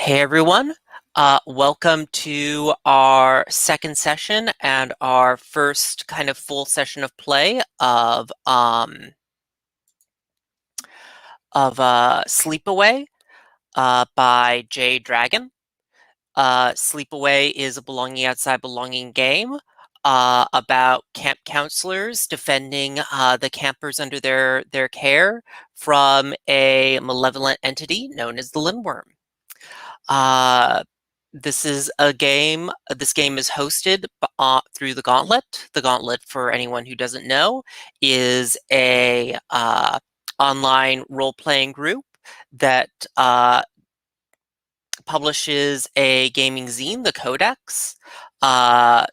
Hey everyone, welcome to our second session and our first kind of full session of play of Sleepaway by J Dragon. Sleepaway is a belonging outside belonging game about camp counselors defending the campers under their care from a malevolent entity known as the Lindwurm. Uh, this is a game. This game is hosted through the Gauntlet. The Gauntlet, for anyone who doesn't know, is a online role-playing group that publishes a gaming zine, the Codex,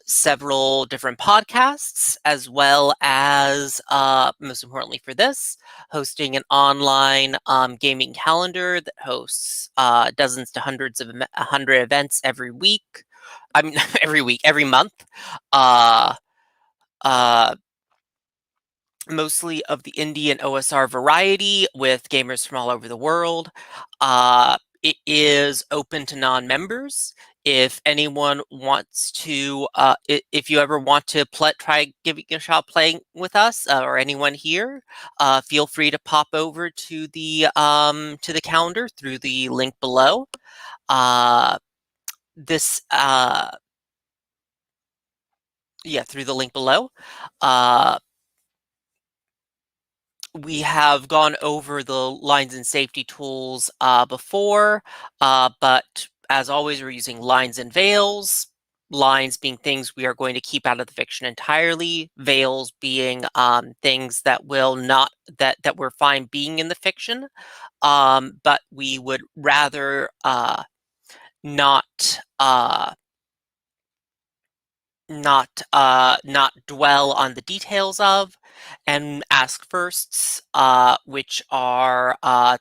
several different podcasts, as well as, most importantly for this, hosting an online gaming calendar that hosts dozens to hundreds of 100 events every week. I mean, every week, every month. Uh, uh, Mostly of the indie and OSR variety with gamers from all over the world. It is open to non-members. If anyone wants to, if you ever want to try giving a shot playing with us, or anyone here, feel free to pop over to the calendar through the link below. This, yeah, through the link below. We have gone over the lines and safety tools before, but as always, we're using lines and veils. Lines being things we are going to keep out of the fiction entirely. Veils being things that will not that we're fine being in the fiction, but we would rather not. Not dwell on the details of, and ask firsts, which are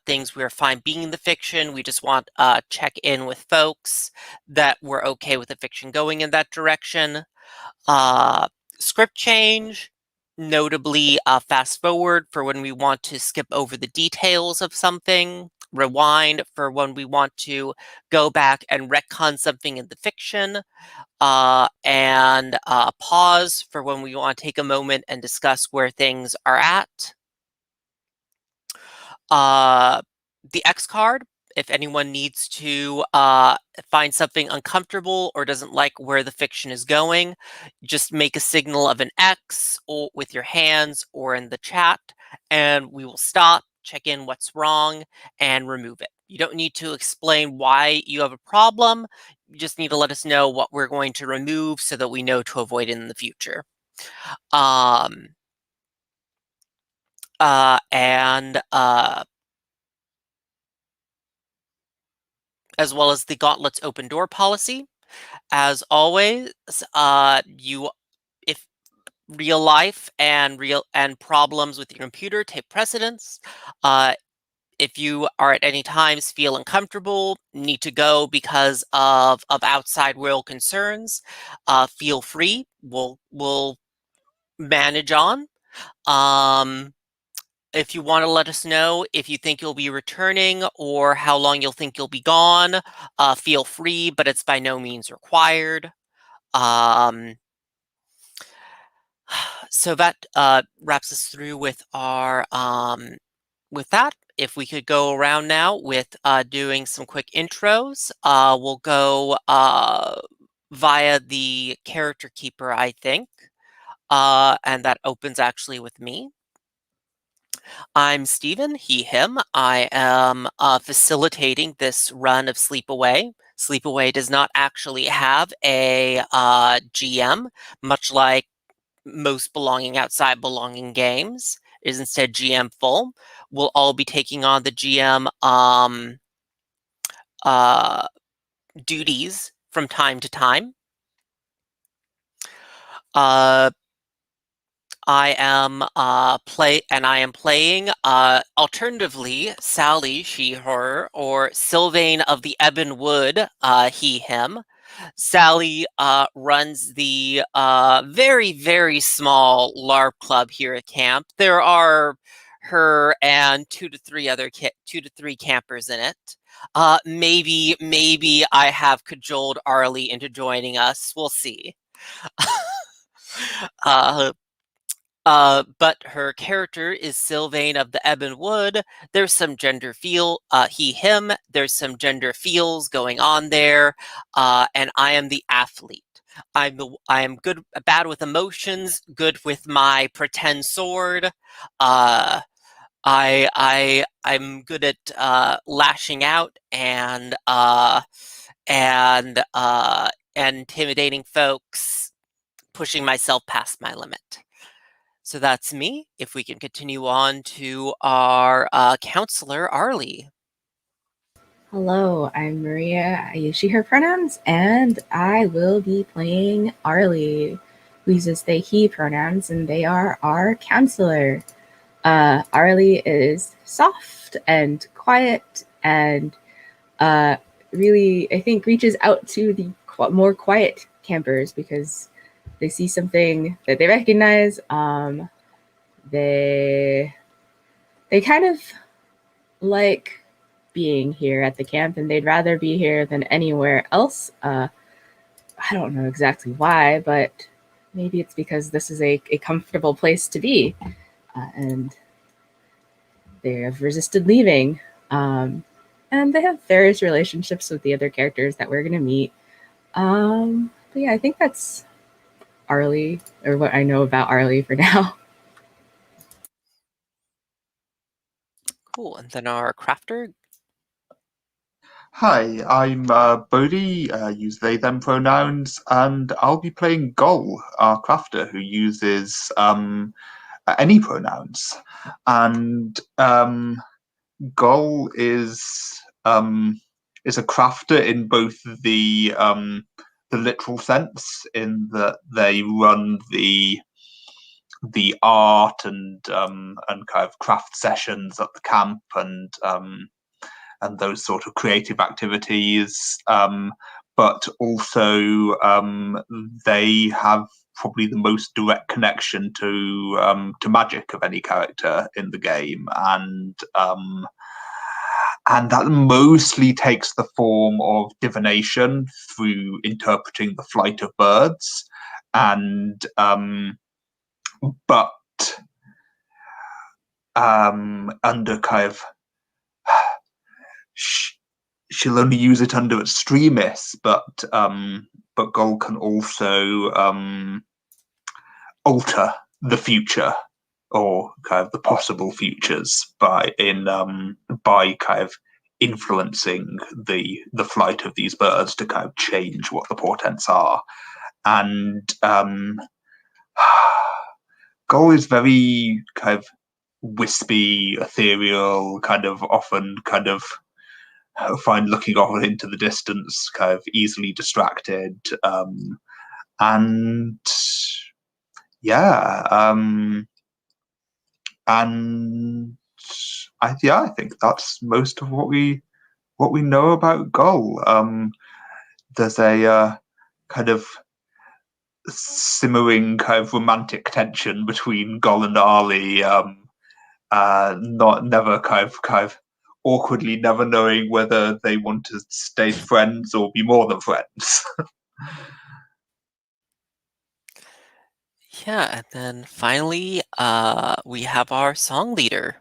things we're fine being in the fiction. We just want check in with folks that we're okay with the fiction going in that direction. Script change, notably fast forward for when we want to skip over the details of something. Rewind for when we want to go back and retcon something in the fiction. And pause for when we want to take a moment and discuss where things are at. The X card, if anyone needs to find something uncomfortable or doesn't like where the fiction is going, just make a signal of an X or with your hands or in the chat, and we will stop, check in what's wrong, and remove it. You don't need to explain why you have a problem. You just need to let us know what we're going to remove so that we know to avoid it in the future. Um, and as well as the Gauntlet's open door policy. As always, if real life and problems with your computer take precedence, if you are at any times feel uncomfortable, need to go because of outside world concerns, feel free. We'll manage on. If you want to let us know if you think you'll be returning or how long you'll think you'll be gone, feel free, but it's by no means required. So that wraps us through with our with that. If we could go around now with doing some quick intros, we'll go via the character keeper, I think, and that opens actually with me. I'm Stephen, he, him. I am facilitating this run of Sleepaway. Sleepaway does not actually have a GM, much like most belonging outside belonging games. It is instead GM full. We'll all be taking on the GM duties from time to time. I am playing alternatively Sally, she, her, or Sylvain of the Ebon Wood, he, him. Sally runs the very, very small LARP club here at camp. There are her and two to three campers in it. Maybe I have cajoled Arlie into joining us. We'll see. Uh, but her character is Sylvain of the Ebon Wood. There's some gender he, him. There's some gender feels going on there. And I am the athlete. I am bad with emotions, good with my pretend sword. I'm good at lashing out and intimidating folks, pushing myself past my limit. So that's me. If we can continue on to our counselor, Arlie. Hello, I'm Maria. I use she, her pronouns, and I will be playing Arlie, who uses they, he pronouns, and they are our counselor. Arlie is soft and quiet and really, I think, reaches out to the more quiet campers because they see something that they recognize. They kind of like being here at the camp, and they'd rather be here than anywhere else. I don't know exactly why, but maybe it's because this is a comfortable place to be, and they have resisted leaving. And they have various relationships with the other characters that we're going to meet. But yeah, I think that's Arlie, or what I know about Arlie for now. Cool. And then our crafter. Hi, I'm Bodhi, use they, them pronouns, and I'll be playing Gol, our crafter, who uses any pronouns. And Gol is a crafter in both the literal sense, in that they run the art and kind of craft sessions at the camp and those sort of creative activities. But also, they have probably the most direct connection to magic of any character in the game, and that mostly takes the form of divination through interpreting the flight of birds, and but under kind of she'll only use it under extremis, but Gol can also alter the future or kind of the possible futures by kind of influencing the flight of these birds to kind of change what the portents are. And Gol is very kind of wispy, ethereal, kind of often kind of find looking off into the distance, kind of easily distracted, and yeah, and I think that's most of what we know about Gol. There's a kind of simmering kind of romantic tension between Gol and Arlie. Not never kind of awkwardly never knowing whether they want to stay friends or be more than friends. Yeah, and then finally, we have our song leader.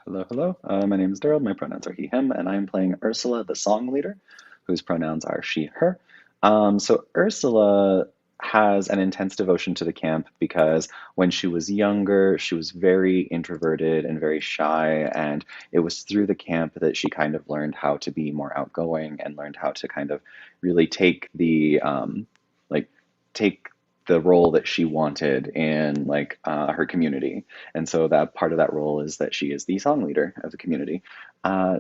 Hello, hello. My name is Daryl. My pronouns are he, him, and I'm playing Ursula, the song leader, whose pronouns are she, her. So Ursula has an intense devotion to the camp because when she was younger, she was very introverted and very shy, and it was through the camp that she kind of learned how to be more outgoing and learned how to kind of really take like take the role that she wanted in her community. And so that part of that role is that she is the song leader of the community.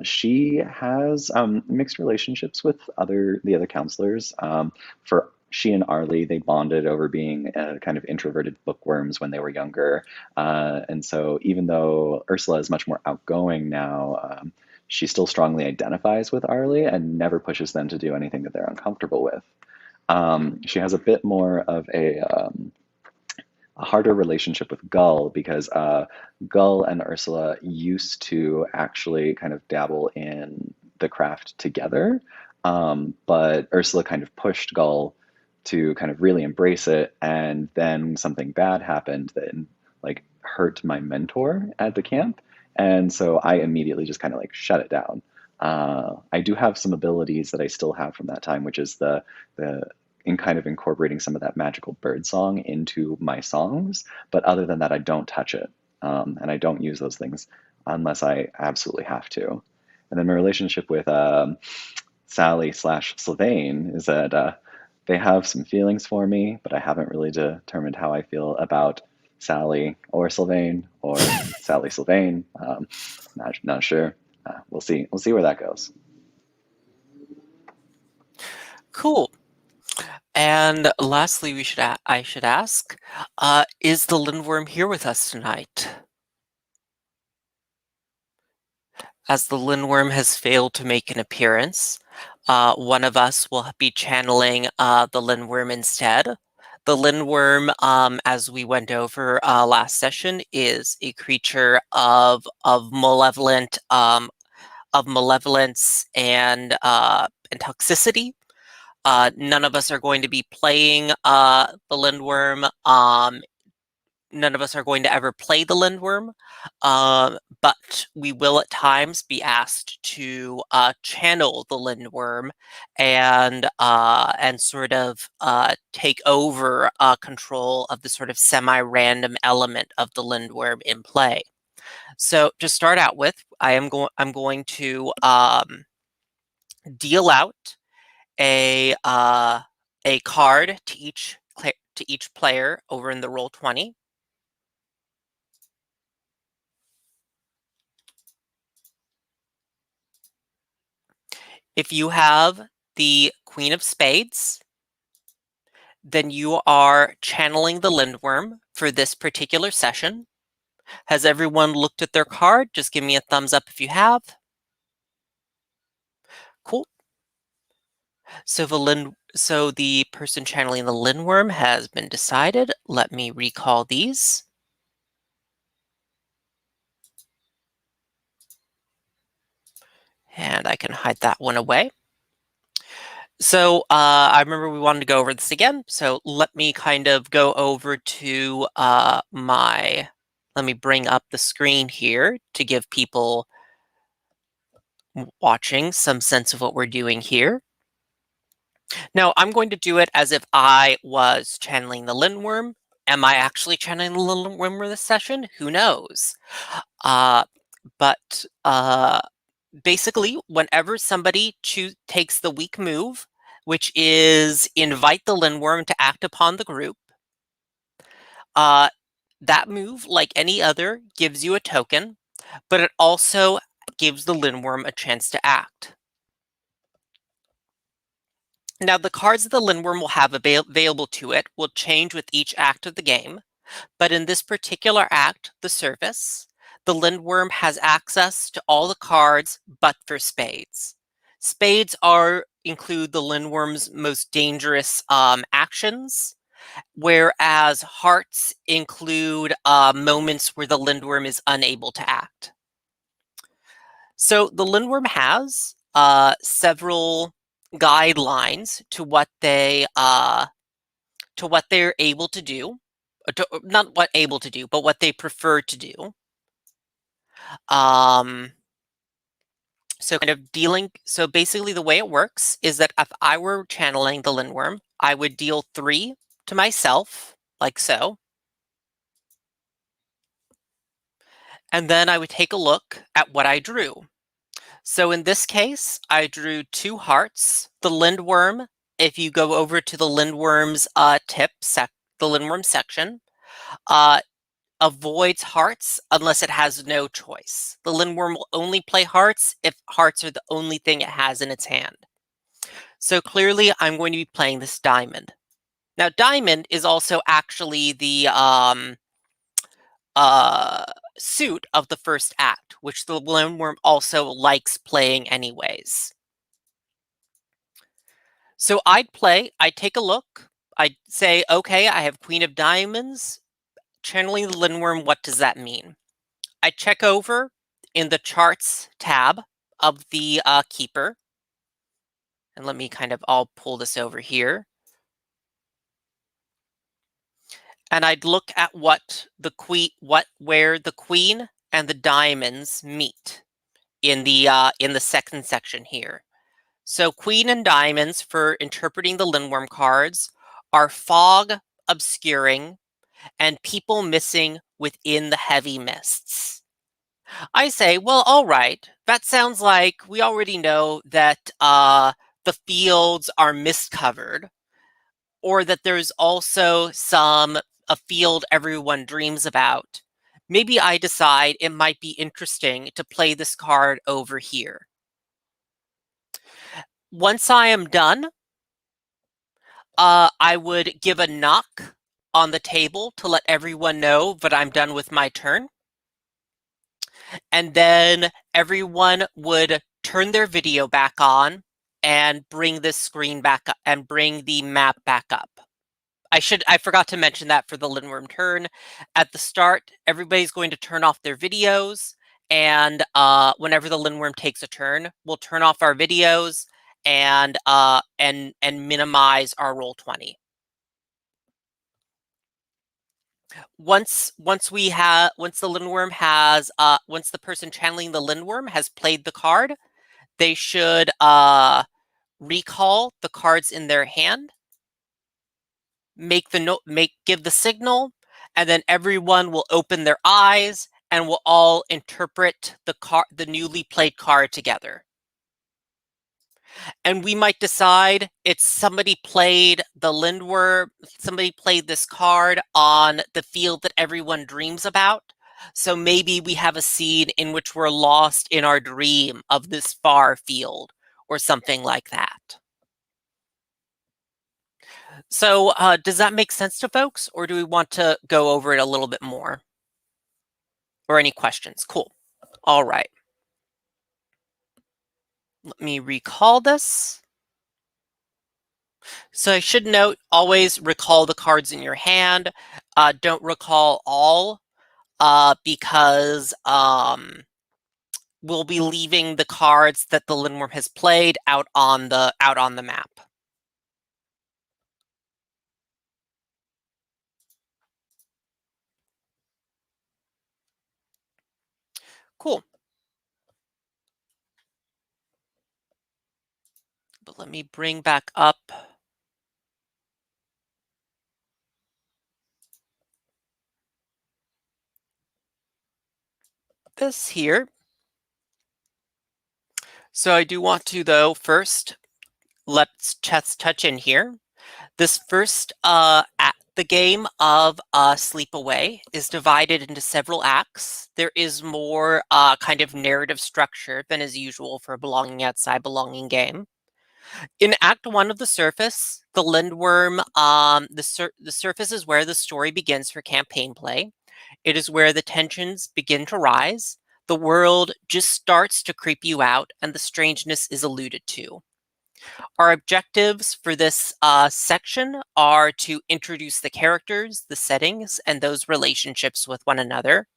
She has mixed relationships with the other counselors. For she and Arlie, they bonded over being kind of introverted bookworms when they were younger. And so even though Ursula is much more outgoing now, she still strongly identifies with Arlie and never pushes them to do anything that they're uncomfortable with. She has a bit more of harder relationship with Gull because Gull and Ursula used to actually kind of dabble in the craft together, but Ursula kind of pushed Gull to kind of really embrace it, and then something bad happened that like hurt my mentor at the camp, and so I immediately just kind of like shut it down. I do have some abilities that I still have from that time, which is the in kind of incorporating some of that magical bird song into my songs. But other than that, I don't touch it. And I don't use those things unless I absolutely have to. And then my relationship with Sally slash Sylvain is that they have some feelings for me, but I haven't really determined how I feel about Sally or Sylvain or Sally Sylvain. Not sure. We'll see. We'll see where that goes. Cool. And lastly, I should ask, is the Lindwurm here with us tonight? As the Lindwurm has failed to make an appearance, one of us will be channeling the Lindwurm instead. The Lindwurm, as we went over last session, is a creature of malevolence and toxicity. None of us are going to be playing the Lindwurm. None of us are going to ever play the Lindwurm, but we will at times be asked to channel the Lindwurm and sort of take over control of the sort of semi-random element of the Lindwurm in play. So to start out with, I'm going to deal out a card to each player over in the Roll20. If you have the Queen of Spades, then you are channeling the Lindwurm for this particular session. Has everyone looked at their card? Just give me a thumbs up if you have. Cool. So the person channeling the Lindwurm has been decided. Let me recall these. And I can hide that one away. So I remember we wanted to go over this again. So let me kind of go over to let me bring up the screen here to give people watching some sense of what we're doing here. Now I'm going to do it as if I was channeling the Lindwurm. Am I actually channeling the Lindwurm this session? Who knows? But basically, whenever somebody takes the weak move, which is invite the Lindwurm to act upon the group, that move, like any other, gives you a token, but it also gives the Lindwurm a chance to act. Now, the cards that the Lindwurm will have available to it will change with each act of the game, but in this particular act, the service, the Lindwurm has access to all the cards but for spades. Spades include the Lindwurm's most dangerous actions, whereas hearts include moments where the Lindwurm is unable to act. So the Lindwurm has several guidelines to what they're able to do. Not what able to do, but what they prefer to do. So basically the way it works is that if I were channeling the Lindwurm, I would deal 3 to myself, like so. And then I would take a look at what I drew. So in this case, I drew 2 hearts. The Lindwurm, if you go over to the Lindwurm's the Lindwurm section, avoids hearts unless it has no choice. The Lindwurm will only play hearts if hearts are the only thing it has in its hand. So clearly, I'm going to be playing this diamond. Now, diamond is also actually the suit of the first act, which the Lindwurm also likes playing anyways. So I'd take a look. I'd say, okay, I have Queen of Diamonds. channeling the Lindwurm, what does that mean? I check over in the charts tab of the keeper. And let me I'll pull this over here. And I'd look at where the queen and the diamonds meet in the second section here. So queen and diamonds for interpreting the Lindwurm cards are fog obscuring and people missing within the heavy mists. I say, well, all right, that sounds like we already know that the fields are mist covered, or that there's also a field everyone dreams about. Maybe I decide it might be interesting to play this card over here. Once I am done, I would give a knock on the table to let everyone know that I'm done with my turn. And then everyone would turn their video back on and bring this screen back up and bring the map back up. I forgot to mention that for the Lindwurm turn. At the start, everybody's going to turn off their videos, and whenever the Lindwurm takes a turn, we'll turn off our videos and minimize our roll20. Once the person channeling the Lindwurm has played the card, they should recall the cards in their hand, give the signal, and then everyone will open their eyes and we'll all interpret the newly played card together. And we might decide it's somebody played the Lindwurm, somebody played this card on the field that everyone dreams about. So maybe we have a scene in which we're lost in our dream of this far field or something like that. So does that make sense to folks, or do we want to go over it a little bit more? Or any questions? Cool. All right. Let me recall this. So I should note, always recall the cards in your hand. Don't recall all because we'll be leaving the cards that the Lindwurm has played out on the map. Cool. But let me bring back up this here. So I do want to, though, first, let's touch in here. This first the game of Sleepaway is divided into several acts. There is more kind of narrative structure than is usual for a belonging outside belonging game. In Act 1 of The Surface, the Lindwurm, the surface is where the story begins for campaign play. It is where the tensions begin to rise. The world just starts to creep you out, and the strangeness is alluded to. Our objectives for this section are to introduce the characters, the settings, and those relationships with one another,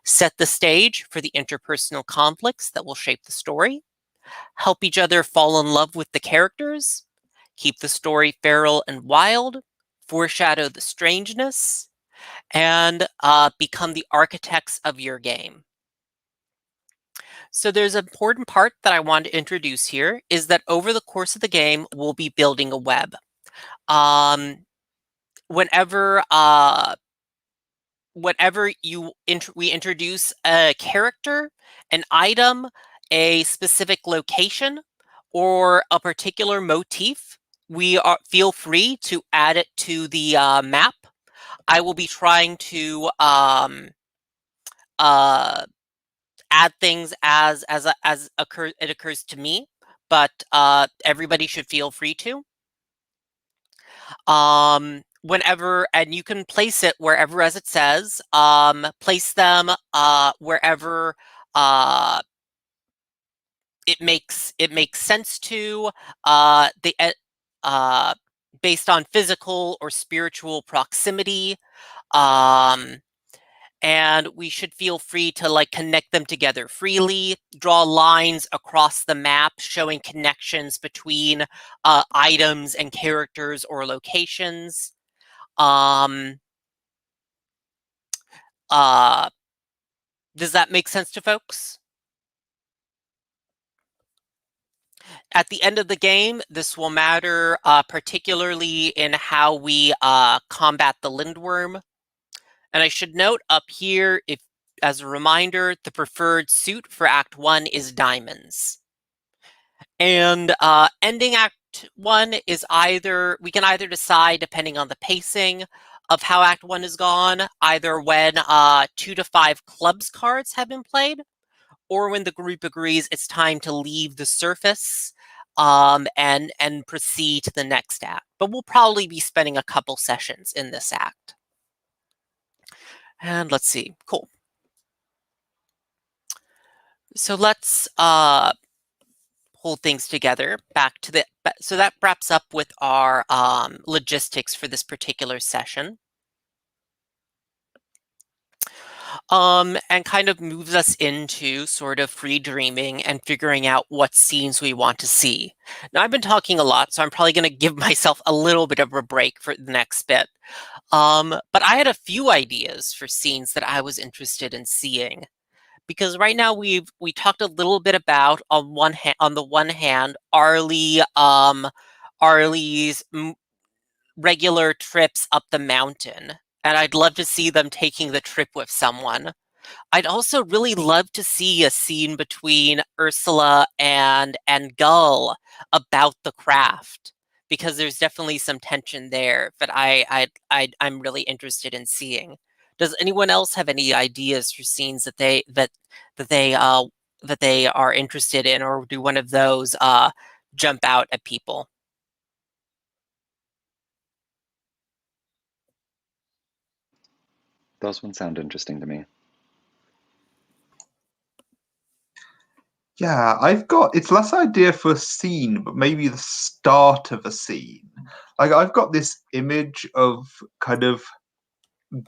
set the stage for the interpersonal conflicts that will shape the story, help each other fall in love with the characters, keep the story feral and wild, foreshadow the strangeness, and become the architects of your game. So there's an important part that I want to introduce here is that over the course of the game, we'll be building a web. Whenever we introduce a character, an item, a specific location, or a particular motif, feel free to add it to the map. I will be trying to add things as it occurs to me, but everybody should feel free to. Whenever, and you can place it wherever, as it says, place them wherever it makes sense to, based on physical or spiritual proximity. And we should feel free to like connect them together freely, draw lines across the map showing connections between items and characters or locations. Does that make sense to folks? At the end of the game, this will matter particularly in how we combat the Lindwurm. And I should note up here, if as a reminder, the preferred suit for Act 1 is diamonds. And ending Act 1 is we can either decide, depending on the pacing of how Act 1 is gone, either when 2 to 5 clubs cards have been played, or when the group agrees it's time to leave the surface and proceed to the next act. But we'll probably be spending a couple sessions in this act. And let's see, cool. So let's pull things together back to so that wraps up with our logistics for this particular session. And kind of moves us into sort of free dreaming and figuring out what scenes we want to see. Now, I've been talking a lot, so I'm probably going to give myself a little bit of a break for the next bit. But I had a few ideas for scenes that I was interested in seeing. Because right now we talked a little bit about on the one hand Arlie's regular trips up the mountain, and I'd love to see them taking the trip with someone. I'd also really love to see a scene between Ursula and Gull about the craft, because there's definitely some tension there that I'm really interested in seeing. Does anyone else have any ideas for scenes that they are interested in, or do one of those jump out at people? Those ones sound interesting to me. Yeah, it's less idea for a scene, but maybe the start of a scene. Like, I've got this image of kind of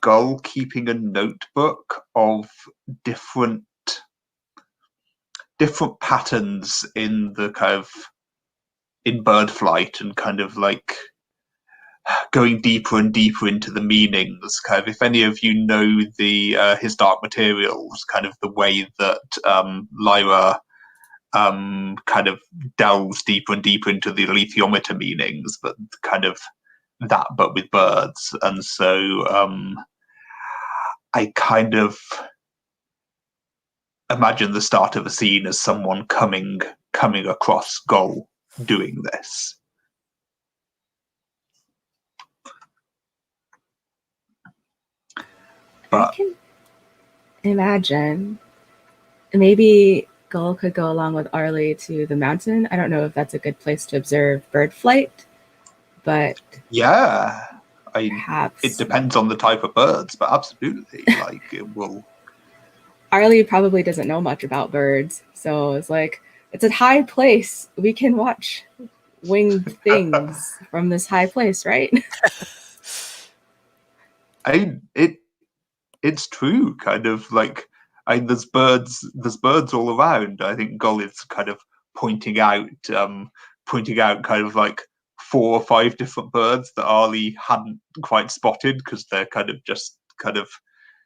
Gull keeping a notebook of different patterns in the kind of in bird flight, and kind of like going deeper and deeper into the meanings. Kind of, if any of you know his Dark Materials, kind of the way that Lyra kind of delves deeper and deeper into the alethiometer meanings, but kind of that, but with birds. And so I kind of imagine the start of a scene as someone coming across Gull doing this. I can imagine maybe Gull could go along with Arlie to the mountain. I don't know if that's a good place to observe bird flight, but yeah, perhaps it depends on the type of birds, but absolutely, like it will. Arlie probably doesn't know much about birds, so it's like it's a high place. We can watch winged things from this high place, right? It's true, kind of like there's birds all around. I think Gull is kind of pointing out kind of like 4 or 5 different birds that Arlie hadn't quite spotted, because they're kind of just kind of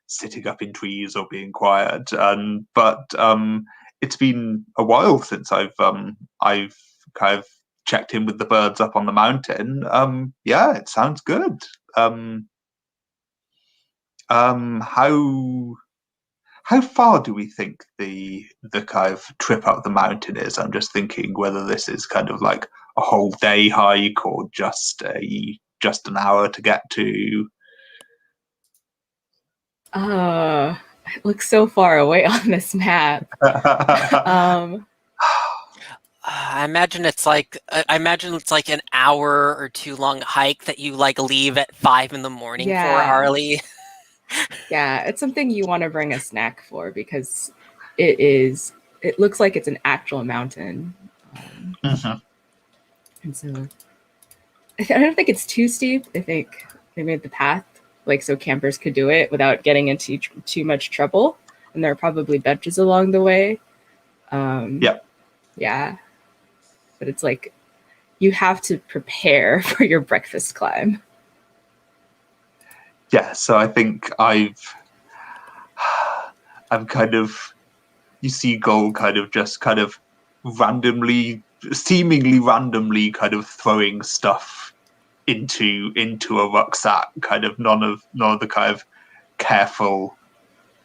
sitting up in trees or being quiet. But it's been a while since I've kind of checked in with the birds up on the mountain. Yeah, it sounds good. How far do we think the kind of trip up the mountain is? I'm just thinking whether this is kind of like a whole day hike or just an hour to get to. It looks so far away on this map. I imagine it's like an hour or 2 long hike that you like leave at 5 in the morning for, Arlie. Yeah, it's something you want to bring a snack for, because it looks like it's an actual mountain. And so I don't think it's too steep. I think they made the path like so campers could do it without getting into too much trouble. And there are probably benches along the way. Yeah. But it's like you have to prepare for your breakfast climb. Yeah, so I think I'm kind of, you see Gull kind of just kind of seemingly randomly kind of throwing stuff into a rucksack, kind of none of the kind of careful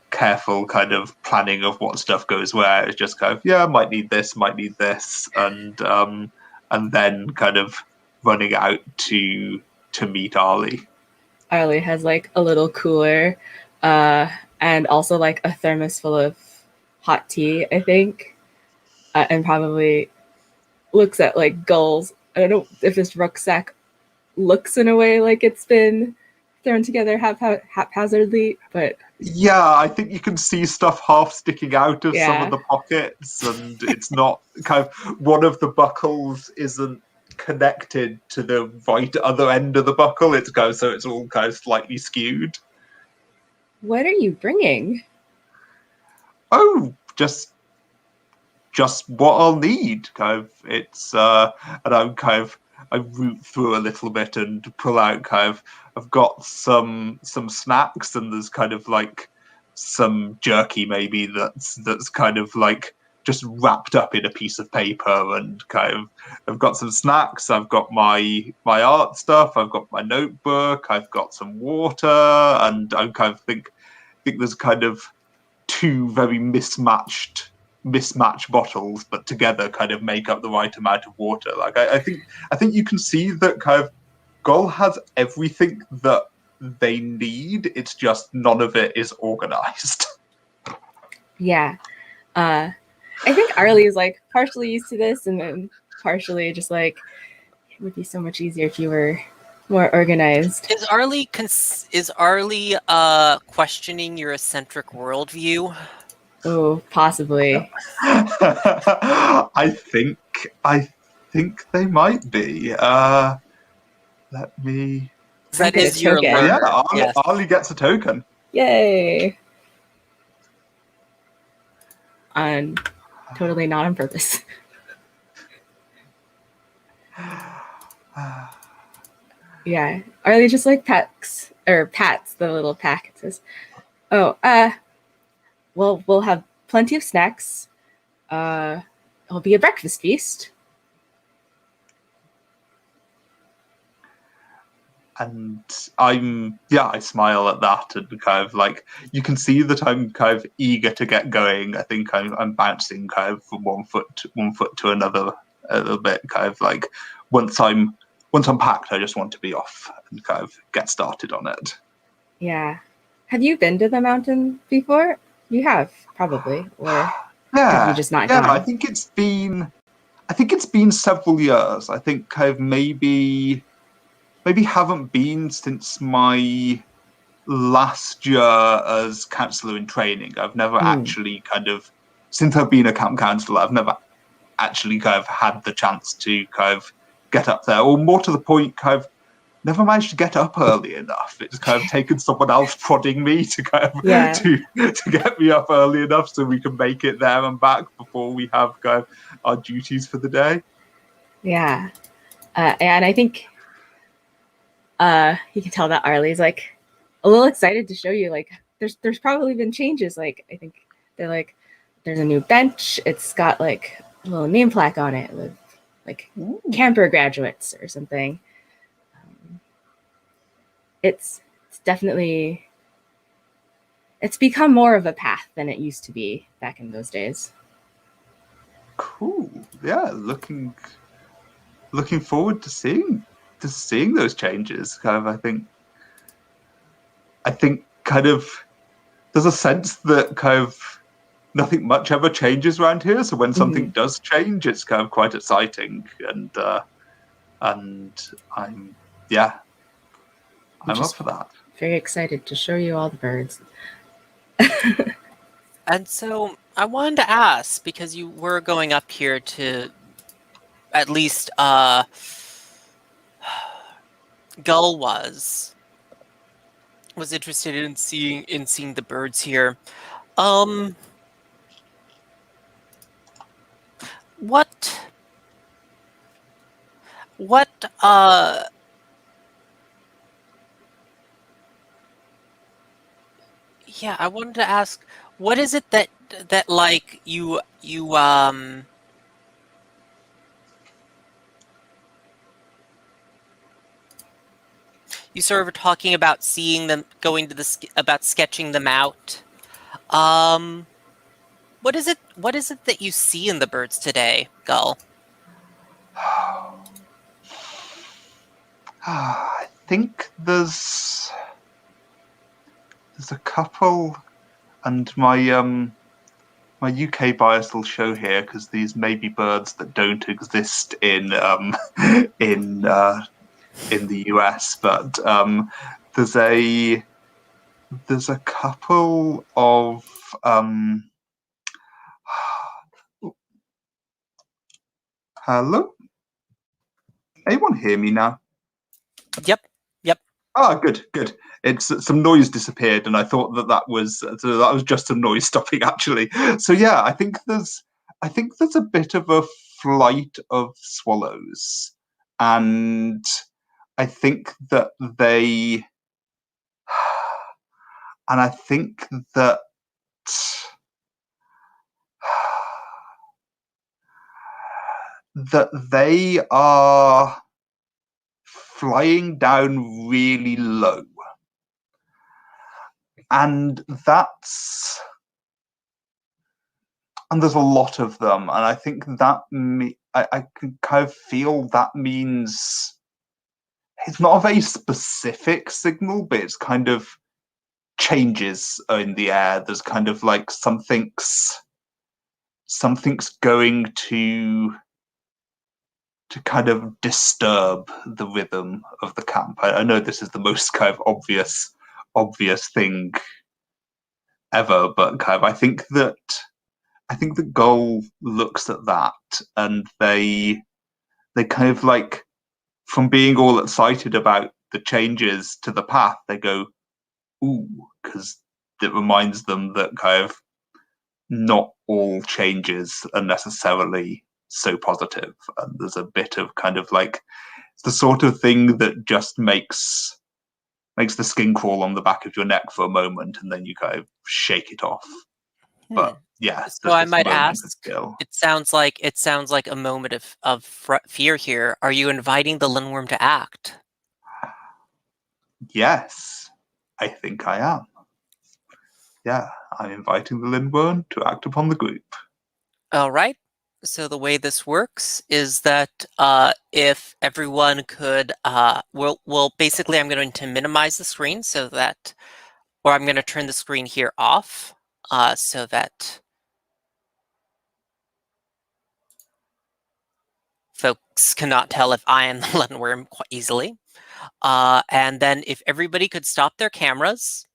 kind of planning of what stuff goes where. It's just kind of, yeah, might need this, and then kind of running out to meet Arlie. Arlie has like a little cooler, and also like a thermos full of hot tea, I think, and probably looks at like Gull's. I don't know if this rucksack looks in a way like it's been thrown together haphazardly, but yeah, I think you can see stuff half sticking out of some Yeah. of the pockets, and it's not kind of, one of the buckles isn't connected to the right other end of the buckle. It's kind of, so it's all kind of slightly skewed. what are you bringing? Oh, just what I'll need. Kind of, it's and I'm kind of, I root through a little bit and pull out kind of, I've got some snacks, and there's kind of like some jerky maybe that's kind of like just wrapped up in a piece of paper, and kind of, I've got some snacks, I've got my art stuff, I've got my notebook, I've got some water, and I kind of think there's kind of two very mismatched bottles, but together kind of make up the right amount of water. Like I think you can see that kind of Gull has everything that they need. It's just none of it is organized. Yeah. I think Arlie is like partially used to this, and then partially just like, it would be so much easier if you were more organized. Is Arlie questioning your eccentric worldview? Oh, possibly. I think they might be. Let me. That Get a is your token. Oh, yeah, lure. Yes. Arlie gets a token. Yay. On totally not on purpose. Yeah. Arlie just like pats the little pack. It says, "Oh, well, we'll have plenty of snacks. It'll be a breakfast feast." And I smile at that, and kind of like, you can see that I'm kind of eager to get going. I think I'm bouncing kind of from one foot to another a little bit. Kind of like, once I'm packed, I just want to be off and kind of get started on it. Yeah. Have you been to the mountain before? You have, probably. Or have you just not gone? I think it's been several years. I think kind of maybe haven't been since my last year as counselor in training. I've never actually kind of, since I've been a camp counsellor, I've never actually kind of had the chance to kind of get up there, or more to the point, kind of never managed to get up early enough. It's kind of taken someone else prodding me to kind of to get me up early enough so we can make it there and back before we have kind of our duties for the day. Yeah. And I think you can tell that Arlie's like a little excited to show you, like, there's probably been changes. Like, I think they're like, there's a new bench. It's got like a little name plaque on it with like camper graduates or something. It's definitely, it's become more of a path than it used to be back in those days. Cool. Yeah, looking forward to seeing those changes. Kind of, I think kind of there's a sense that kind of nothing much ever changes around here. So when something does change, it's kind of quite exciting, and I'm up for that. Very excited to show you all the birds. And so I wanted to ask, because you were going up here to at least Gull was. was interested in seeing the birds here. Um, what what yeah, I wanted to ask, what is it that like you sort of talking about seeing them going to about sketching them out. Um, what is it that you see in the birds today, Gull? I think there's a couple, and my UK bias will show here because these may be birds that don't exist in in uh, in the US, but there's a there's a couple of hello, anyone hear me now? Yep, yep. Ah, good, good. It's some noise disappeared, and I thought that was just some noise stopping actually. So yeah, I think there's a bit of a flight of swallows, and I think that they, and I think that that they are flying down really low, and that's and there's a lot of them, and I think I can kind of feel that means it's not a very specific signal, but it's kind of changes in the air. There's kind of like something's going to kind of disturb the rhythm of the camp. I know this is the most kind of obvious thing ever, but kind of I think the goal looks at that, and they kind of like, from being all excited about the changes to the path, they go, ooh, because it reminds them that kind of not all changes are necessarily so positive. And there's a bit of kind of like, it's the sort of thing that just makes the skin crawl on the back of your neck for a moment, and then you kind of shake it off. Hmm. But yeah, So there's I this might moment of ask, skill. it sounds like a moment of fear here. Are you inviting the Lindwurm to act? Yes, I think I am. Yeah, I'm inviting the Lindwurm to act upon the group. All right. So the way this works is that if everyone could, well, basically, I'm going to minimize the screen so that, or I'm going to turn the screen here off so that folks cannot tell if I am the Lindworm quite easily. And then if everybody could stop their cameras,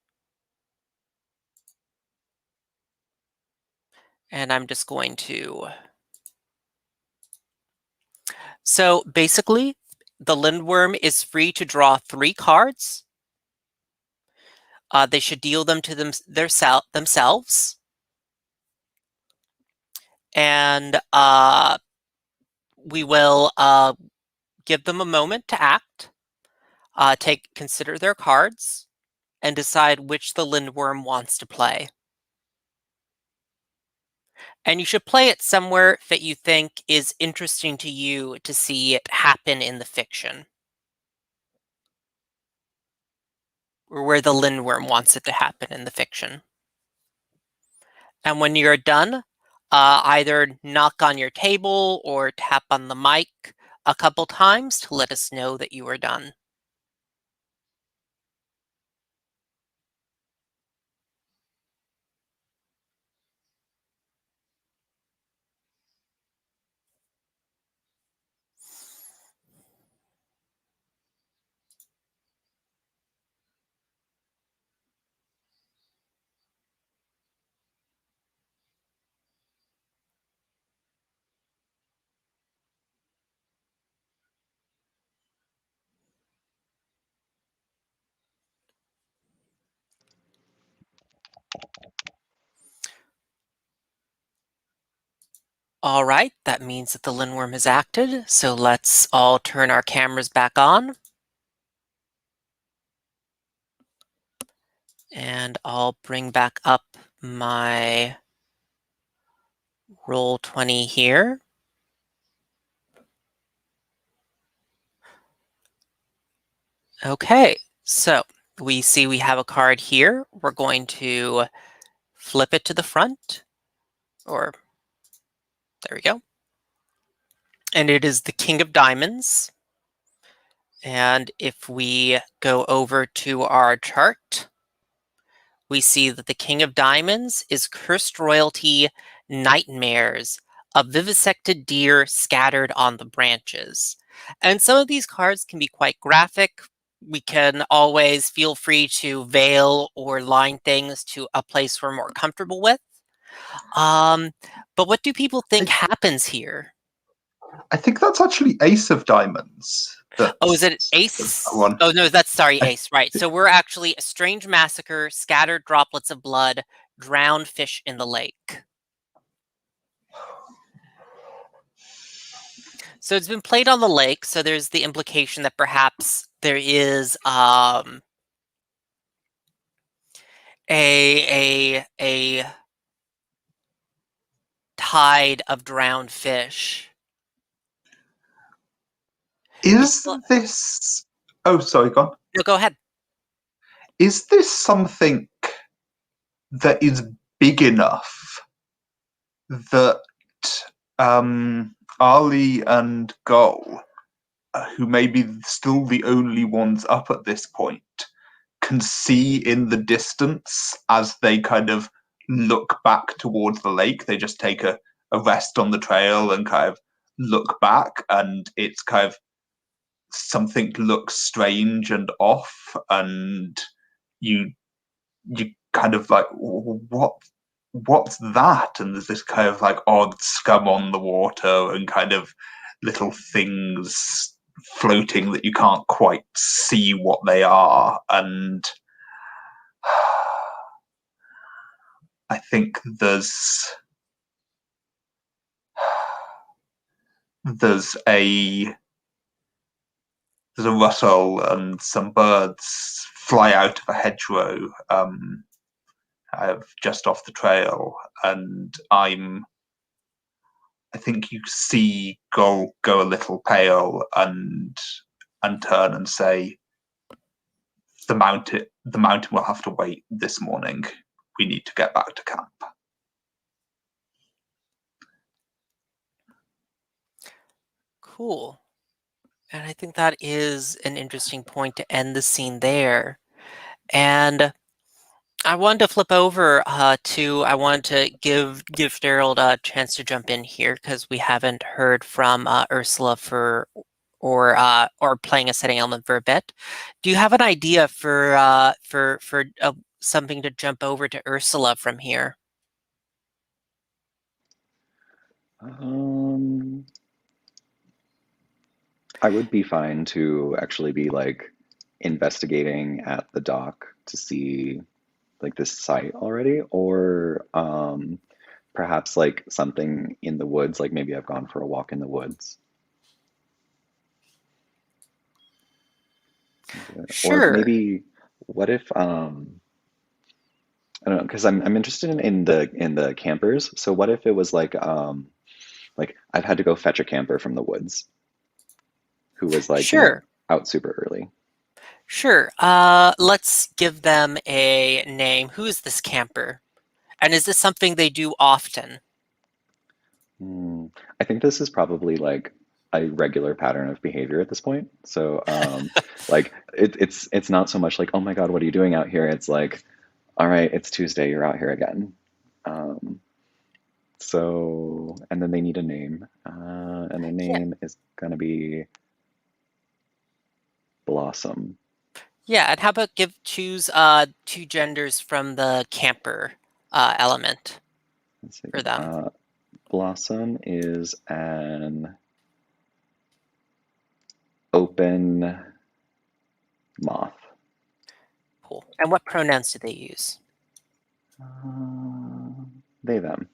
and I'm just going to. So basically, the Lindworm is free to draw 3 cards. They should deal them to themselves. And we will give them a moment to act, consider their cards, and decide which the Lindworm wants to play. And you should play it somewhere that you think is interesting to you to see it happen in the fiction, or where the Lindworm wants it to happen in the fiction. And when you're done, either knock on your table or tap on the mic a couple times to let us know that you are done. All right, that means that the Lindwurm has acted, so let's all turn our cameras back on. And I'll bring back up my Roll20 here. Okay, so we see we have a card here. We're going to flip it to the front, or there we go. And it is the King of Diamonds. And if we go over to our chart, we see that the King of Diamonds is cursed royalty, nightmares, a vivisected deer scattered on the branches. And some of these cards can be quite graphic. We can always feel free to veil or line things to a place we're more comfortable with. But what do people think happens here? I think that's actually Ace of Diamonds. Oh, is it That Ace? one. Oh, no, that's sorry, Ace. Right. So we're actually a strange massacre, scattered droplets of blood, drowned fish in the lake. So it's been played on the lake. So there's the implication that perhaps there is a tide of drowned fish. Is this? Oh, sorry, go on. No, go ahead. Is this something that is big enough that Ali and Gull, who may be still the only ones up at this point, can see in the distance as they kind of look back towards the lake? They just take a rest on the trail and kind of look back, and it's kind of something looks strange and off, and you kind of like, what's that? And there's this kind of like odd scum on the water and kind of little things floating that you can't quite see what they are. And I think there's a rustle and some birds fly out of a hedgerow just off the trail, and I think you see Gull go a little pale and turn and say, the mountain will have to wait this morning. We need to get back to camp. Cool. And I think that is an interesting point to end the scene there. And I wanted to flip over I wanted to give Gerald a chance to jump in here because we haven't heard from Ursula or playing a setting element for a bit. Do you have an idea for something to jump over to Ursula from here? I would be fine to actually be like investigating at the dock to see like this site already, or perhaps like something in the woods, like maybe I've gone for a walk in the woods. Or Sure. maybe what if I don't know, because I'm interested in the campers. So what if it was like I've had to go fetch a camper from the woods who was like, Sure. out super early. Sure. Let's give them a name. Who is this camper? And is this something they do often? I think this is probably like a regular pattern of behavior at this point. So like it's not so much like, oh my God, what are you doing out here? It's like, all right, it's Tuesday, you're out here again. So and then they need a name. And their Yeah. name is gonna be Blossom. Yeah, and how about choose two genders from the camper element Let's see. for them? Blossom is an open moth. Cool. And what pronouns do they use? They, them.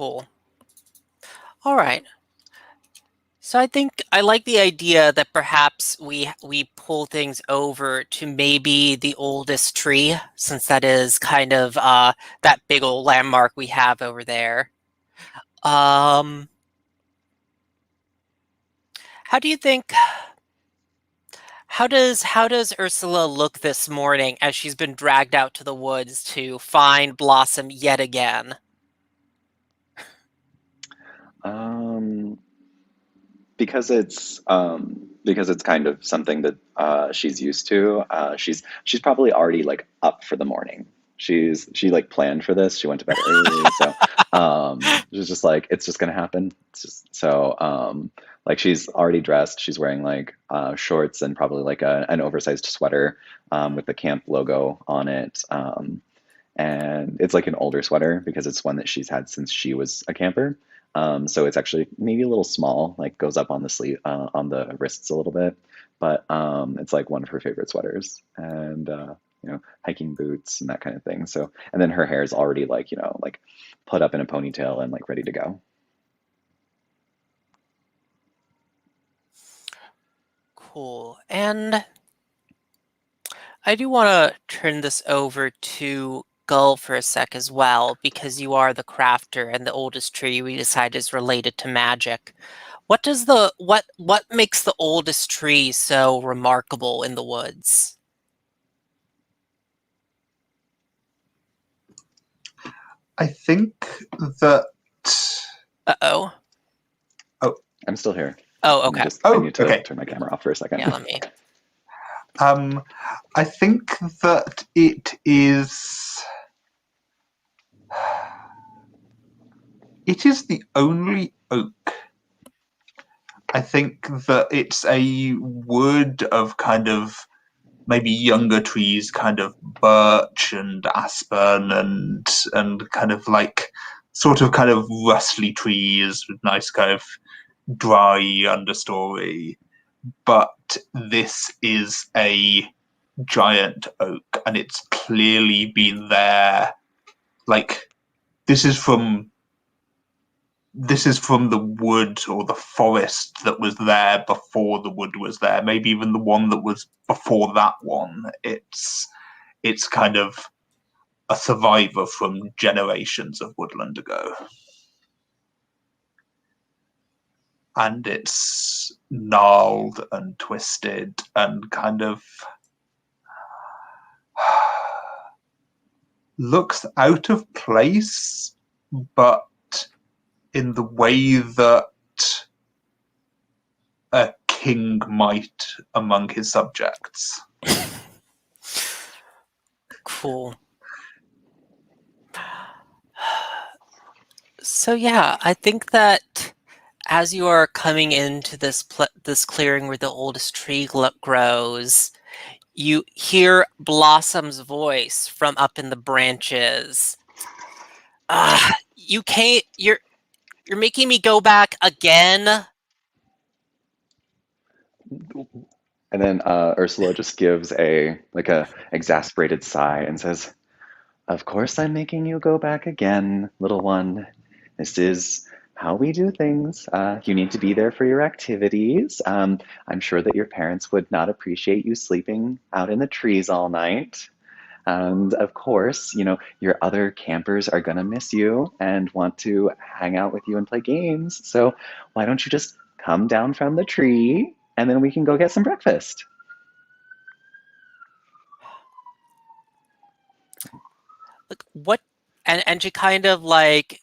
Cool. All right. So I think I like the idea that perhaps we pull things over to maybe the oldest tree, since that is kind of that big old landmark we have over there. Um, how do you think? How does Ursula look this morning as she's been dragged out to the woods to find Blossom yet again? Um, because it's kind of something that she's used to. She's probably already like up for the morning. She like planned for this. She went to bed early, so she's just like it's just gonna happen. It's just so like she's already dressed. She's wearing like shorts and probably like an oversized sweater with the camp logo on it. And it's like an older sweater because it's one that she's had since she was a camper. So it's actually maybe a little small, like goes up on the sleeve, on the wrists a little bit, but it's like one of her favorite sweaters, and hiking boots and that kind of thing. So, and then her hair is already like like put up in a ponytail and like ready to go. Cool. And I do want to turn this over to Gull for a sec as well, because you are the crafter and the oldest tree we decide is related to magic. What makes the oldest tree so remarkable in the woods? I think that. Uh-oh. I'm still here. Oh, okay. I need to okay. turn my camera off for a second. Yeah, let me. I think that it is. It is the only oak. I think that it's a wood of kind of maybe younger trees, kind of birch and aspen and kind of like sort of kind of rustly trees with nice kind of dry understory. But this is a giant oak, and it's clearly been there. Like this is from the wood or the forest that was there before the wood was there. Maybe even the one that was before that one. It's kind of a survivor from generations of woodland ago. And it's gnarled and twisted and kind of looks out of place, but in the way that a king might among his subjects. Cool. So yeah, I think that as you are coming into this clearing where the oldest tree grows, you hear Blossom's voice from up in the branches. You can't. You're making me go back again. And then Ursula just gives a exasperated sigh and says, "Of course I'm making you go back again, little one. This is how we do things. You need to be there for your activities. I'm sure that your parents would not appreciate you sleeping out in the trees all night. And of course, your other campers are going to miss you and want to hang out with you and play games. So why don't you just come down from the tree and then we can go get some breakfast?" Like what? And she kind of like.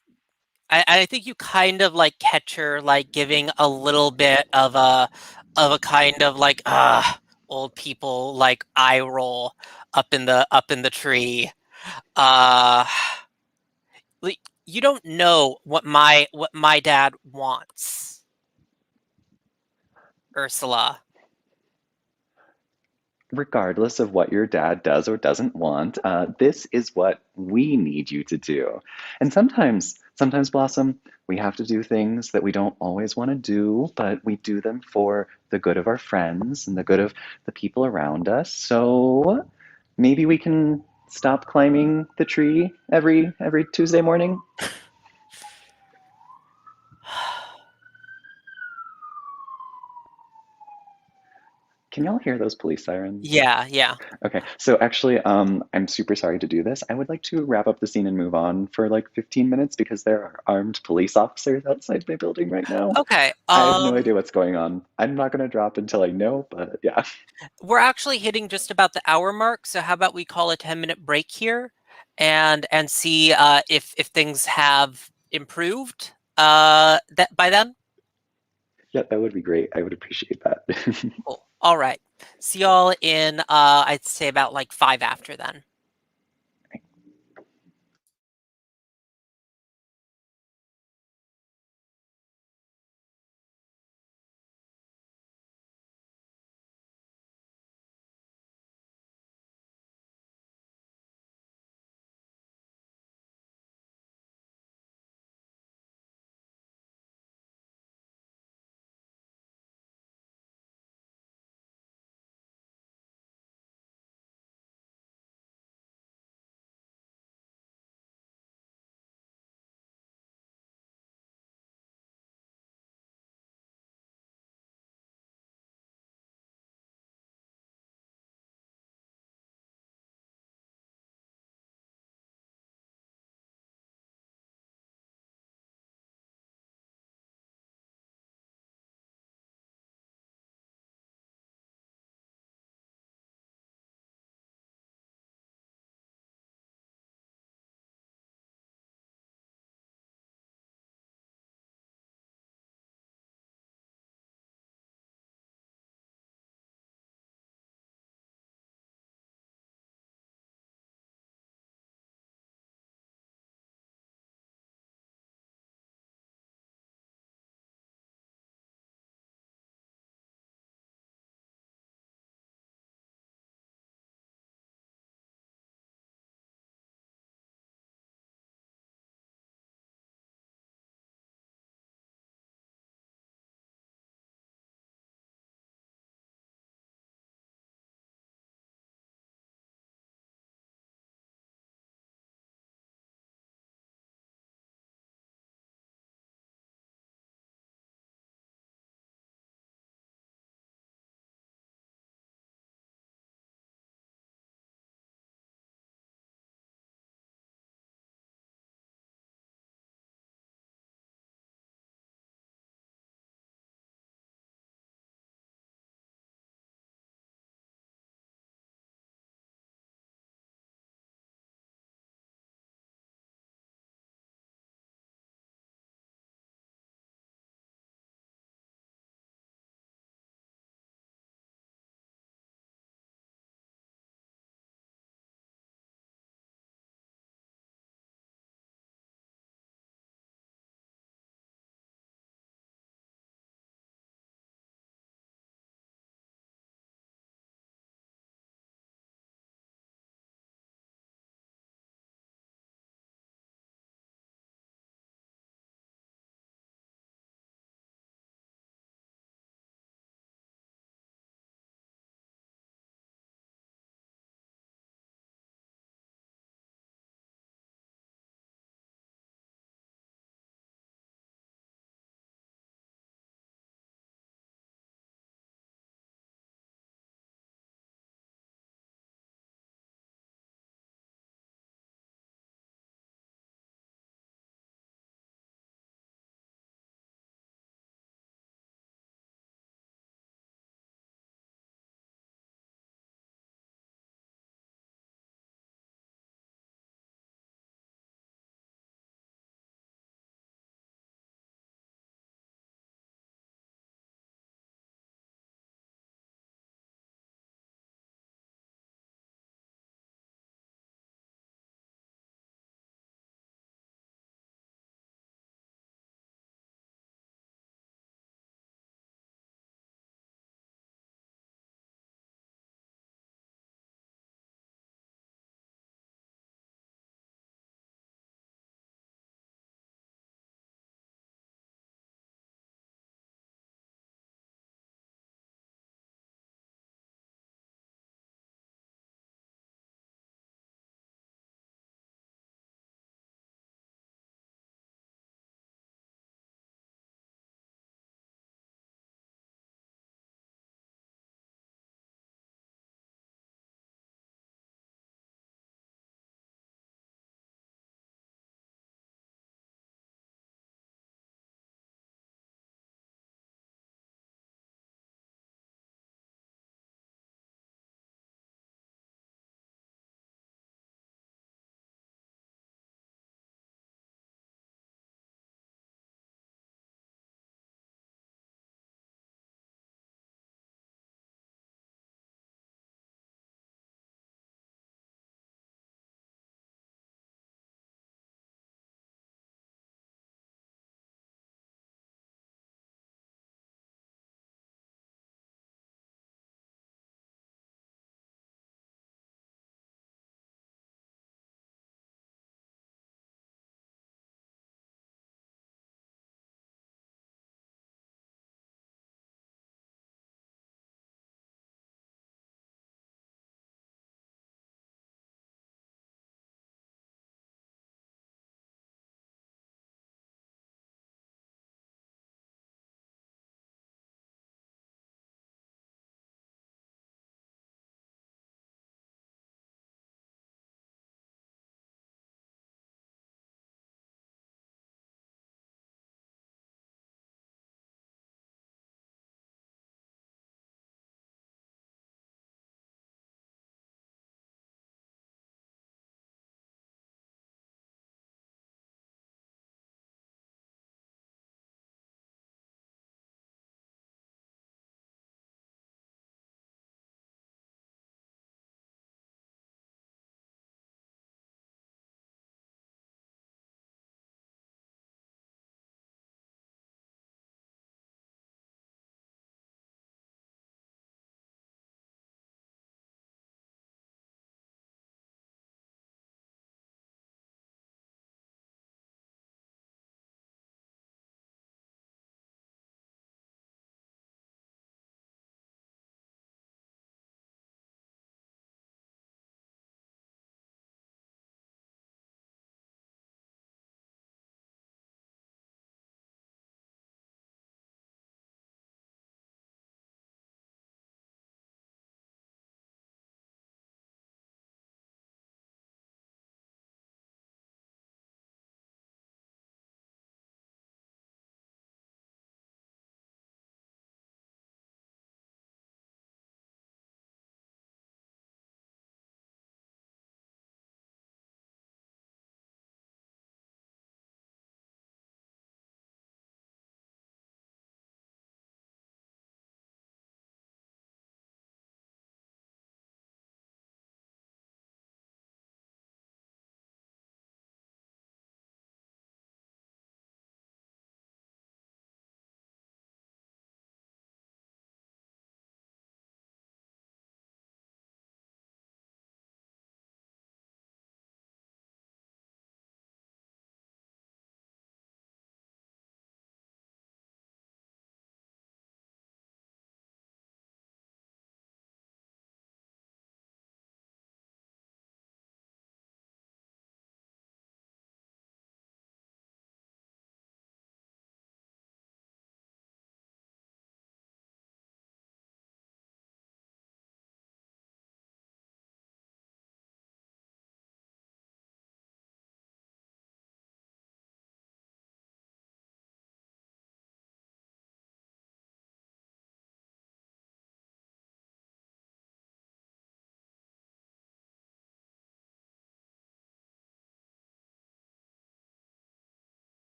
I think you kind of like catch her like giving a little bit of a kind of like old people like eye roll up in the tree. Uh you don't know what my dad wants, Ursula. Regardless of what your dad does or doesn't want, this is what we need you to do. And sometimes, Blossom, we have to do things that we don't always want to do, but we do them for the good of our friends and the good of the people around us. So maybe we can stop climbing the tree every Tuesday morning. Can y'all hear those police sirens? Yeah, yeah. Okay, so actually, I'm super sorry to do this. I would like to wrap up the scene and move on for like 15 minutes because there are armed police officers outside my building right now. Okay. I have no idea what's going on. I'm not going to drop until I know, but yeah. We're actually hitting just about the hour mark, so how about we call a 10-minute break here and see if things have improved that by then? Yeah, that would be great. I would appreciate that. Cool. All right. See y'all in I'd say about like 5 after then.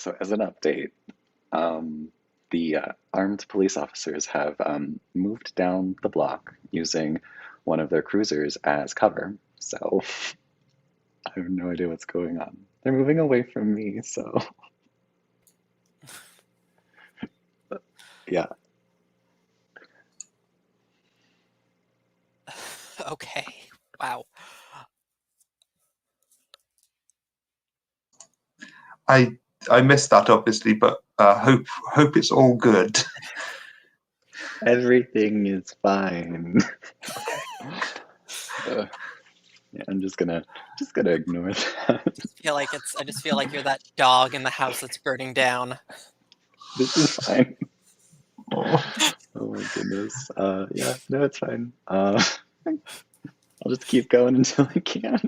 So as an update, the armed police officers have moved down the block using one of their cruisers as cover. So I have no idea what's going on. They're moving away from me, so yeah. Okay. Wow. I missed that obviously, but hope it's all good. Everything is fine. Yeah, I'm just gonna ignore that. I just feel like you're that dog in the house that's burning down. This is fine. Oh, Oh my goodness. Yeah, no, it's fine. I'll just keep going until I can.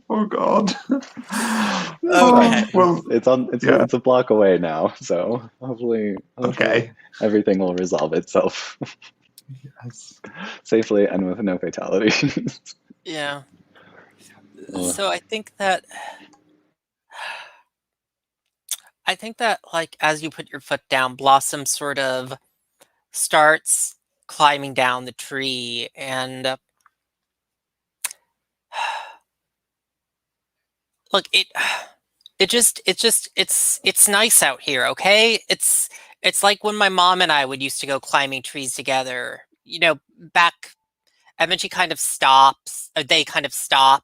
oh God. Okay. Well, yeah. It's a block away now, so hopefully Okay. everything will resolve itself Yes. safely and with no fatalities. Yeah. Ugh. So I think that like as you put your foot down, Blossom sort of starts climbing down the tree and look, it's nice out here, okay? It's like when my mom and I would used to go climbing trees together. You know, back and then she kind of stops, they kind of stop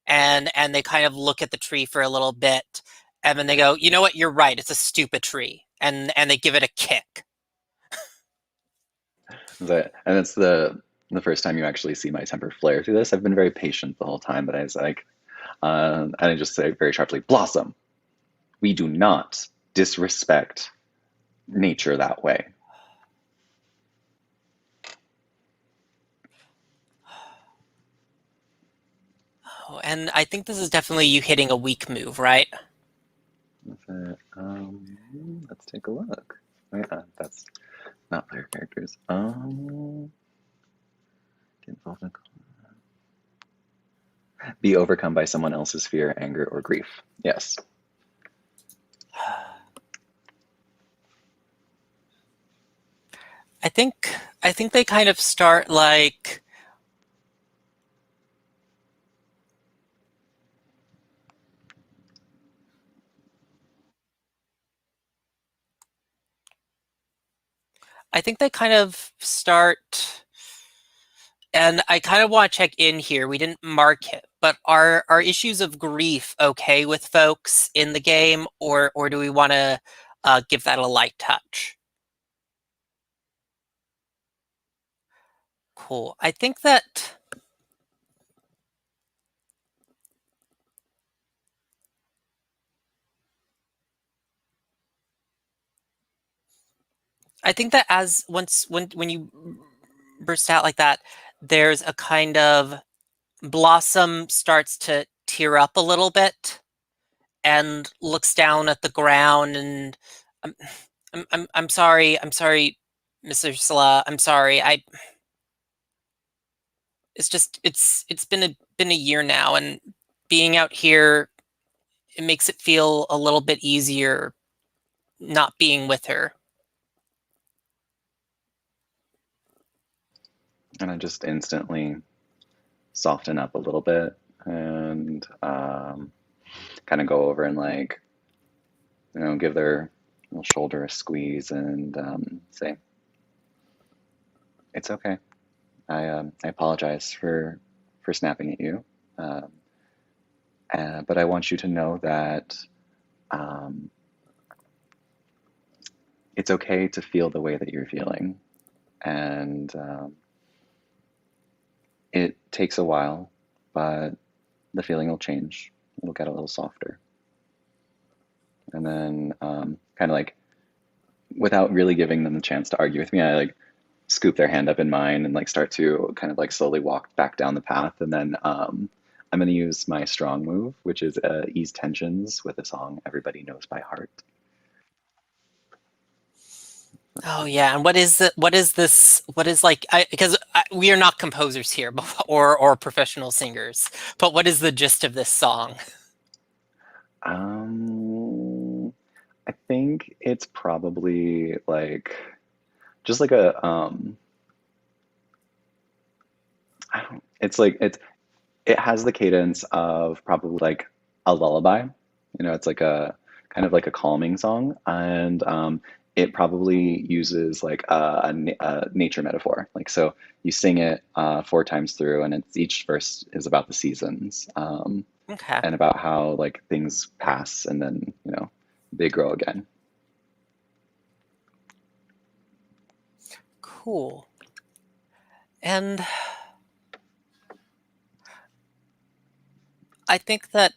and they kind of look at the tree for a little bit and then they go, "You know what? You're right. It's a stupid tree." And they give it a kick. And it's the first time you actually see my temper flare through this. I've been very patient the whole time, but I was like, and I just say very sharply, Blossom, we do not disrespect nature that way. Oh, and I think this is definitely you hitting a weak move, right? Let's take a look. Wait, that's not player characters. Get involved in be overcome by someone else's fear, anger, or grief. Yes. I think they kind of start like I think they kind of start and I kind of want to check in here. We didn't mark it, but are issues of grief okay with folks in the game, or do we want to give that a light touch? Cool. I think that as once when you burst out like that, there's a kind of Blossom starts to tear up a little bit and looks down at the ground and I'm I'm sorry, Miss Ursula. I'm sorry. It's just it's been a year now and being out here it makes it feel a little bit easier not being with her. And I just instantly soften up a little bit and kind of go over and like, give their little shoulder a squeeze and say, "It's okay. I apologize for snapping at you, but I want you to know that um, it's okay to feel the way that you're feeling, and it takes a while, but the feeling will change. It'll get a little softer." And then, kind of like, without really giving them the chance to argue with me, I like scoop their hand up in mine and like start to kind of like slowly walk back down the path. And then I'm going to use my strong move, which is ease tensions with a song everybody knows by heart. Oh yeah, and what is this? What is like? Because we are not composers here, or professional singers. But what is the gist of this song? think it's probably like just like a I don't it's like it has the cadence of probably like a lullaby. You know, it's like a kind of like a calming song, and it probably uses like a nature metaphor. Like so, you sing it 4 times through, and it's each verse is about the seasons, Okay, and about how like things pass and then they grow again. cool. And I think that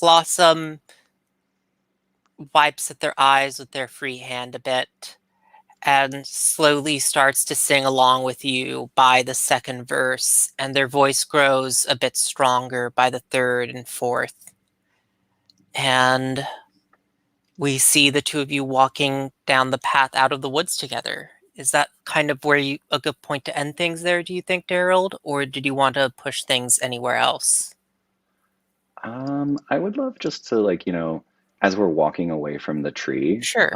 Blossom wipes at their eyes with their free hand a bit and slowly starts to sing along with you by the second verse, and their voice grows a bit stronger by the third and fourth. And we see the two of you walking down the path out of the woods together. Is that kind of a good point to end things there, do you think, Daryl? Or did you want to push things anywhere else? I would love just to like, as we're walking away from the tree, Sure.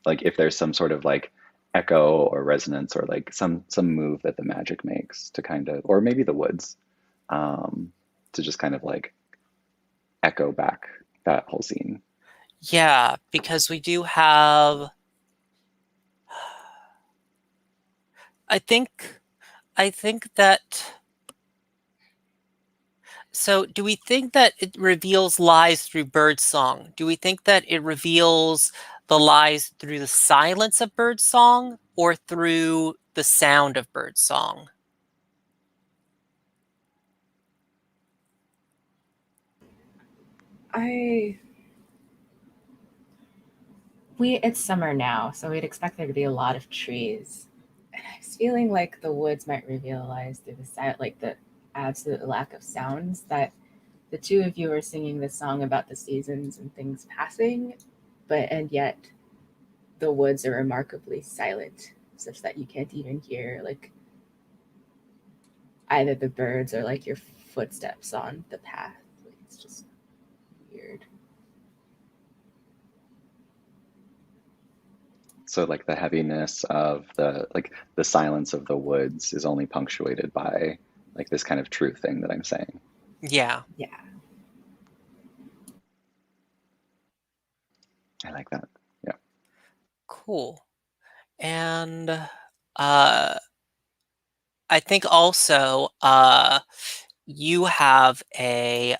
like if there's some sort of like echo or resonance or like some move that the magic makes to kind of, or maybe the woods, to just kind of like echo back that whole scene. Yeah, because we do have, I think that, so do we think that it reveals lies through birdsong? Do we think that it reveals the lies through the silence of birdsong or through the sound of birdsong? It's summer now, so we'd expect there to be a lot of trees. And I was feeling like the woods might reveal lies through the sound, like the absolute lack of sounds, that the two of you are singing this song about the seasons and things passing, and yet the woods are remarkably silent, such that you can't even hear like either the birds or like your footsteps on the path. Like, it's just weird. So like the heaviness of the silence of the woods is only punctuated by like this kind of true thing that I'm saying. Yeah, Yeah. I like that. Yeah. cool. And I think also you have a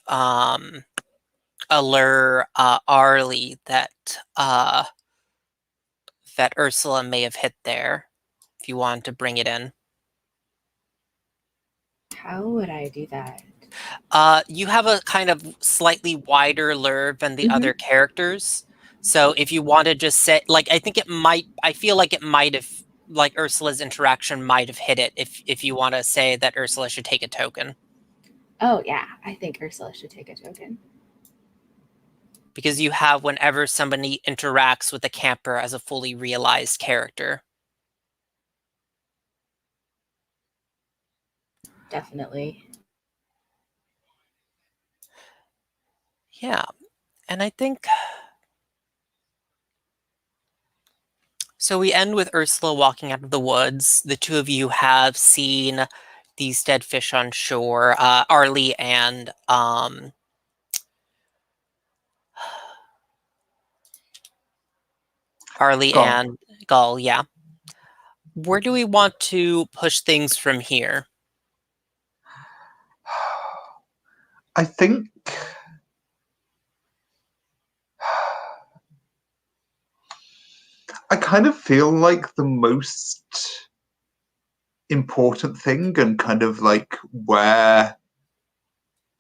lure Arlie that Ursula may have hit there, if you want to bring it in. How would I do that? You have a kind of slightly wider lure than the Mm-hmm. other characters. So if you want to just say, like, I feel like it might have, like, Ursula's interaction might have hit it if you want to say that Ursula should take a token. Oh, yeah. I think Ursula should take a token. Because you have whenever somebody interacts with a camper as a fully realized character. Definitely. Yeah. And I think so. We end with Ursula walking out of the woods. The two of you have seen these dead fish on shore. Arlie and Gone. Gull. Yeah. Where do we want to push things from here? I think I kind of feel like the most important thing and kind of like where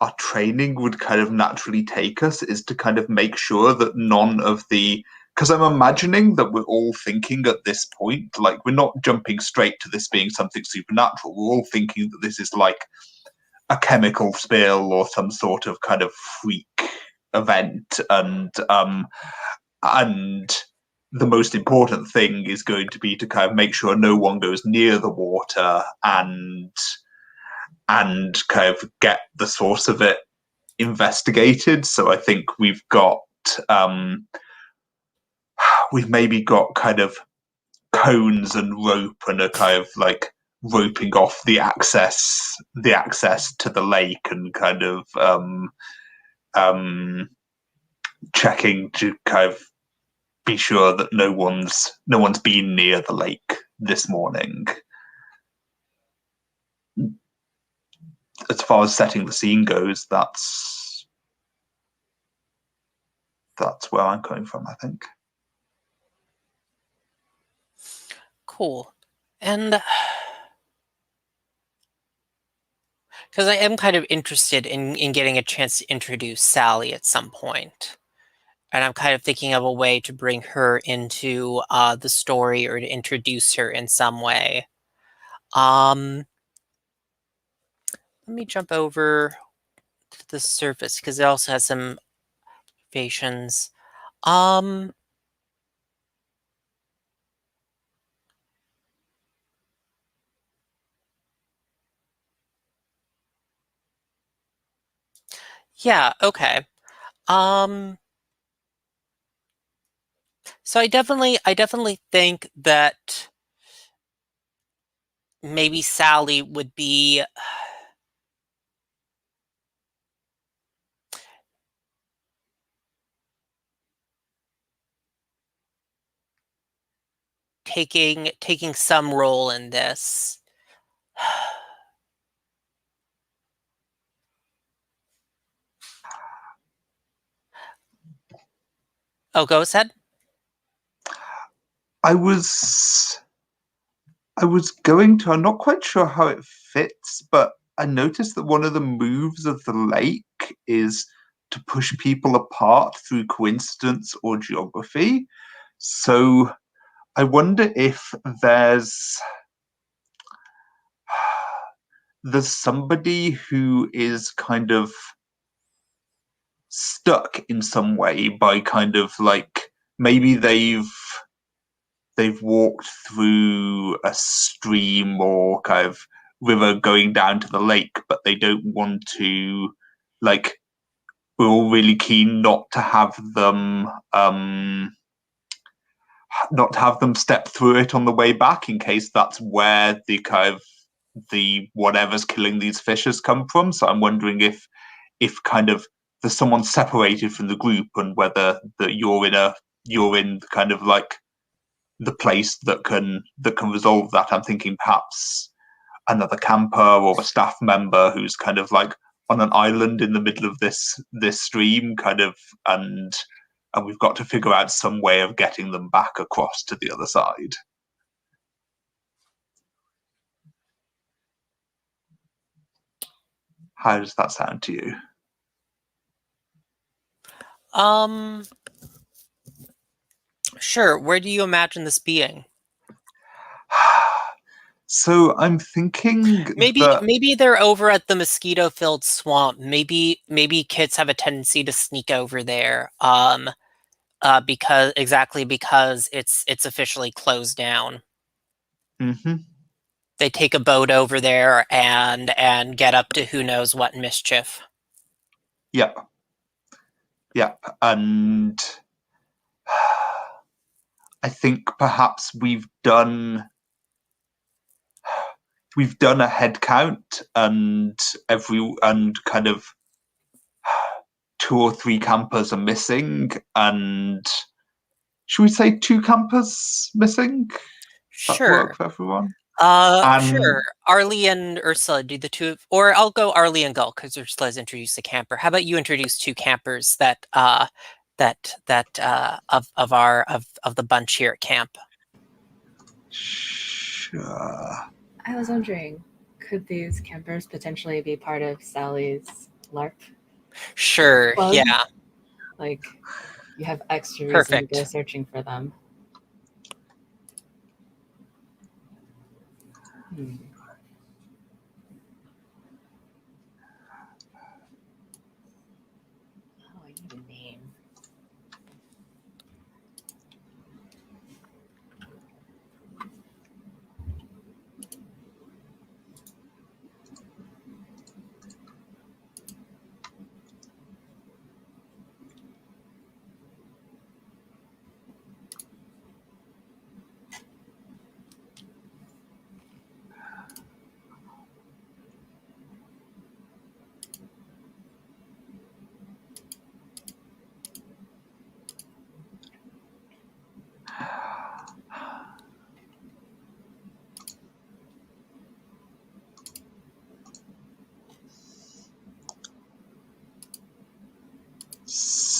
our training would kind of naturally take us is to kind of make sure that none of the, because I'm imagining that we're all thinking at this point, like we're not jumping straight to this being something supernatural. We're all thinking that this is like a chemical spill or some sort of kind of freak event, and the most important thing is going to be to kind of make sure no one goes near the water and kind of get the source of it investigated. So I think we've got we've maybe got kind of cones and rope and are kind of like roping off the access to the lake and kind of checking to kind of be sure that no one's been near the lake this morning. As far as setting the scene goes, that's where I'm coming from, I think. Cool. And because I am kind of interested in getting a chance to introduce Sally at some point. And I'm kind of thinking of a way to bring her into the story or to introduce her in some way. Let me jump over to the surface because it also has some observations. Yeah, okay. So I definitely think that maybe Sally would be taking some role in this. Oh, go ahead. I was going to, I'm not quite sure how it fits, but I noticed that one of the moves of the lake is to push people apart through coincidence or geography. So I wonder if there's somebody who is kind of stuck in some way by kind of like maybe they've walked through a stream or kind of river going down to the lake, but they don't want to, like, we're all really keen not to have them step through it on the way back in case that's where the kind of the whatever's killing these fish has come from. So I'm wondering if kind of there's someone separated from the group and whether that you're in kind of like the place that can resolve that. I'm thinking perhaps another camper or a staff member who's kind of like on an island in the middle of this stream, kind of, and we've got to figure out some way of getting them back across to the other side. How does that sound to you? Sure. Where do you imagine this being? So I'm thinking maybe they're over at the mosquito-filled swamp. Maybe kids have a tendency to sneak over there. Because it's officially closed down. Mm-hmm. They take a boat over there and get up to who knows what mischief. Yep. And I think perhaps we've done a head count and kind of 2 or 3 campers are missing, and should we say 2 campers missing? That work for everyone? Sure. Arlie and Ursula do the two, or I'll go Arlie and Gull because Ursula's introduced a camper. How about you introduce 2 campers that of the bunch here at camp? Sure. I was wondering, could these campers potentially be part of Sally's LARP? Sure. Club? Yeah. Like, you have extra reason Perfect. to go searching for them. Oh, I need a name.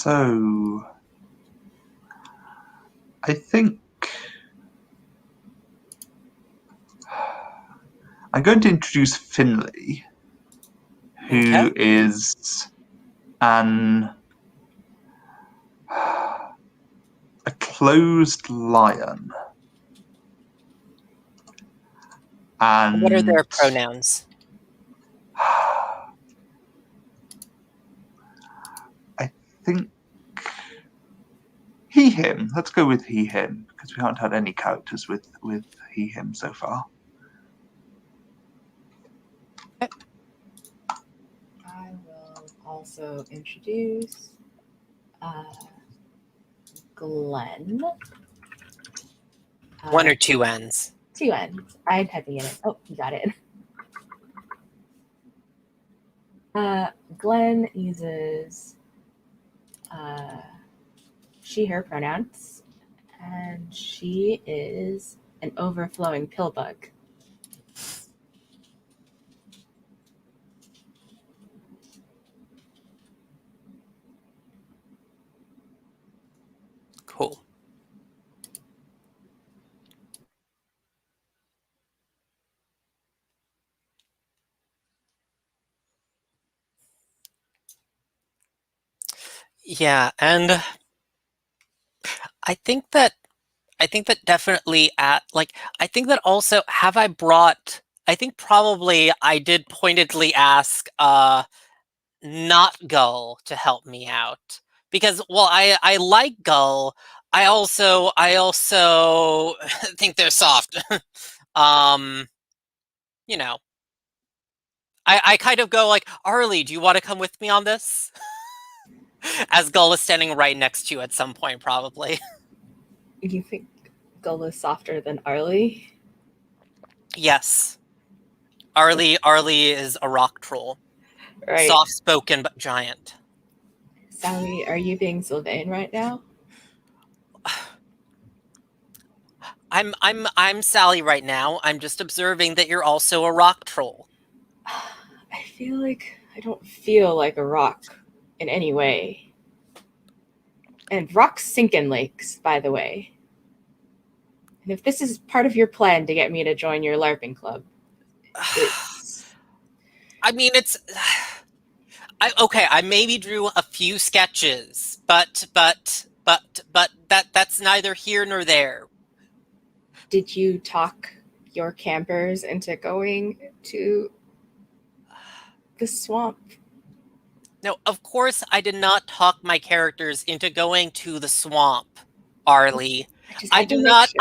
So, I think I'm going to introduce Finley, Okay. who is a closed lion. And What are their pronouns? I think he, him. Let's go with he, him, because we haven't had any characters with he, him so far. I will also introduce Glenn. One or two N's? 2 N's. I'm typing it in. Oh, you got it. Glenn uses she, her pronouns, and she is an overflowing pill bug. Cool. Yeah, and I think that definitely I think that also I think probably I did pointedly ask not Gull to help me out because while I like Gull, I also think they're soft. um, you know, I kind of go like, Arlie, do you want to come with me on this? As Gull is standing right next to you at some point, probably. You think Gull is softer than Arlie? Yes. Arlie is a rock troll. Right. Soft spoken but giant. Sally, are you being Sylvain right now? I'm Sally right now. I'm just observing that you're also a rock troll. I feel like I don't feel like a rock in any way. And rocks sink in lakes, by the way. And if this is part of your plan to get me to join your LARPing club, it's... I mean, okay. I maybe drew a few sketches, but that's neither here nor there. Did you talk your campers into going to the swamp? No, of course I did not talk my characters into going to the swamp, Arlie. I just had to make sure.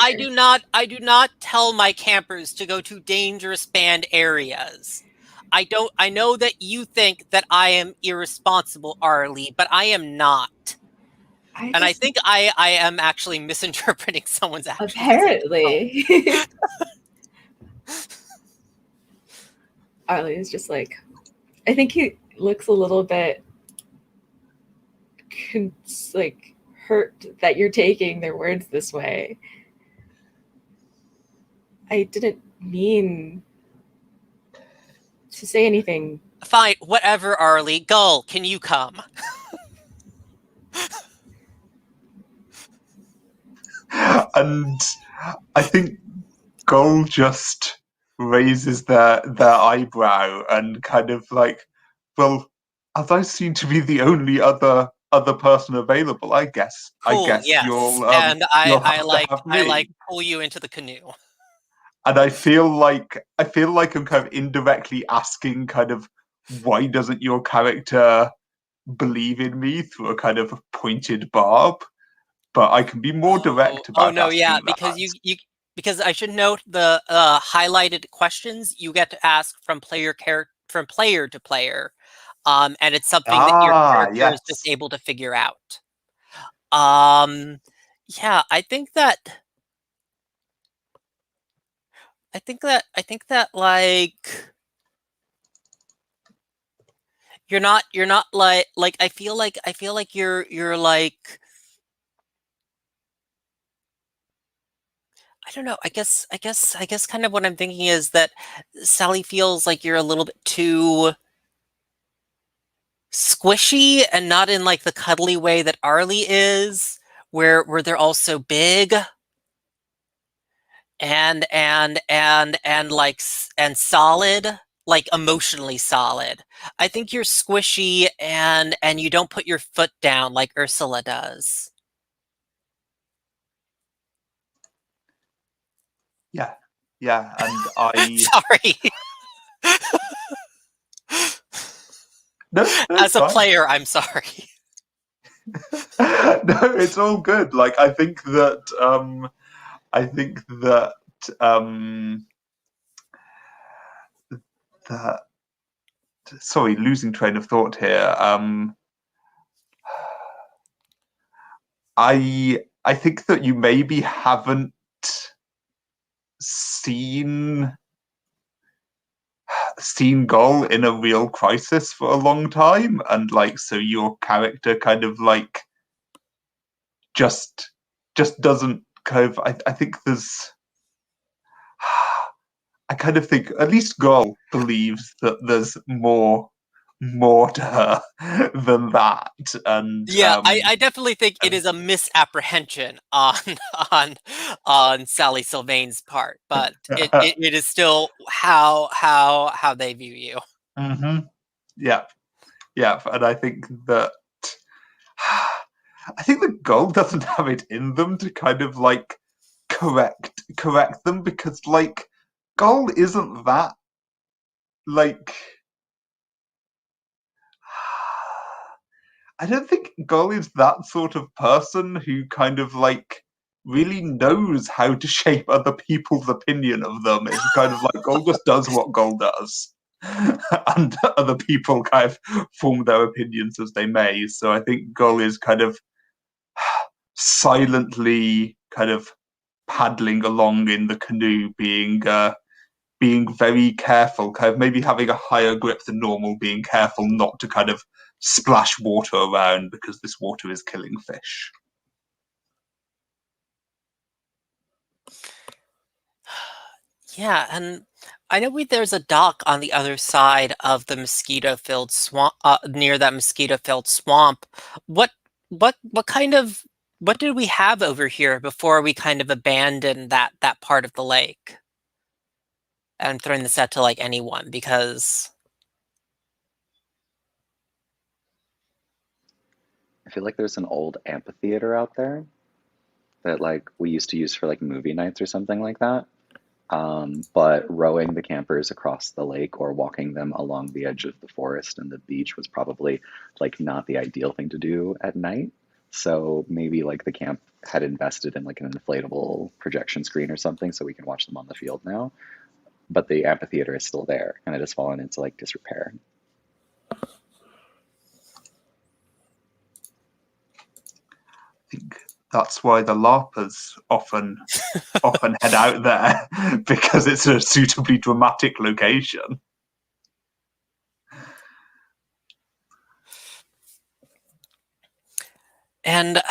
I do not tell my campers to go to dangerous banned areas. I know that you think that I am irresponsible, Arlie, but I am not. And I think I am actually misinterpreting someone's actions. Apparently. Arlie is just like, I think he looks a little bit like hurt that you're taking their words this way. I didn't mean to say anything. Fine, whatever, Arlie. Gull, can you come? And I think Gull just raises their eyebrow and kind of like, well, as I seem to be the only other person available, I guess. Cool, I guess yes. you'll And you'll have to have me. I pull you into the canoe. And I feel like I'm kind of indirectly asking kind of why doesn't your character believe in me through a kind of pointed barb? But I can be more direct about no, asking yeah, that. because because I should note the highlighted questions you get to ask from player to player. And it's something that your character is just able to figure out. Yeah, I think that like you're not like I feel like you're like I don't know. I guess kind of what I'm thinking is that Sally feels like you're a little bit too squishy and not in like the cuddly way that Arlie is, where they're all so big and like and solid, like emotionally solid. I think you're squishy and you don't put your foot down like Ursula does. Yeah, yeah, and I Sorry. no, it's As a fine. player, I'm sorry. No, it's all good. Like I think that um that sorry, losing train of thought here. I think that you maybe haven't seen Gull in a real crisis for a long time, and like so your character kind of like just doesn't kind of I think there's I kind of think at least Gull believes that there's more to her than that, and Yeah, I definitely think it is a misapprehension on on on Sally Sylvain's part, but it is still how they view you. mm-hmm. Yeah, yeah, and I think that the Gull doesn't have it in them to kind of like correct them because like Gull isn't that like I don't think Gull is that sort of person who kind of like really knows how to shape other people's opinion of them. It's kind of like Gull just does what Gull does. And other people kind of form their opinions as they may. So I think Gull is kind of silently kind of paddling along in the canoe, being very careful, kind of maybe having a higher grip than normal, being careful not to kind of splash water around because this water is killing fish. Yeah, and I know there's a dock on the other side of the mosquito-filled swamp, near that mosquito-filled swamp. What what kind of what did we have over here before we kind of abandoned that part of the lake? I'm throwing this out to like anyone because I feel like there's an old amphitheater out there that like we used to use for like movie nights or something like that. But rowing the campers across the lake or walking them along the edge of the forest and the beach was probably like not the ideal thing to do at night. So maybe like the camp had invested in like an inflatable projection screen or something so we can watch them on the field now. But the amphitheater is still there and it has fallen into like disrepair. I think that's why the LARPers often head out there because it's a suitably dramatic location. and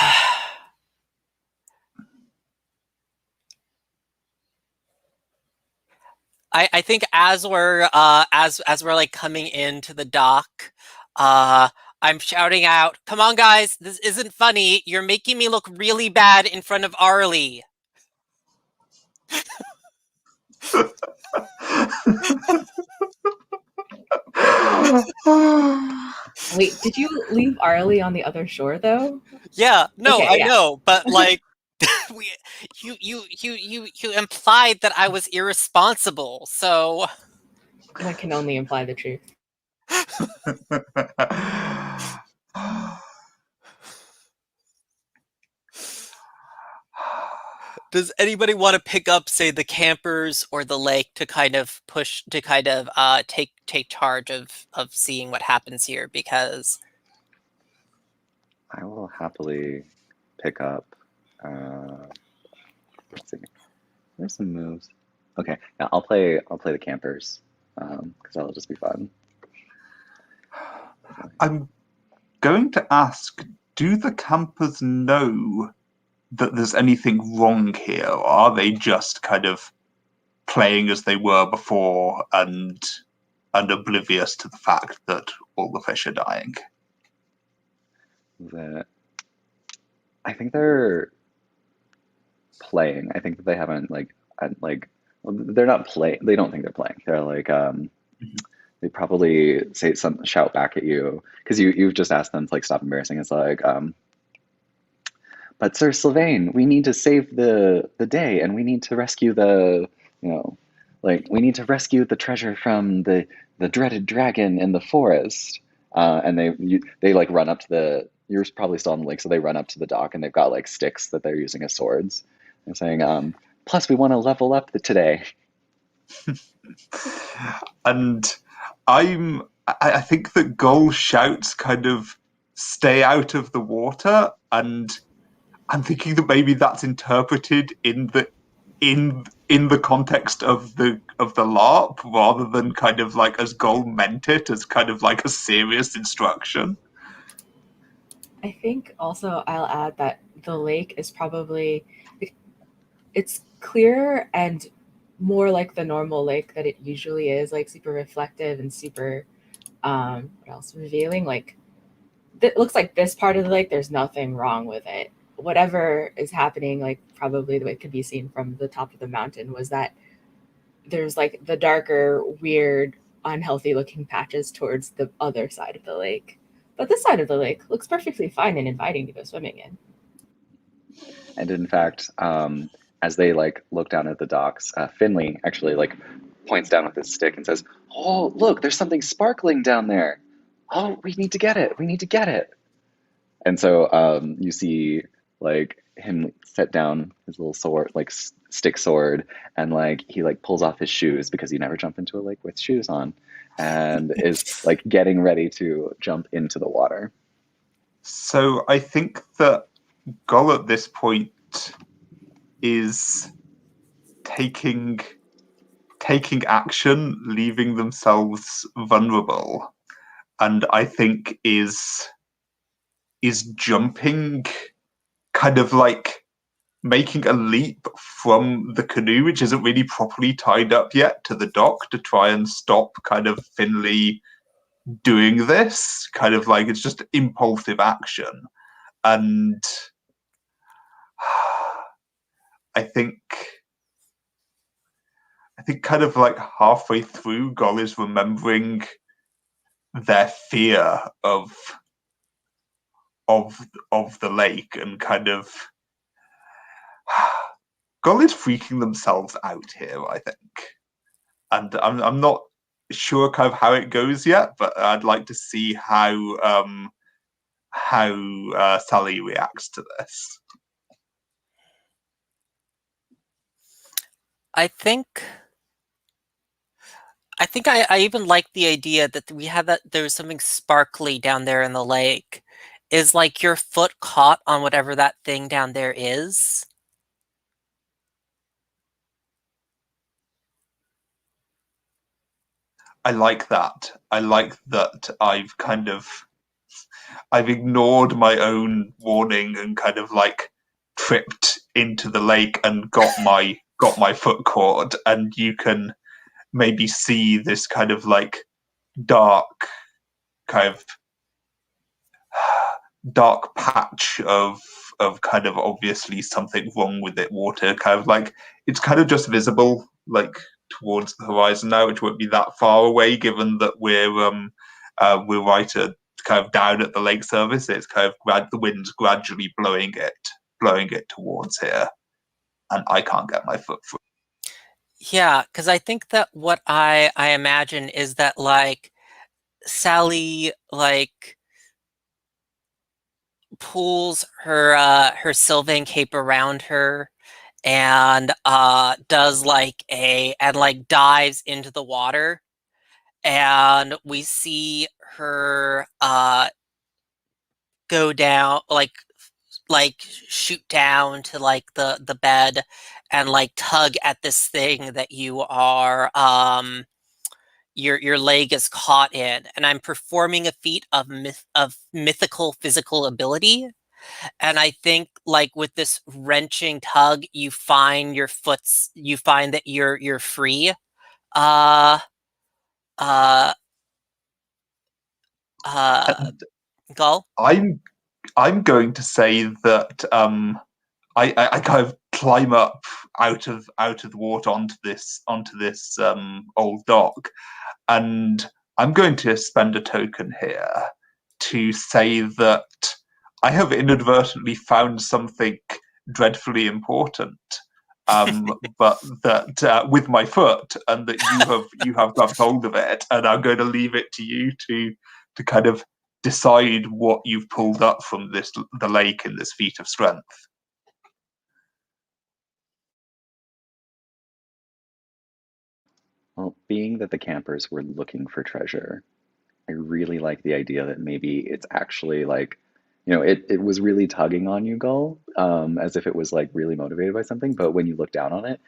I think as we're like coming into the dock, I'm shouting out, "Come on, guys! This isn't funny. You're making me look really bad in front of Arlie." Wait, did you leave Arlie on the other shore though? Yeah, no, Okay, I yeah. know, but like, we, you implied that I was irresponsible, so One can only imply the truth. does anybody want to pick up, say, the campers or the lake to kind of take charge of seeing what happens here? Because I will happily pick up. Let's see. There's some moves. Okay, yeah, I'll play the campers because that'll just be fun. I'm going to ask, do the campers know that there's anything wrong here, or are they just kind of playing as they were before and oblivious to the fact that all the fish are dying. I think they're playing. I think that they haven't they're not playing. They don't think they're playing. They're like they probably shout back at you because you've just asked them to like stop embarrassing. It's like but Sir Sylvain, we need to save the day, and we need to rescue we need to rescue the treasure from the dreaded dragon in the forest. And they like run up to you're probably still on the lake, so they run up to the dock and they've got like sticks that they're using as swords. They're saying, plus we want to level up today. And I think that Gull shouts kind of stay out of the water, and I'm thinking that maybe that's interpreted in the context of the LARP rather than kind of like as Gull meant it, as kind of like a serious instruction. I think also I'll add that the lake is probably, it's clearer and more like the normal lake that it usually is, like super reflective and super what else, revealing. Like it looks like this part of the lake, there's nothing wrong with it. Whatever is happening, like probably the way it could be seen from the top of the mountain, was that there's like the darker, weird, unhealthy looking patches towards the other side of the lake. But this side of the lake looks perfectly fine and inviting to go swimming in. And in fact, as they like look down at the docks, Finley actually like points down with his stick and says, "Oh, look, there's something sparkling down there. Oh, we need to get it. We need to get it." And so you see like him set down his little sword, like stick sword, and like he like pulls off his shoes because you never jump into a lake with shoes on, and is like getting ready to jump into the water. So I think that Gull at this point is taking action, leaving themselves vulnerable, and I think is jumping, kind of like making a leap from the canoe, which isn't really properly tied up yet, to the dock to try and stop kind of Finley doing this. Kind of like it's just impulsive action. And I think kind of like halfway through, Gull is remembering their fear of the lake, and kind of Gull is freaking themselves out here, I think. And I'm not sure kind of how it goes yet, but I'd like to see how Sally reacts to this. I think I even like the idea that we have that there's something sparkly down there in the lake. Is like your foot caught on whatever that thing down there is? I like that. I like that I've ignored my own warning and kind of like tripped into the lake and got my foot caught, and you can maybe see this kind of like dark patch of kind of obviously something wrong with it water, kind of like it's kind of just visible like towards the horizon now, which won't be that far away given that we're right at kind of down at the lake surface. It's kind of the wind's gradually blowing it towards here, and I can't get my foot through. Yeah, because I think that what I imagine is that like Sally like pulls her Sylvan cape around her and does like dives into the water, and we see her go down like shoot down to like the bed and like tug at this thing that you are your leg is caught in, and I'm performing a feat of mythical physical ability. And I think like with this wrenching tug, you find that you're free. Uh, And Gull? I'm going to say that I kind of climb up out of the water onto this old dock, and I'm going to spend a token here to say that I have inadvertently found something dreadfully important, but that with my foot, and that you have grabbed hold of it, and I'm going to leave it to you to kind of decide what you've pulled up from the lake in this feat of strength. Well, being that the campers were looking for treasure, I really like the idea that maybe it's actually like, it was really tugging on you, Gull, as if it was like really motivated by something. But when you look down on it,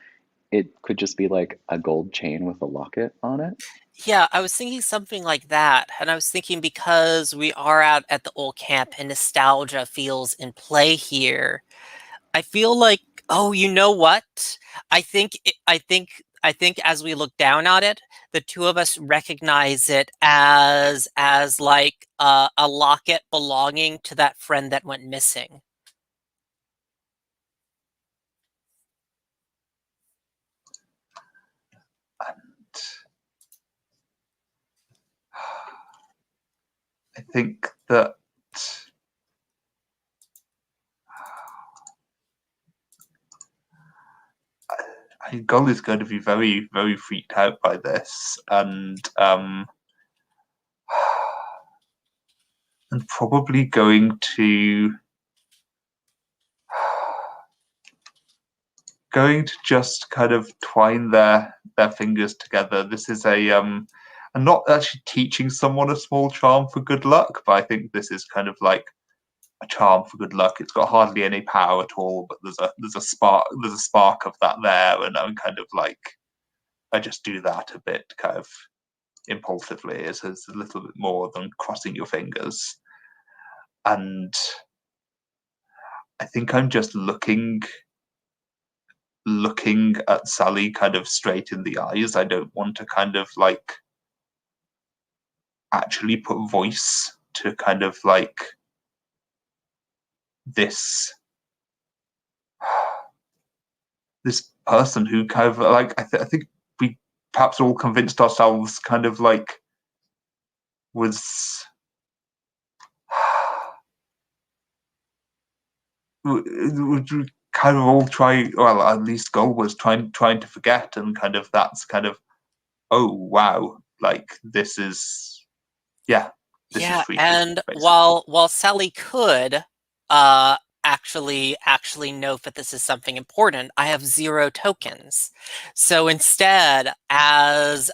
it could just be like a gold chain with a locket on it. Yeah, I was thinking something like that. And I was thinking because we are out at the old camp and nostalgia feels in play here, I feel like, oh, you know what? I think as we look down on it, the two of us recognize it as like a locket belonging to that friend that went missing. I think that Gull is going to be very, very freaked out by this, and probably going to just kind of twine their fingers together. This is I'm not actually teaching someone a small charm for good luck, but I think this is kind of like a charm for good luck. It's got hardly any power at all, but there's a spark of that there, and I'm kind of like, I just do that a bit kind of impulsively. It's a little bit more than crossing your fingers, and I think I'm just looking at Sally kind of straight in the eyes. I don't want to kind of like actually put voice to kind of like this person who kind of like I think we perhaps all convinced ourselves kind of like was kind of all try, well, at least Gull was trying to forget, and kind of that's kind of, oh wow, like this is, yeah, this is Yeah, freaky, and basically. while Sally could uh actually note that this is something important, I have 0 tokens. So instead, as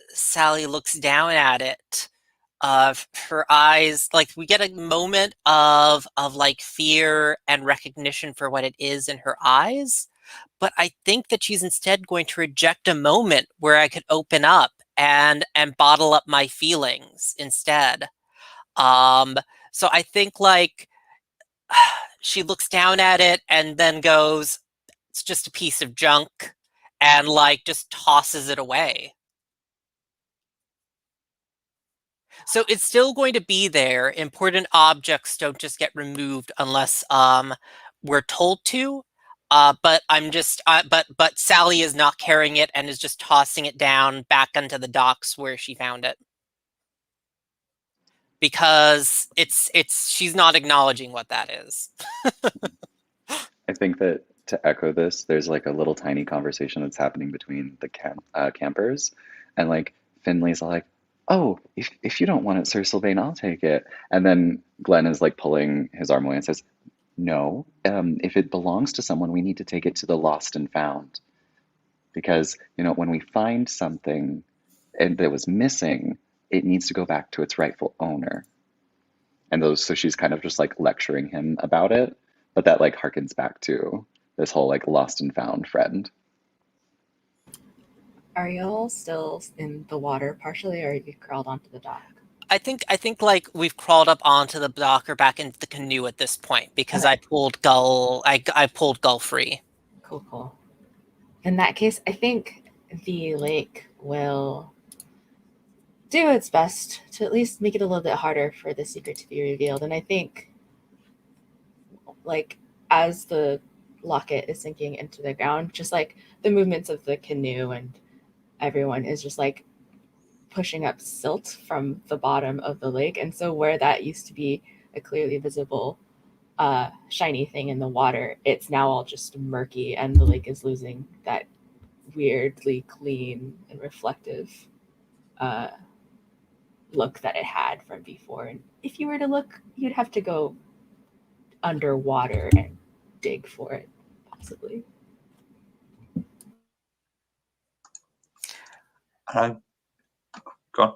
Sally looks down at it, her eyes, like, we get a moment of like fear and recognition for what it is in her eyes. But I think that she's instead going to reject a moment where I could open up and bottle up my feelings instead. Um, so I think like she looks down at it and then goes, "It's just a piece of junk," and like just tosses it away. So it's still going to be there. Important objects don't just get removed unless we're told to. But I'm just but Sally is not carrying it and is just tossing it down back onto the docks where she found it. Because she's not acknowledging what that is. I think that to echo this, there's like a little tiny conversation that's happening between the campers, and like Finley's like, "Oh, if you don't want it, Sir Sylvain, I'll take it." And then Glenn is like pulling his arm away and says, "No, if it belongs to someone, we need to take it to the lost and found, because when we find something and that was missing, it needs to go back to its rightful owner." And so she's kind of just like lecturing him about it, but that like harkens back to this whole like lost and found friend. Are y'all still in the water partially, or have you crawled onto the dock? I think like we've crawled up onto the dock or back into the canoe at this point because Okay. I pulled Gull free. Cool. In that case, I think the lake will do its best to at least make it a little bit harder for the secret to be revealed. And I think, like, as the locket is sinking into the ground, just like the movements of the canoe and everyone is just like pushing up silt from the bottom of the lake. And so where that used to be a clearly visible shiny thing in the water, it's now all just murky, and the lake is losing that weirdly clean and reflective look that it had from before. And if you were to look, you'd have to go underwater and dig for it, possibly. Go on.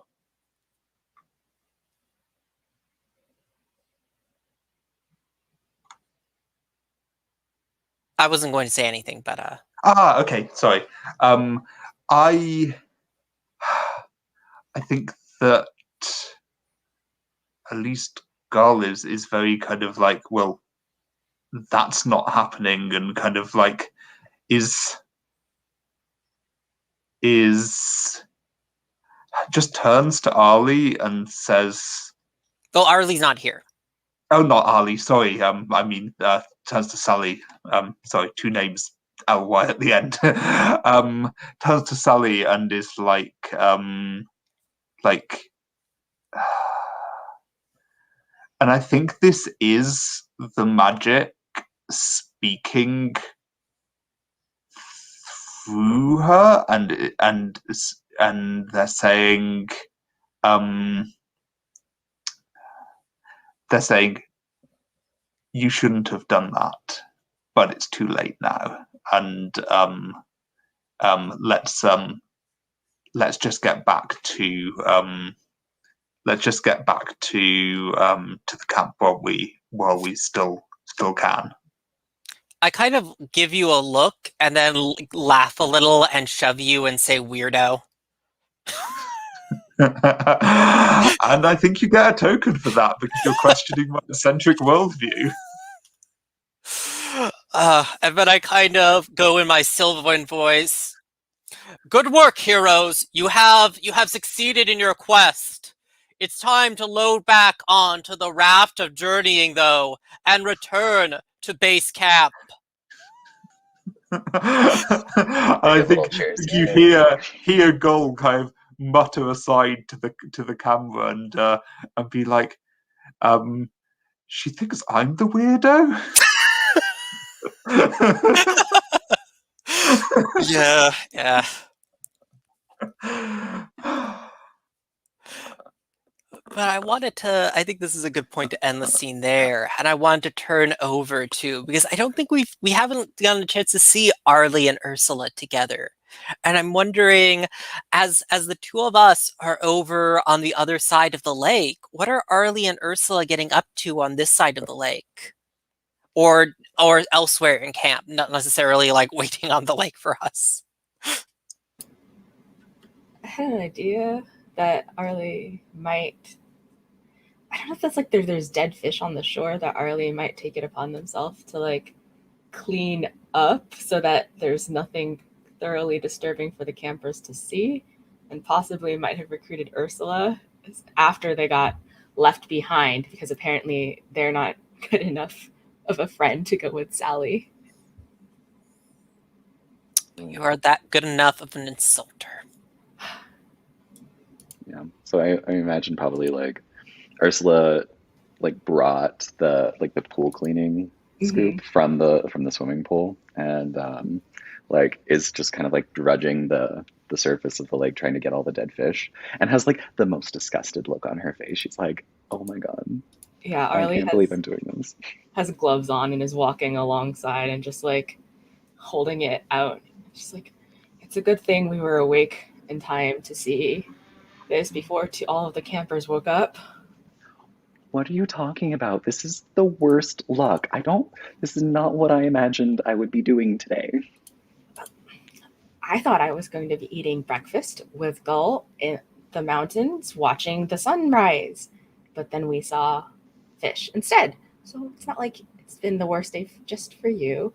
I wasn't going to say anything, but Okay, sorry. I think that at least Gull is very kind of like, well, that's not happening, and kind of like is just turns to Arlie and says, well, Arlie's not here. "Oh, not Arlie. Sorry. I mean, turns to Sally. Sorry, two names. Ly at the end. Turns to Sally and is like, and I think this is the magic speaking through her, and they're saying, you shouldn't have done that, but it's too late now, and let's just get back to the camp while we still can." I kind of give you a look and then laugh a little and shove you and say weirdo. And I think you get a token for that because you're questioning my eccentric worldview. And then I kind of go in my Sylvan voice. Good work, heroes. You have succeeded in your quest. It's time to load back onto the raft of journeying, though, and return to base camp. I think you hear Gold kind of mutter aside to the camera and be like, she thinks I'm the weirdo. Yeah. But I think this is a good point to end the scene there, and I wanted to turn over to, because I don't think we haven't gotten a chance to see Arlie and Ursula together. And I'm wondering, as the two of us are over on the other side of the lake, what are Arlie and Ursula getting up to on this side of the lake? Or elsewhere in camp, not necessarily like waiting on the lake for us. I had an idea that Arlie might. I don't know if that's like there's dead fish on the shore, that Arlie might take it upon themselves to like clean up so that there's nothing thoroughly disturbing for the campers to see, and possibly might have recruited Ursula after they got left behind, because apparently they're not good enough of a friend to go with Sally. You are that good enough of an insulter. Yeah. So I imagine probably like Ursula like brought the pool cleaning scoop from the swimming pool, and like is just kind of like drudging the surface of the lake trying to get all the dead fish, and has like the most disgusted look on her face. She's like, "Oh my god. Yeah, I can't believe I'm doing this." Has gloves on and is walking alongside and just like holding it out. She's like, it's a good thing we were awake in time to see this before all of the campers woke up. What are you talking about? This is the worst luck. This is not what I imagined I would be doing today. I thought I was going to be eating breakfast with Gull in the mountains, watching the sunrise. But then we saw fish instead. So it's not like it's been the worst day just for you.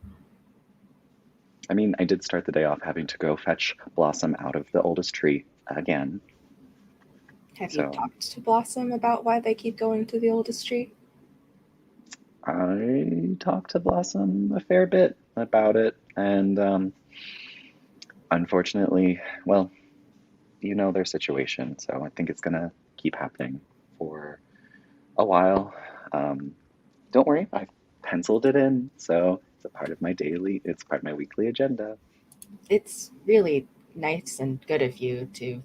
I mean, I did start the day off having to go fetch Blossom out of the oldest tree again. Have you So talked to Blossom about why they keep going to the oldest tree? I talked to Blossom a fair bit about it, and unfortunately, well, you know their situation, so I think it's gonna keep happening for a while. Um, don't worry, I penciled it in, so it's part of my weekly agenda. It's really nice and good of you to,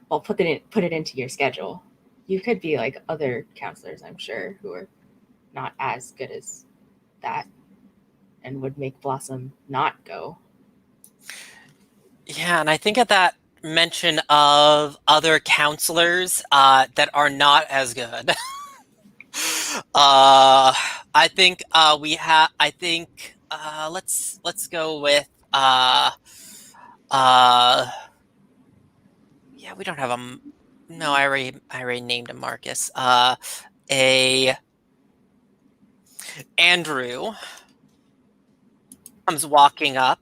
well, put it into your schedule. You could be like other counselors, I'm sure, who are not as good as that and would make Blossom not go. Yeah, and I think at that mention of other counselors that are not as good, I think we have. I think let's go with uh, yeah, we don't have no, I already named him Marcus. A Andrew comes walking up,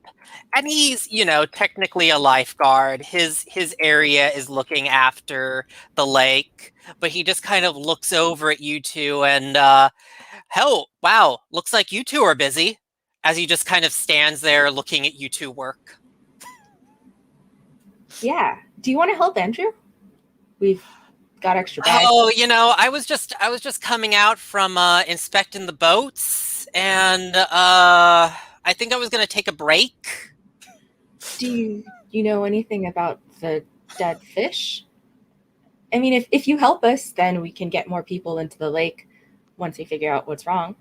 and he's, technically a lifeguard. His area is looking after the lake, but he just kind of looks over at you two and hell, wow, looks like you two are busy, as he just kind of stands there looking at you two work. Yeah. Do you want to help Andrew? We've got extra bags. Oh, I was just coming out from inspecting the boats, and I think I was gonna take a break. Do you know anything about the dead fish? I mean, if you help us, then we can get more people into the lake once we figure out what's wrong.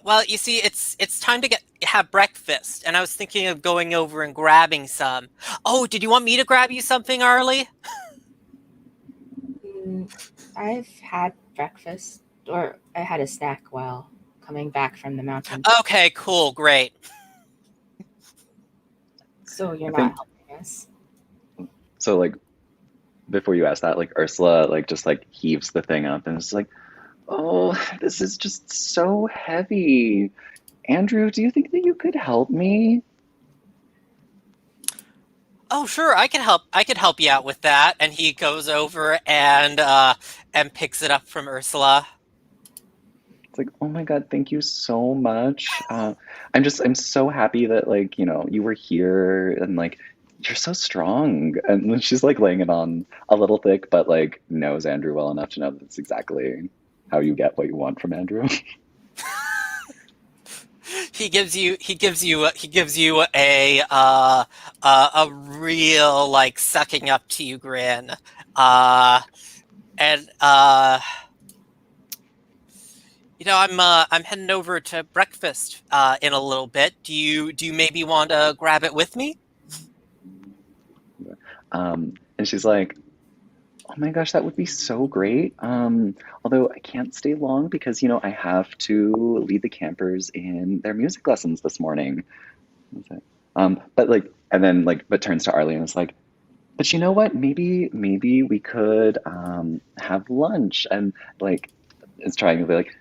Well, you see, it's time to have breakfast, and I was thinking of going over and grabbing some. Oh, did you want me to grab you something, Arlie? Mm, I've had breakfast, or I had a snack while coming back from the mountain. Okay, cool, great. So you're I not think helping us. so. Like before you ask that, like Ursula, like just like heaves the thing up and is like, "Oh, this is just so heavy. Andrew, do you think that you could help me?" Oh, sure, I could help you out with that. And he goes over and picks it up from Ursula. It's like, oh my God, thank you so much. I'm so happy that like, you were here and like you're so strong. And then she's like laying it on a little thick, but like knows Andrew well enough to know that's exactly how you get what you want from Andrew. He gives you a real like sucking up to you grin. And I'm heading over to breakfast in a little bit. Do you maybe want to grab it with me? And she's like, oh my gosh, that would be so great. Although I can't stay long because, I have to lead the campers in their music lessons this morning. That's it. But like, and then like, but turns to Arlie and is like, but you know what? Maybe we could have lunch and like, is trying to be like,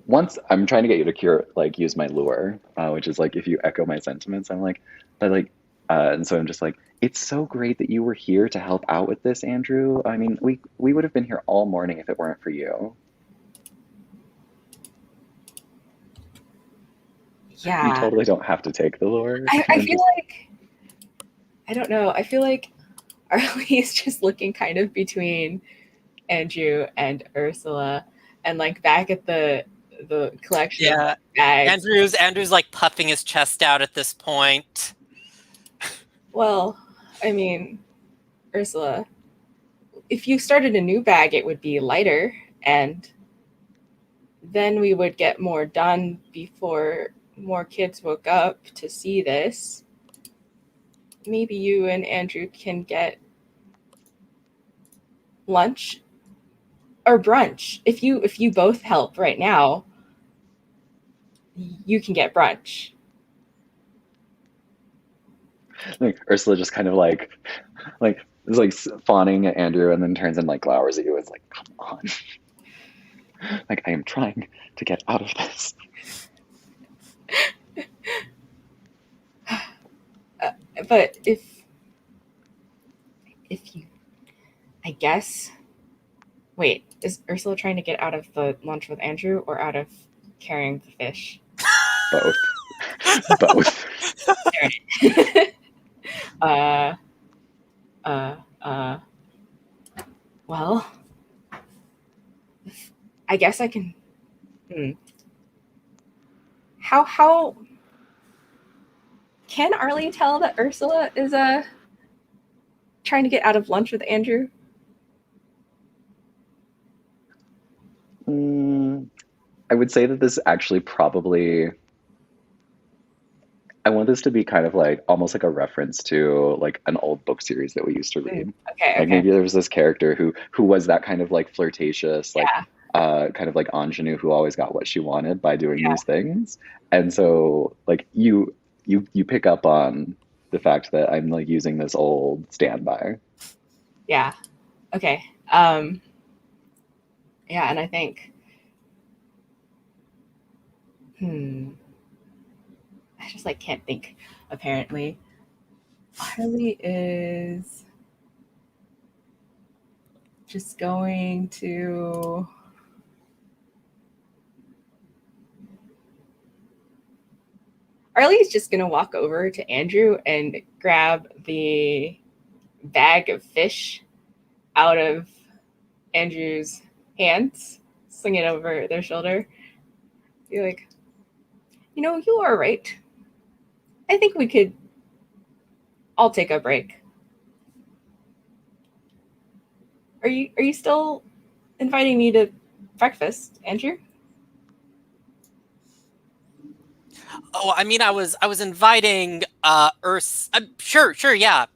once I'm trying to get you to use my lure, which is like if you echo my sentiments, I'm like, but like, and so I'm just like, it's so great that you were here to help out with this, Andrew. I mean, we would have been here all morning if it weren't for you. You Yeah. totally don't have to take the lure. I I'm feel just like, I don't know. I feel like Arlie is just looking kind of between Andrew and Ursula and like back at the collection of Yeah, bags. Andrew's like puffing his chest out at this point. Well, I mean, Ursula, if you started a new bag, it would be lighter, and then we would get more done before more kids woke up to see this. Maybe you and Andrew can get lunch or brunch. If you both help right now, you can get brunch. like Ursula just kind of like is like fawning at Andrew and then turns and like glowers at you. It's like, come on. Like, I am trying to get out of this. But if you, I guess. Wait, is Ursula trying to get out of the lunch with Andrew or out of carrying the fish? Both. Both. uh, uh, uh. Well, I guess I can. How can Arlie tell that Ursula is trying to get out of lunch with Andrew? I would say that this actually probably, I want this to be kind of like almost like a reference to like an old book series that we used to read. Okay. Like maybe there was this character who was that kind of like flirtatious, like Yeah. kind of like ingenue who always got what she wanted by doing these things. And so like you pick up on the fact that I'm like using this old standby. Yeah. Okay. Yeah, and I think I just like can't think apparently. Harley is just going to Arlie's just gonna walk over to Andrew and grab the bag of fish out of Andrew's hands, sling it over their shoulder. Be like, you are right. I think we could all take a break. Are you still inviting me to breakfast, Andrew? Oh, I mean, I was inviting sure, yeah.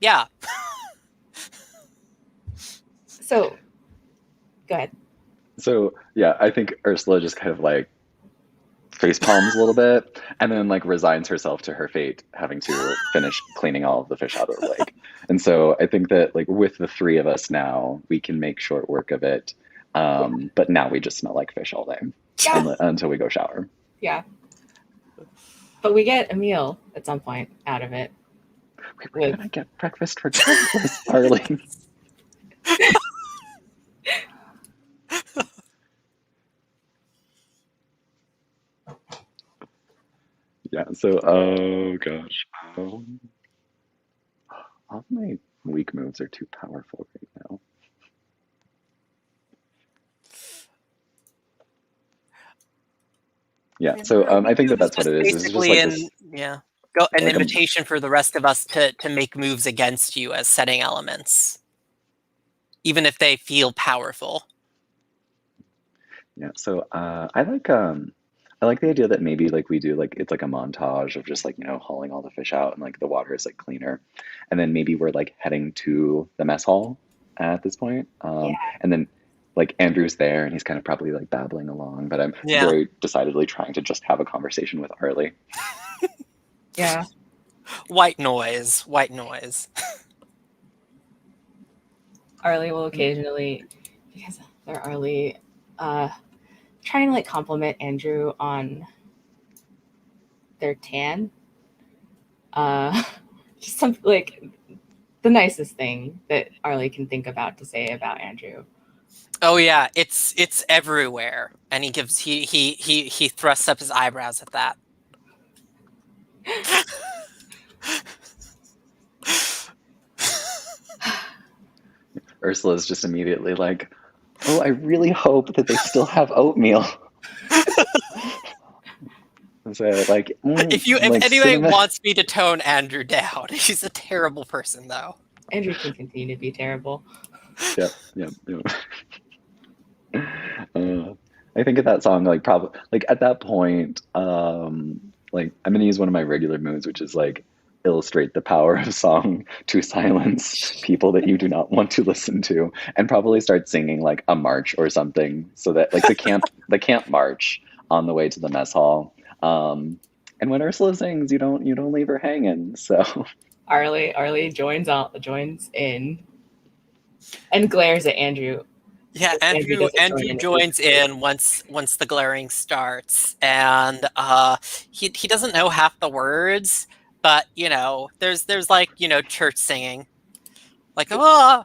So, go ahead. So yeah, I think Ursula just kind of like face palms a little bit and then like resigns herself to her fate, having to finish cleaning all of the fish out of the lake. And so I think that like with the three of us now, we can make short work of it. But now we just smell like fish all day until we go shower. Yeah. But we get a meal at some point out of it. We're gonna get breakfast for breakfast, Arlie. Yeah, so, oh gosh. All my weak moves are too powerful right now. Yeah, so I think that that's what it is. It's just like this. An invitation for the rest of us to make moves against you as setting elements, even if they feel powerful. Yeah, so I like the idea that maybe like we do like it's like a montage of just like hauling all the fish out and like the water is like cleaner, and then maybe we're like heading to the mess hall at this point, and then like Andrew's there and he's kind of probably like babbling along, but I'm very decidedly trying to just have a conversation with Arlie. Yeah. White noise. Arlie will occasionally, because they're Arlie, trying to like compliment Andrew on their tan. Just something like the nicest thing that Arlie can think about to say about Andrew. Oh yeah, it's everywhere, and he thrusts up his eyebrows at that. Ursula's just immediately like, oh, I really hope that they still have oatmeal. So like, if anybody wants me to tone Andrew down, he's a terrible person though. Andrew can continue to be terrible. Yep. I think at that song, like probably like at that point, like I'm gonna use one of my regular moves, which is like illustrate the power of song to silence people that you do not want to listen to, and probably start singing like a march or something, so that like the camp march on the way to the mess hall. And when Ursula sings, you don't leave her hanging. So Arlie joins in and glares at Andrew. Yeah, Andrew Andrew doesn't join in joins in once the glaring starts, and he doesn't know half the words, but there's like church singing, like yeah,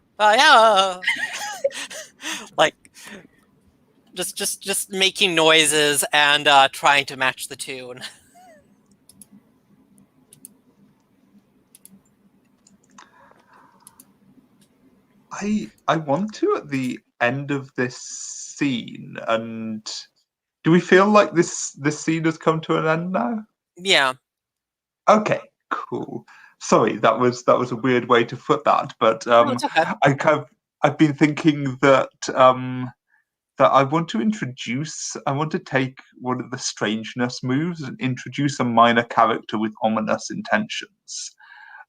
like just making noises and trying to match the tune. I want to at the end of this scene, and do we feel like this scene has come to an end now? Yeah. Okay, cool. Sorry, that was a weird way to put that, but No, it's okay. I've been thinking that that I want to take one of the strangeness moves and introduce a minor character with ominous intentions.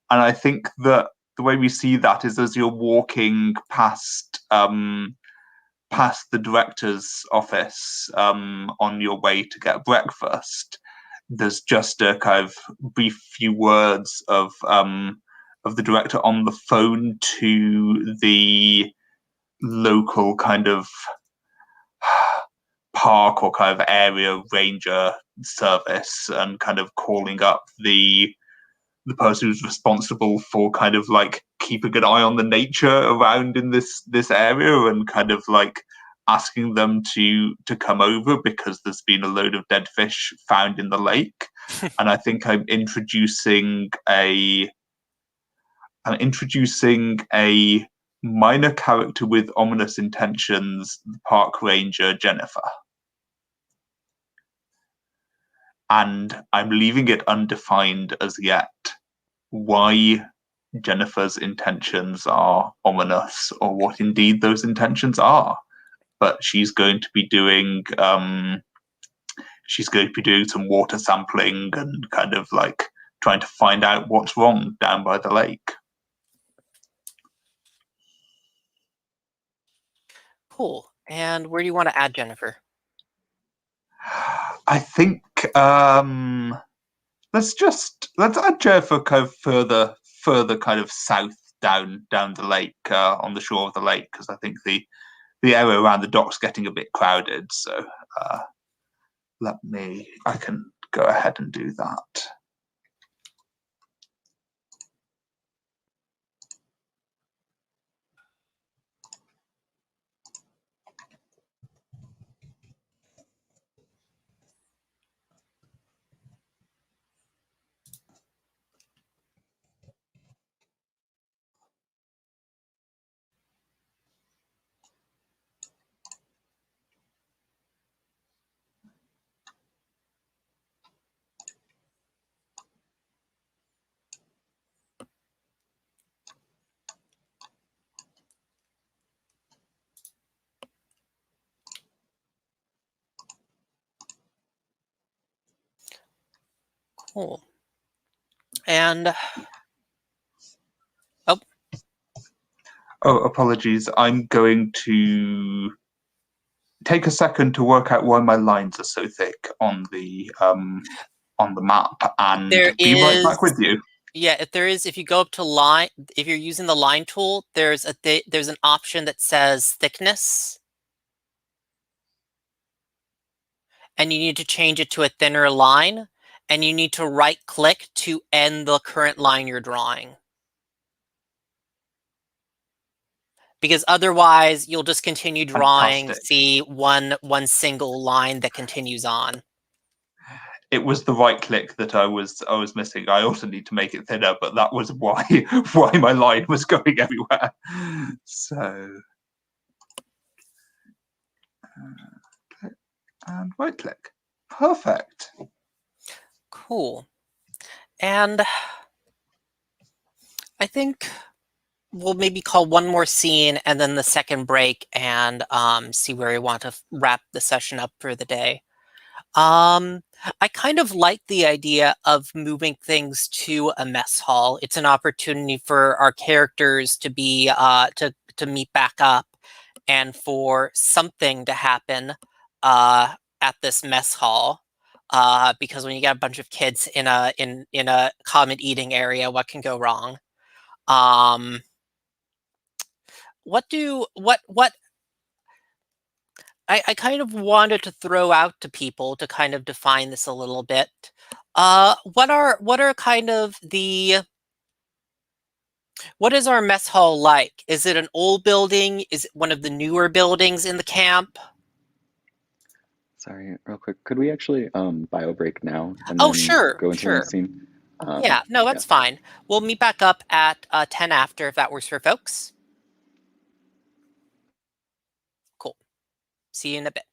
And I think that the way we see that is as you're walking past the director's office on your way to get breakfast. There's just a kind of brief few words of the director on the phone to the local kind of park or kind of area ranger service, and kind of calling up the person who's responsible for kind of like keeping an eye on the nature around in this area, and kind of like asking them to come over because there's been a load of dead fish found in the lake. And I think I'm introducing a minor character with ominous intentions, the park ranger Jennifer. And I'm leaving it undefined as yet why Jennifer's intentions are ominous, or what indeed those intentions are. But she's going to be doing some water sampling and kind of like trying to find out what's wrong down by the lake. Cool. And where do you want to add Jennifer? I think let's add Jennifer kind of further kind of south down the lake, on the shore of the lake, because I think the area around the dock's getting a bit crowded. So I can go ahead and do that. Cool. And Oh, apologies. I'm going to take a second to work out why my lines are so thick on the map, and there be right is, back with you. yeah, if you go up to line, if you're using the line tool, there's an option that says thickness, and you need to change it to a thinner line, and you need to right click to end the current line you're drawing. Because otherwise you'll just continue drawing, Fantastic. see one single line that continues on. It was the right click that I was missing. I also need to make it thinner, but that was why my line was going everywhere. So and right click. Perfect. Cool. And I think we'll maybe call one more scene and then the second break, and see where we want to wrap the session up for the day. I kind of like the idea of moving things to a mess hall. It's an opportunity for our characters to be to meet back up, and for something to happen at this mess hall. Because when you get a bunch of kids in a common eating area, what can go wrong? What I kind of wanted to throw out to people to kind of define this a little bit. What are kind of what is our mess hall like? Is it an old building? Is it one of the newer buildings in the camp? Sorry, real quick. Could we actually bio break now and Oh, then sure, go into the next sure. scene? Yeah, no, Yeah. that's fine. We'll meet back up at 10 after if that works for folks. Cool. See you in a bit.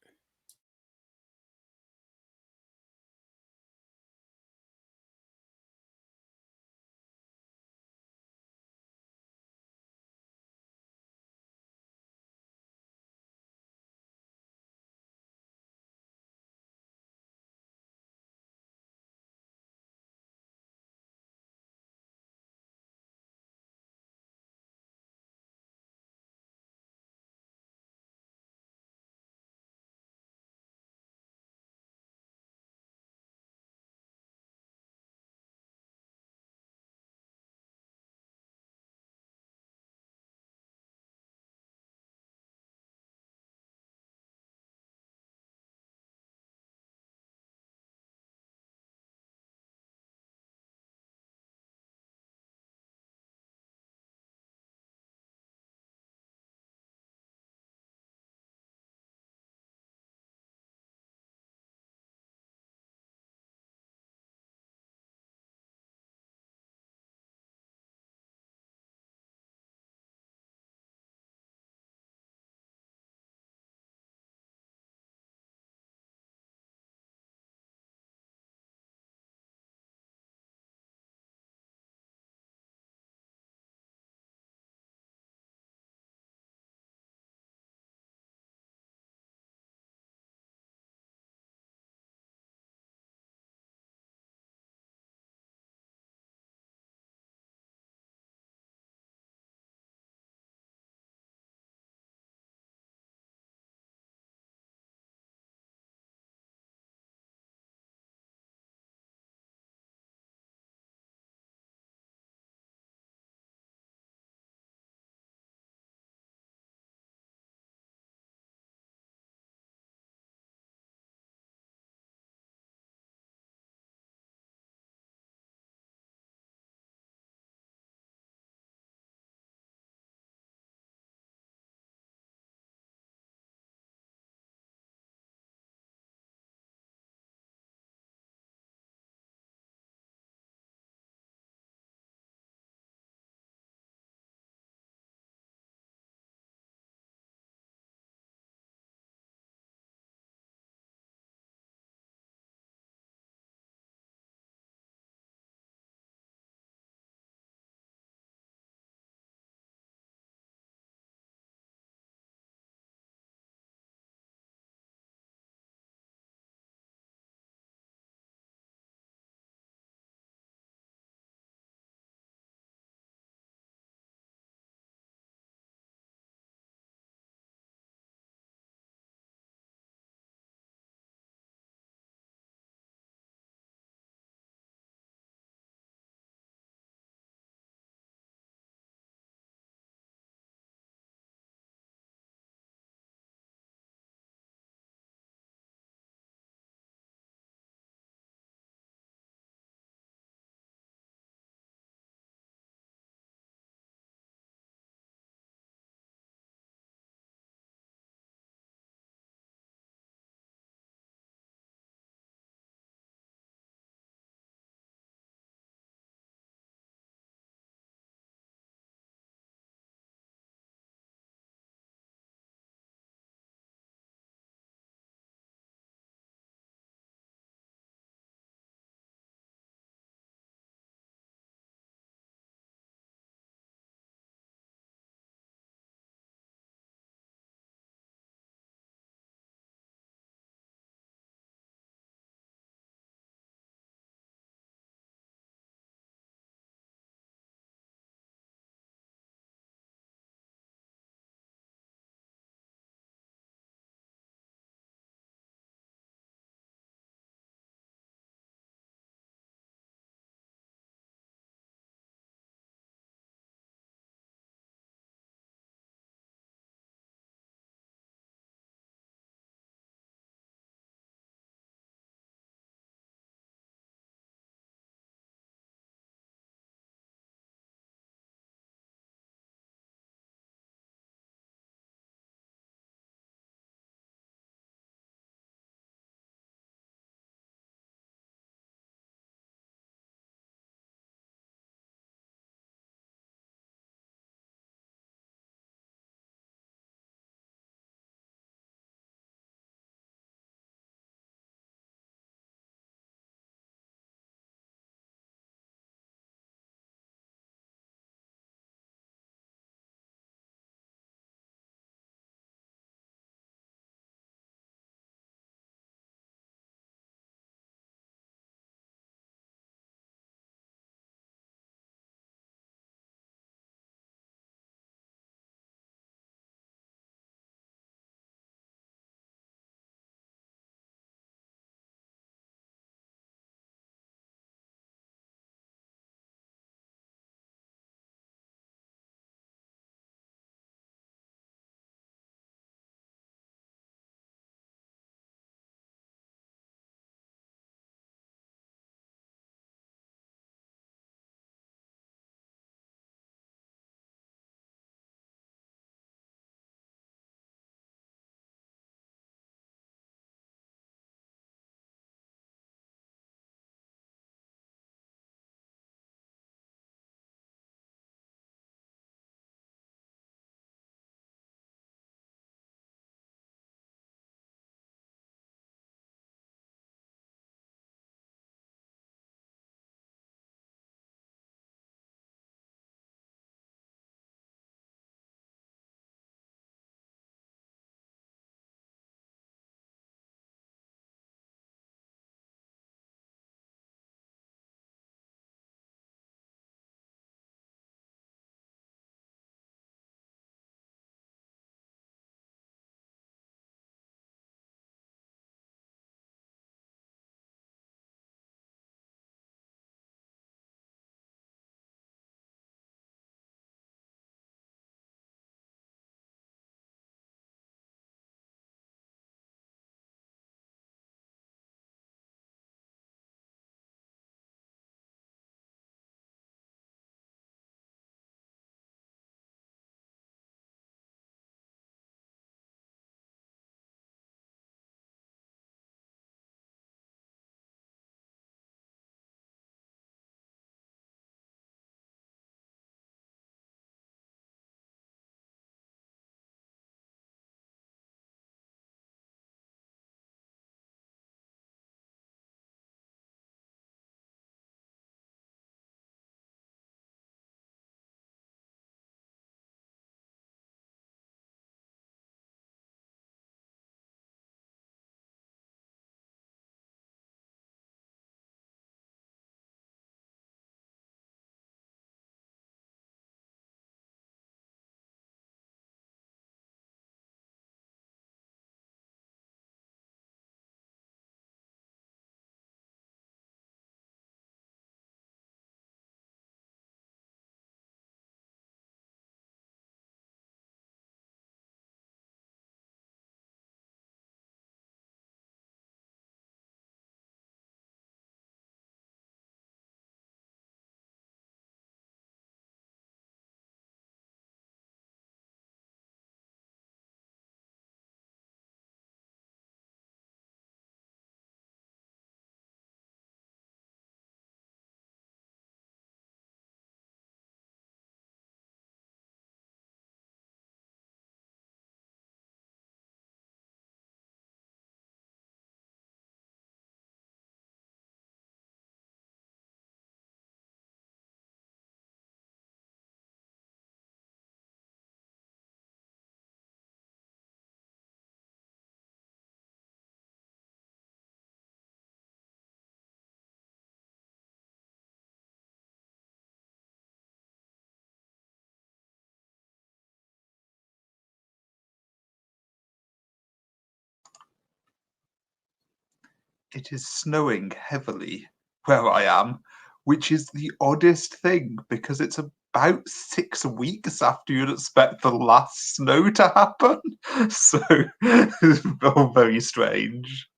it is snowing heavily where I am, which is the oddest thing because it's about 6 weeks after you'd expect the last snow to happen. So it's all very strange.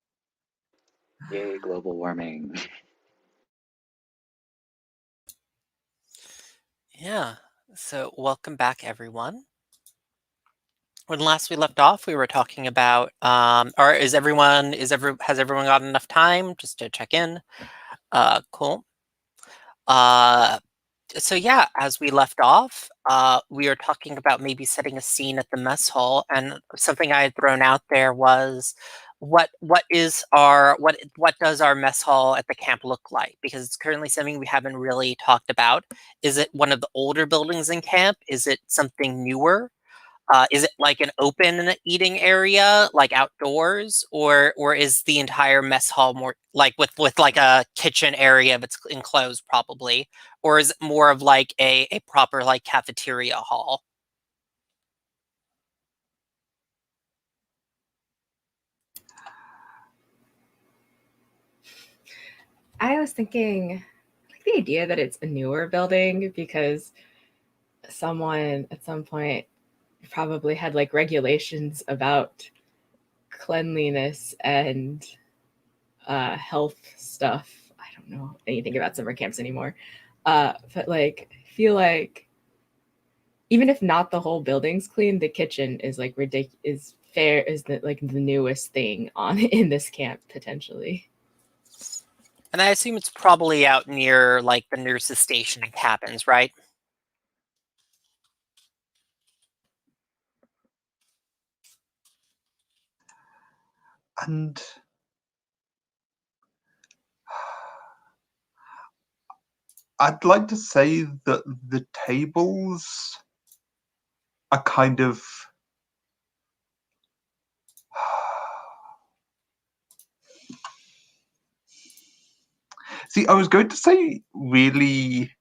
Yay, global warming. Yeah. So welcome back, everyone. When last we left off, we were talking about, or has everyone got enough time just to check in? Cool. So yeah, as we left off, we were talking about maybe setting a scene at the mess hall, and something I had thrown out there was, what does our mess hall at the camp look like? Because it's currently something we haven't really talked about. Is it one of the older buildings in camp? Is it something newer? Is it like an open eating area, like outdoors, or is the entire mess hall more like with like a kitchen area that's enclosed, probably, or is it more of like a proper like cafeteria hall? I was thinking, I like the idea that it's a newer building because someone at some point probably had like regulations about cleanliness and health stuff. I don't know anything about summer camps anymore. But like, I feel like even if not the whole building's clean, the kitchen is like is the newest thing on in this camp potentially. And I assume it's probably out near like the nurse's station and cabins, right? And I'd like to say that the tables are kind of see, I was going to say really,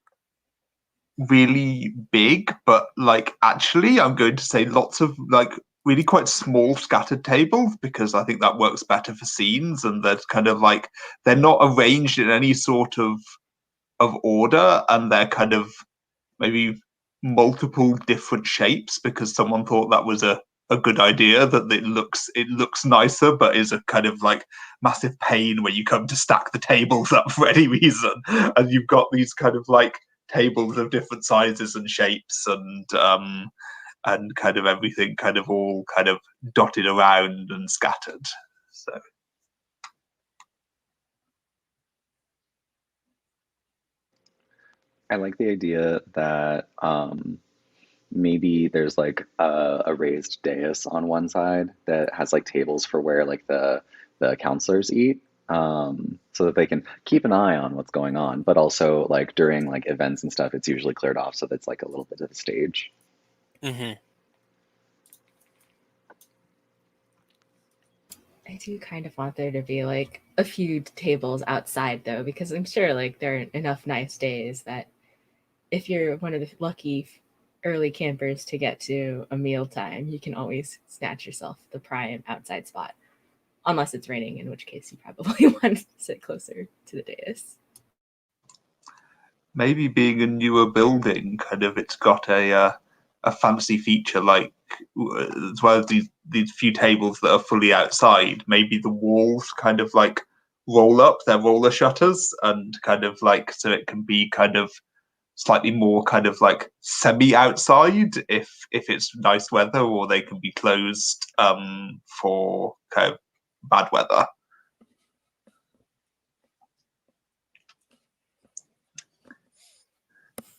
really big, but like actually, I'm going to say lots of like really quite small scattered tables because I think that works better for scenes and they're kind of like they're not arranged in any sort of order and they're kind of maybe multiple different shapes because someone thought that was a good idea that it looks nicer but is a kind of like massive pain when you come to stack the tables up for any reason and you've got these kind of like tables of different sizes and shapes and kind of everything kind of all kind of dotted around and scattered. So I like the idea that maybe there's like a raised dais on one side that has like tables for where like the counselors eat, so that they can keep an eye on what's going on, but also like during like events and stuff, it's usually cleared off so that's like a little bit of a stage. Mm-hmm. I do kind of want there to be like a few tables outside though, because I'm sure like there are enough nice days that if you're one of the lucky early campers to get to a meal time, you can always snatch yourself the prime outside spot. Unless it's raining, in which case you probably want to sit closer to the dais. maybe being a newer building, kind of it's got a fancy feature like as well as these few tables that are fully outside. Maybe the walls kind of like roll up, they're roller shutters, and kind of like so it can be kind of slightly more kind of like semi outside if it's nice weather, or they can be closed for kind of bad weather.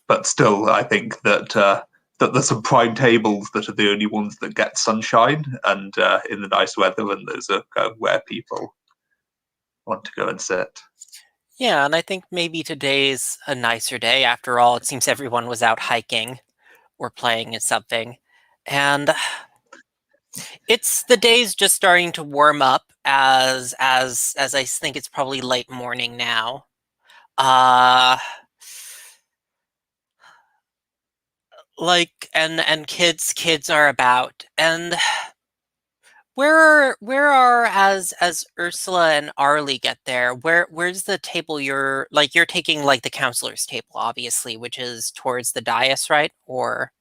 But still, I think that there's some prime tables that are the only ones that get sunshine and in the nice weather, and those are where people want to go and sit. Yeah, and I think maybe today's a nicer day. After all, it seems everyone was out hiking or playing at something. And it's the day's just starting to warm up as I think it's probably late morning now. Uh like and kids are about and where are as Ursula and Arlie get there? Where's the table you're taking like the counselor's table, obviously, which is towards the dais, right? Or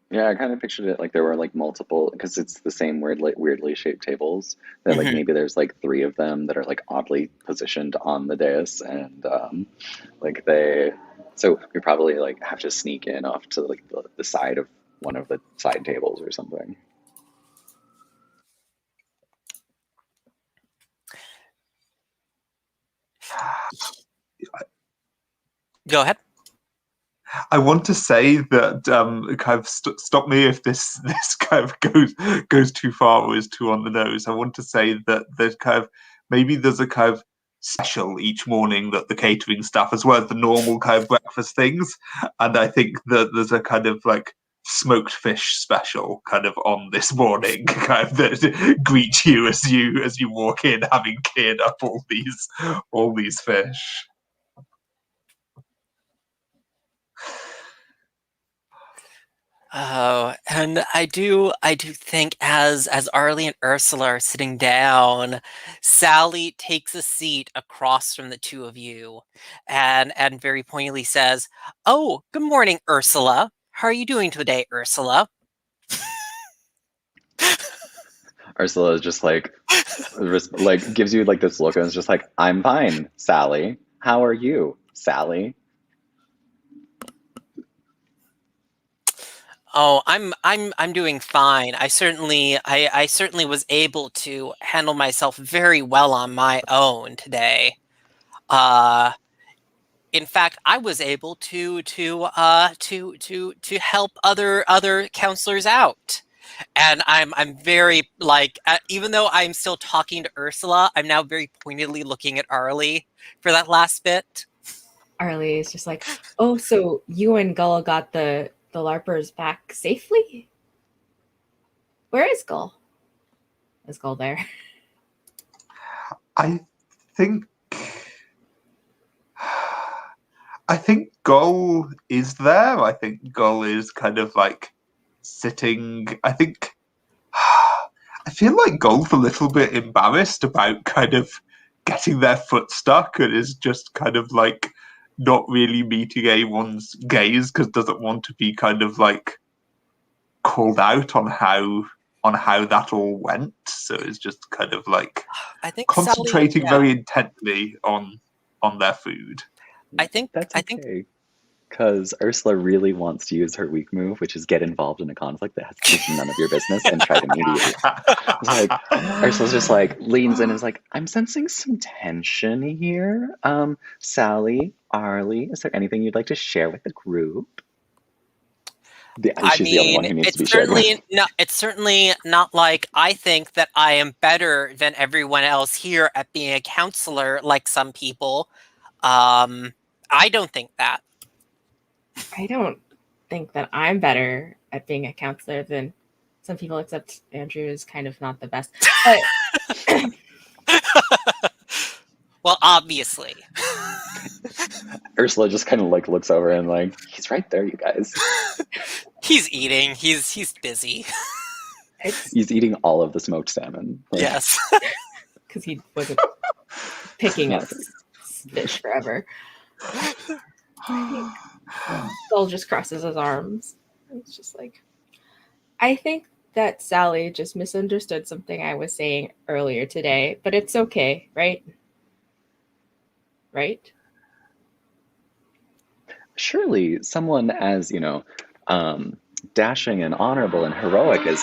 Yeah, I kind of pictured it like there were like multiple, because it's the same weirdly shaped tables. That like Mhm. maybe there's like three of them that are like oddly positioned on the dais, and like they, so we probably like have to sneak in off to like the side of one of the side tables or something. Go ahead. I want to say that kind of stop me if this kind of goes too far or is too on the nose. I want to say that there's kind of maybe there's a kind of special each morning that the catering staff, as well as the normal kind of breakfast things, and I think that there's a kind of like smoked fish special kind of on this morning, kind of that greet you as you walk in, having cleared up all these fish. Oh, and I do think as Arlie and Ursula are sitting down, Sally takes a seat across from the two of you and very pointedly says, "Oh, good morning, Ursula. How are you doing today, Ursula?" Ursula is just like gives you like this look and is just like, I'm fine, Sally. How are you, Sally? Oh, I'm doing fine. I certainly was able to handle myself very well on my own today. Uh in fact, I was able to help other counselors out. And I'm very like even though I'm still talking to Ursula, I'm now very pointedly looking at Arlie for that last bit. Arlie is just like, oh, so you and Gull got the LARPers back safely? Where is Gull? Is Gull there? I think I think Gull is there. I think Gull is kind of like sitting. I feel like Gull's a little bit embarrassed about kind of getting their foot stuck and is just kind of like not really meeting anyone's gaze because doesn't want to be kind of like called out on how that all went. So it's just kind of like I think Sally, concentrating yeah. very intently on their food. I think That's I think okay. Because Ursula really wants to use her weak move, which is get involved in a conflict is none of your business and try to mediate. It's like Ursula's just like leans in and is like, I'm sensing some tension here. Sally, Arlie, is there anything you'd like to share with the group? I She's the only mean, one who needs to be shared with. it's certainly not like I think that I am better than everyone else here at being a counselor like some people. Um I don't think that. I don't think that I'm better at being a counselor than some people, except Andrew is kind of not the best. But Well, obviously. Ursula just kind of like looks over and like, he's right there, you guys. He's eating. He's busy. it's He's eating all of the smoked salmon. Like, Yes. because he wasn't picking up not- fish forever. Gull just crosses his arms. It's just like, I think that Sally just misunderstood something I was saying earlier today, but it's okay, right? Right? Surely someone as, dashing and honorable and heroic as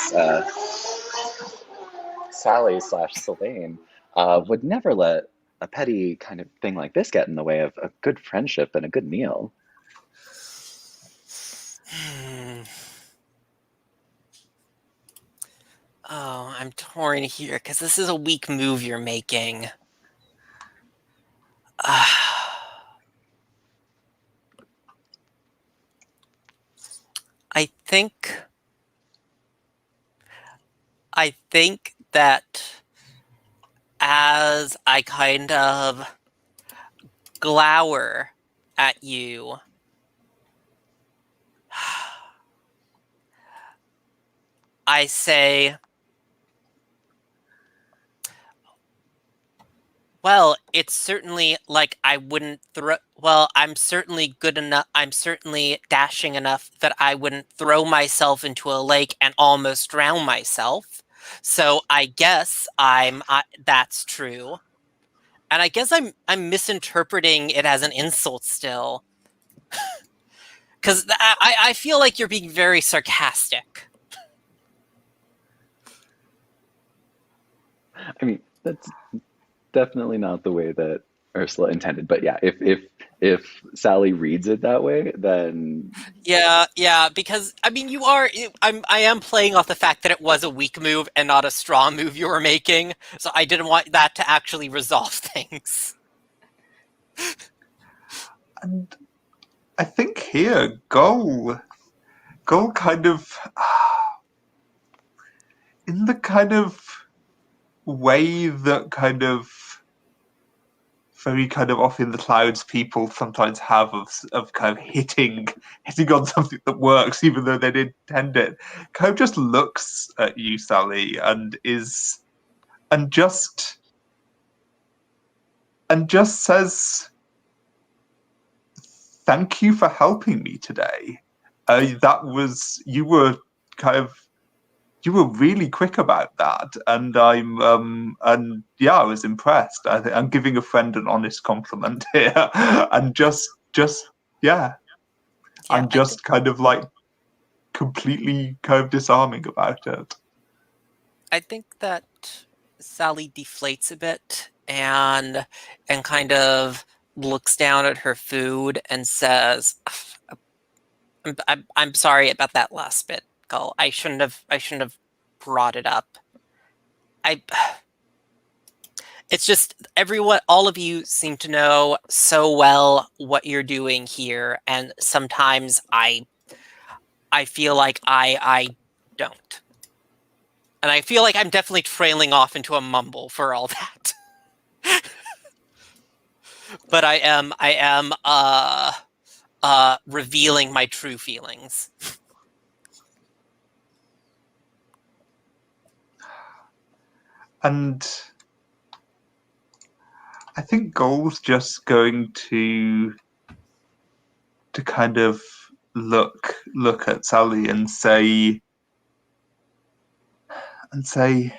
Sally slash Sylvain would never let a petty kind of thing like this get in the way of a good friendship and a good meal. Hmm. Oh, I'm torn here because this is a weak move you're making. I think I think that as I kind of glower at you, I say, well, it's certainly like I wouldn't throw. Well, I'm certainly good enough. I'm certainly dashing enough that I wouldn't throw myself into a lake and almost drown myself. So I guess that's true. And I guess I'm misinterpreting it as an insult still. Because I feel like you're being very sarcastic. I mean, that's definitely not the way that Ursula intended. But yeah, if Sally reads it that way, then Yeah, because I mean, I am playing off the fact that it was a weak move and not a strong move you were making, so I didn't want that to actually resolve things. And I think here, Gull kind of, in the kind of way that kind of very kind of off in the clouds people sometimes have of kind of hitting on something that works even though they didn't intend it, kind of just looks at you, Sally, and and just says, "Thank you for helping me today. That was you were really quick about that, and and yeah, I was impressed. I think I'm giving a friend an honest compliment here, and just yeah, Yeah, I'm just kind of like completely kind of disarming about it." I think that Sally deflates a bit and kind of looks down at her food and says, I'm sorry about that last bit, Gull. I shouldn't have brought it up. I It's just all of you seem to know so well what you're doing here, and sometimes I feel like I don't. And I feel like I'm definitely trailing off into a mumble for all that. But I am revealing my true feelings. And I think Goal's just going to kind of look at Sally and say, and say,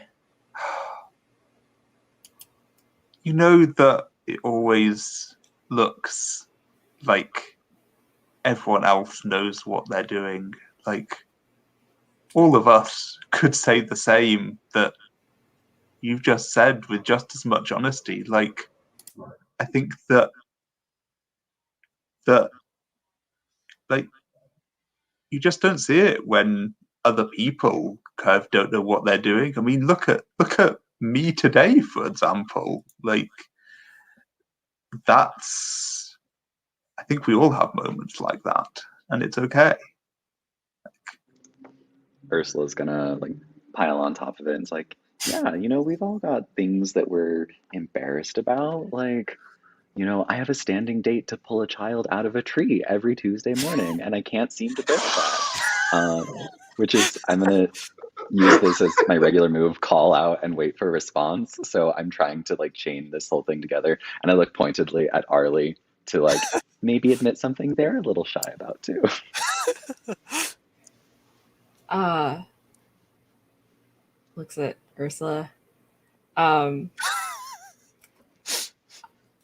"You know that it always looks like everyone else knows what they're doing. Like, all of us could say the same that you've just said with just as much honesty. Like, I think that like you just don't see it when other people kind of don't know what they're doing. I mean, look at me today, for example. Like, that's I think we all have moments like that, and it's okay." Ursula's gonna like pile on top of it and it's like, yeah, we've all got things that we're embarrassed about. Like, I have a standing date to pull a child out of a tree every Tuesday morning, and I can't seem to book that. Which is, I'm gonna use this as my regular move, call out and wait for a response. So I'm trying to like chain this whole thing together. And I look pointedly at Arlie to like maybe admit something they're a little shy about too. Looks at Ursula. Um,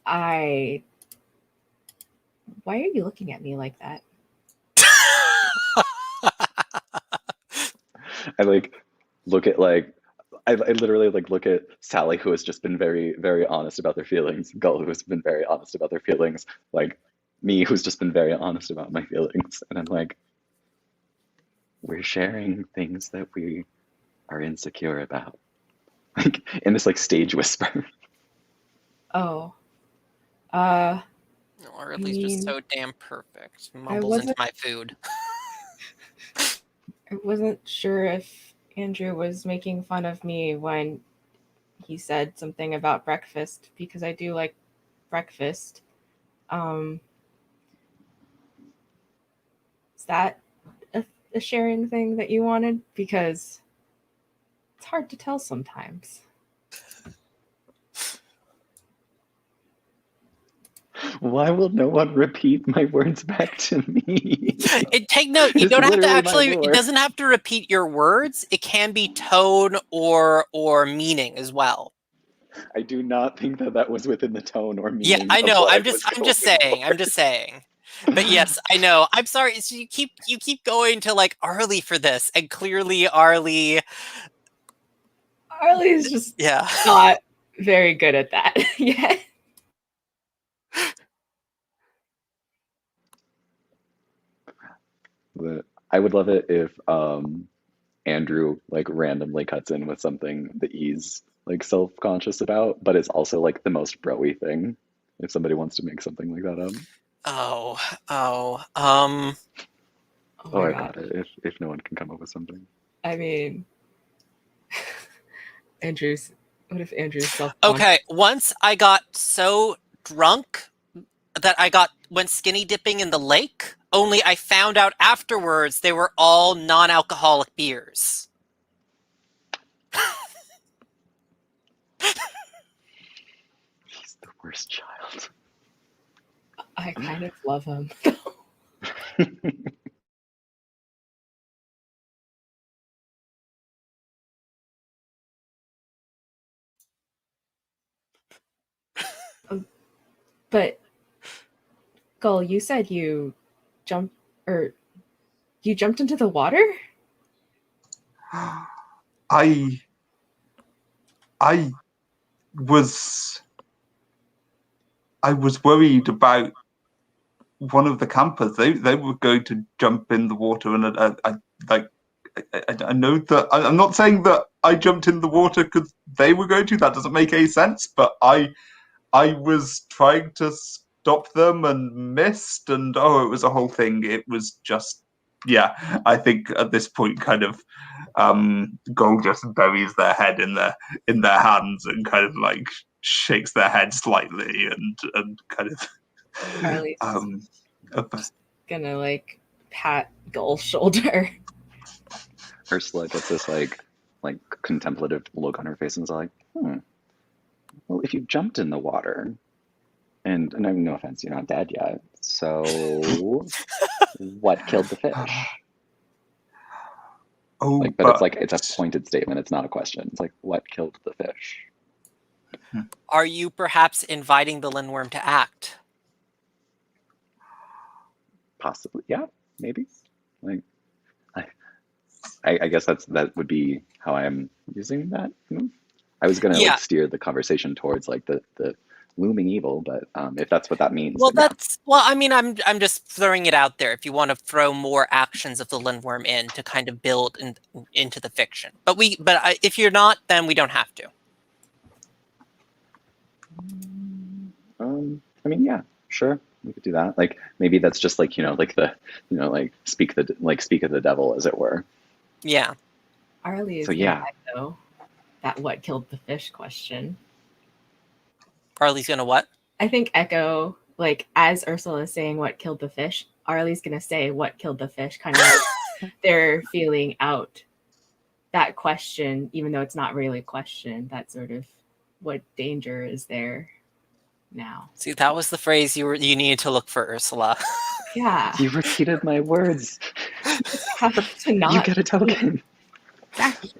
I. Why are you looking at me like that? I like look at like I literally like look at Sally, who has just been very, very honest about their feelings, Gull, who has been very honest about their feelings, like me, who's just been very honest about my feelings. And I'm like, we're sharing things that we are insecure about. Like in this like stage whisper. Oh. Or at I least just mean, so damn perfect. I Mumbles into wasn't my food. I wasn't sure if Andrew was making fun of me when he said something about breakfast because I do like breakfast. Um, is that a sharing thing that you wanted? Because hard to tell sometimes. Why will no one repeat my words back to me? Take note, you It's don't have to literally my actually, it lore. doesn't have to repeat your words. It can be tone or meaning as well. I do not think that was within the tone or Yeah, meaning I of know. what I I'm was just going saying. for. I'm just saying. But yes, I know. I'm sorry. It's, you keep going to like Arlie for this, and clearly Arlie. Arlie's just Yeah. not very good at that yet. But I would love it if Andrew like randomly cuts in with something that he's like self-conscious about, but it's also like the most bro-y thing. If somebody wants to make something like that up. Oh. Oh. Oh Oh, my I god. got it. If no one can come up with something. I mean, Andrew's. What if Andrew's self? Okay. Once I got so drunk that I went skinny dipping in the lake. Only I found out afterwards they were all non-alcoholic beers. He's the worst child. I kind of love him. But Gull, you said you jumped into the water? I was worried about one of the campers. They were going to jump in the water, and I know that I'm not saying that I jumped in the water because they were going to. That doesn't make any sense. But I was trying to stop them and missed, and it was a whole thing. It was just, yeah. I think at this point, kind of, Gold just buries their head in their hands and kind of like shakes their head slightly and kind of Charlie's uh, gonna like pat Gull's shoulder. Ursula gets this like contemplative look on her face and is like, well, if you jumped in the water, and no offense, you're not dead yet. So what killed the fish? But it's a pointed statement. It's not a question. It's like, what killed the fish? Are you perhaps inviting the Lindwurm to act? Possibly, yeah, maybe. Like, I guess that would be how I'm using that. I was gonna like steer the conversation towards like the looming evil, but if that's what that means, well, then well, I mean, I'm just throwing it out there. If you want to throw more actions of the Lindwurm in to kind of build into the fiction, but if you're not, then we don't have to. I mean, yeah, sure, we could do that. Like maybe that's just like like speak of the devil, as it were. Yeah. Arlie is gonna echo that what killed the fish question. Arlie's gonna what? I think echo, like as Ursula is saying what killed the fish, Arlie's gonna say what killed the fish, kind of like they're feeling out that question, even though it's not really a question. That sort of what danger is there now. See, that was the phrase you needed to look for, Ursula. Yeah. You repeated my words. Have to not. You get a token. Exactly.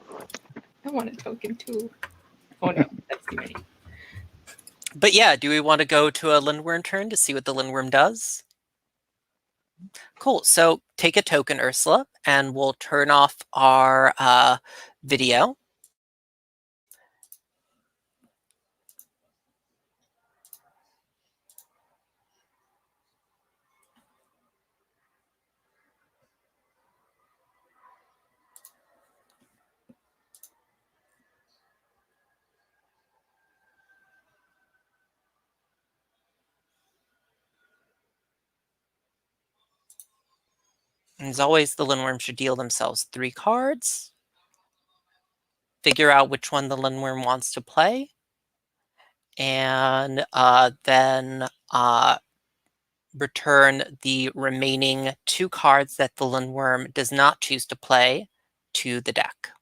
I want a token too. Oh no, that's too many. But yeah, do we want to go to a Lindwurm turn to see what the Lindwurm does? Cool. So take a token, Ursula, and we'll turn off our video. And as always, the Lindwurm should deal themselves 3 cards. Figure out which one the Lindwurm wants to play. And then return the remaining 2 cards that the Lindwurm does not choose to play to the deck.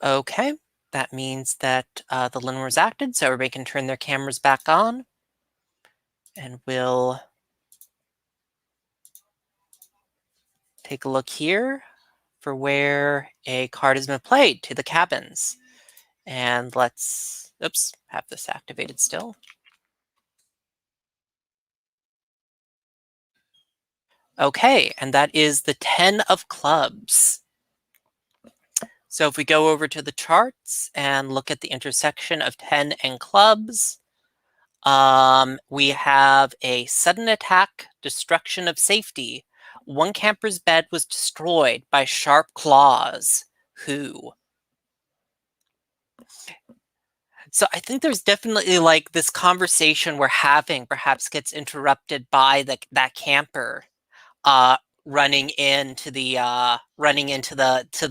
Okay, that means that the Lindwurm's acted, so everybody can turn their cameras back on. And we'll take a look here for where a card has been played to the cabins. And let's, oops, have this activated still. Okay, and that is the 10 of clubs. So if we go over to the charts and look at the intersection of 10 and clubs, we have a sudden attack, destruction of safety. One camper's bed was destroyed by sharp claws. Who? So I think there's definitely like this conversation we're having perhaps gets interrupted by that camper running into the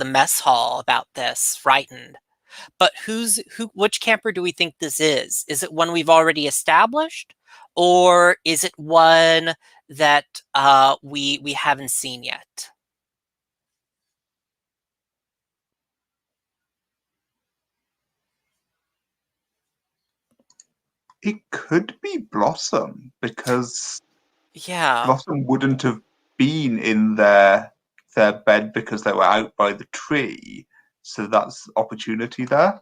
mess hall about this, frightened. But which camper do we think this is? Is it one we've already established, or is it one that we haven't seen yet? It could be Blossom, because Yeah. Blossom wouldn't have been in their bed because they were out by the tree. So that's opportunity there.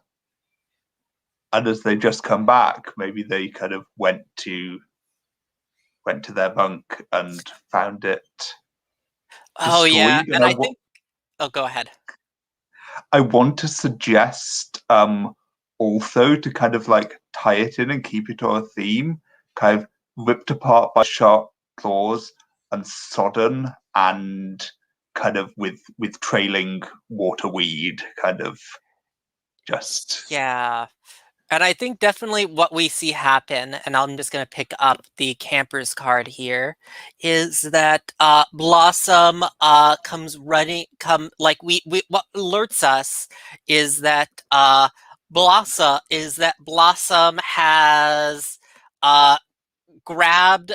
And as they just come back, maybe they kind of went to their bunk and found it Oh yeah, destroyed. and I think. Oh, go ahead. I want to suggest also to kind of like tie it in and keep it on a theme, kind of ripped apart by sharp claws and sodden and kind of with trailing waterweed, kind of just. Yeah. And I think definitely what we see happen, and I'm just going to pick up the camper's card here, is that Blossom comes running. What alerts us is that Blossom has grabbed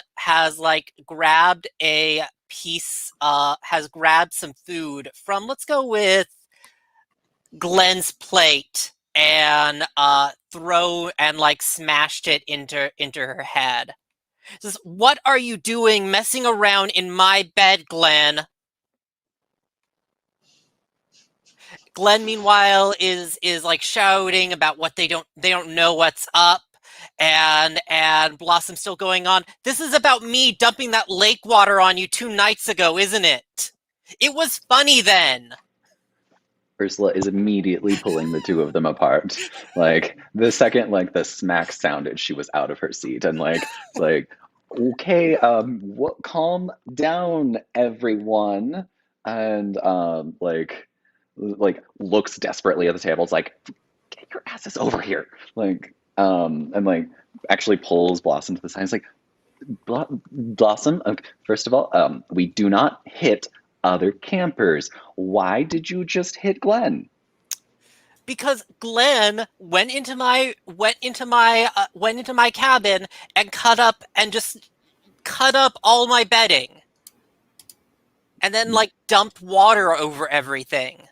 a piece, has grabbed some food from, let's go with Glenn's plate, and smashed it into her head. Says, "What are you doing messing around in my bed, Glenn?" Glenn, meanwhile, is like shouting about what they don't know what's up, and Blossom's still going on. "This is about me dumping that lake water on you 2 nights ago, isn't it? It was funny then." Ursula is immediately pulling the two of them apart. Like the second like the smack sounded, she was out of her seat and it's like, okay, what calm down everyone. And looks desperately at the table. It's like, get your asses over here. And actually pulls Blossom to the side. It's like, Blossom, first of all, we do not hit other campers. Why did you just hit Glenn? Because Glenn went into my cabin and just cut up all my bedding, and then dumped water over everything.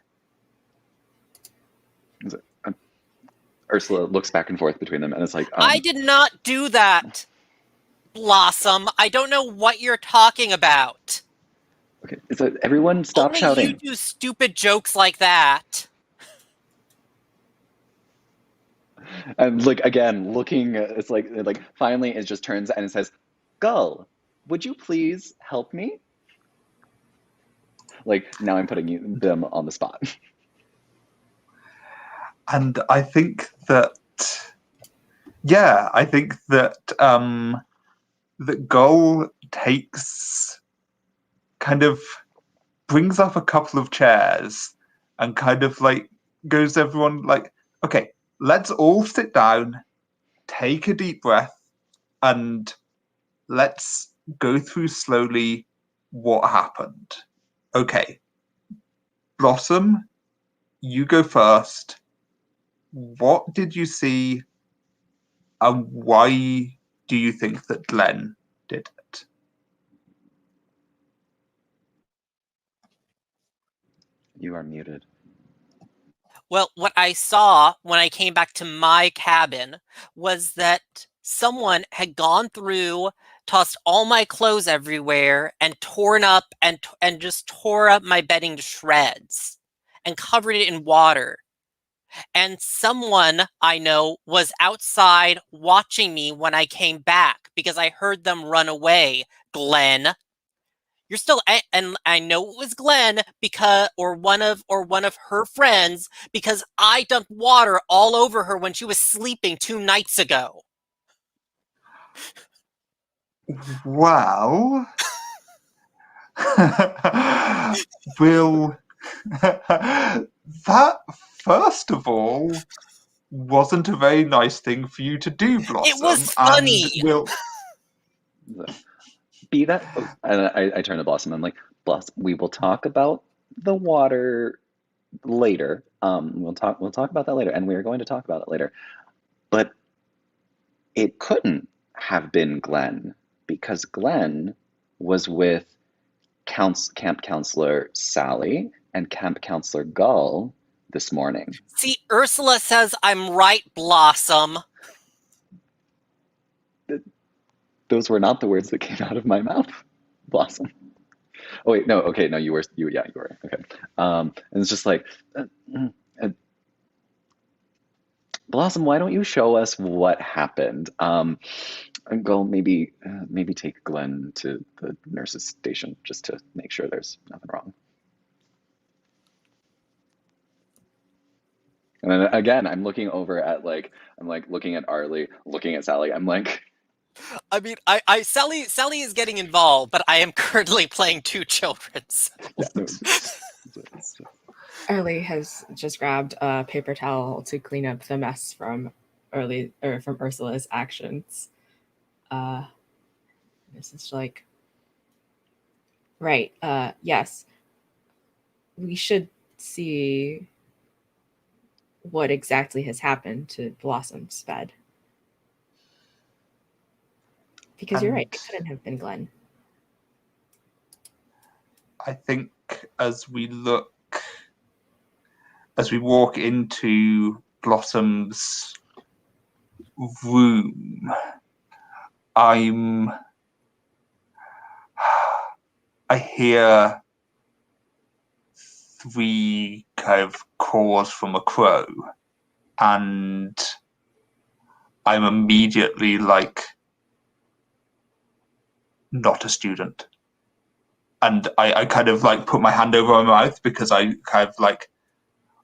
Ursula looks back and forth between them, and it's like, I did not do that, Blossom. I don't know what you're talking about. okay, so everyone stop Only shouting. you do stupid jokes like that. And again, looking, it's like finally it just turns and it says, Gull, would you please help me? Now I'm putting them on the spot. And I think that, that Gull takes, kind of brings up a couple of chairs and kind of goes to everyone okay, let's all sit down, take a deep breath, and let's go through slowly what happened. Okay, Blossom, you go first. What did you see, and why do you think that Glenn did it? You are muted. Well, what I saw when I came back to my cabin was that someone had gone through, tossed all my clothes everywhere, and torn up and just tore up my bedding to shreds and covered it in water. And someone I know was outside watching me when I came back because I heard them run away. Glenn, you're still, and I know it was Glenn because, or one of her friends, because I dumped water all over her when she was sleeping 2 nights ago. Well, will that first of all wasn't a very nice thing for you to do, It Blossom, was and funny. will Be that, and I turn to Blossom. I'm like, Blossom, we will talk about the water later. We'll talk about that later, and we are going to talk about it later. But it couldn't have been Glenn because Glenn was with camp counselor Sally and camp counselor Gull this morning. See, Ursula says I'm right, Blossom. Those were not the words that came out of my mouth, Blossom. Oh wait, no, okay, no, you were, you were, okay. And it's just like, Blossom, why don't you show us what happened? And go maybe take Glenn to the nurse's station just to make sure there's nothing wrong. And then again, I'm looking over at I'm like looking at Arlie, looking at Sally. I'm like, I mean, Sally is getting involved, but I am currently playing 2 children. So. yeah, no, Early has just grabbed a paper towel to clean up the mess from from Ursula's actions. This is like, right. Yes, we should see what exactly has happened to Blossom's bed. Because you're right, it couldn't have been Glenn. I think as we walk into Blossom's room, I hear 3 kind of caws from a crow, and I'm immediately like, not a student. And I kind of like put my hand over my mouth because I kind of like,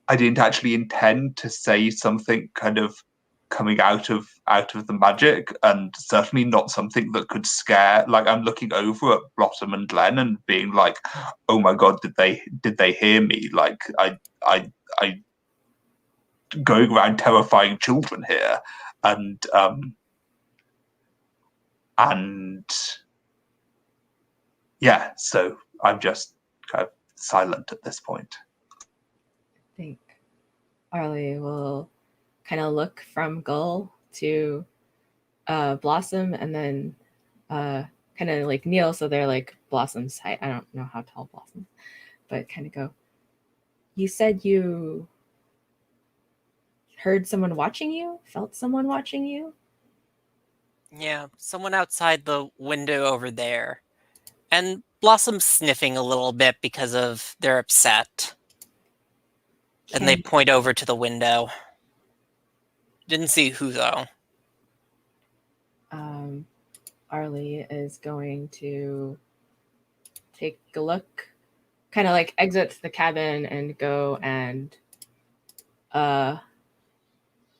I didn't actually intend to say something kind of coming out of the magic, and certainly not something that could scare. Like, I'm looking over at Blossom and Glenn and being like, oh my god, did they hear me? Like, I going around terrifying children here. And yeah, so I'm just kind of silent at this point. I think Arlie will kind of look from Gull to Blossom, and then kind of like kneel so they're like Blossom's height. I don't know how tall Blossom, but kind of go, you said you heard someone watching you? Felt someone watching you? Yeah, someone outside the window over there. And Blossom's sniffing a little bit because of they're upset. And they point over to the window. Didn't see who, though. Arlie is going to take a look, kind of like exit the cabin and go and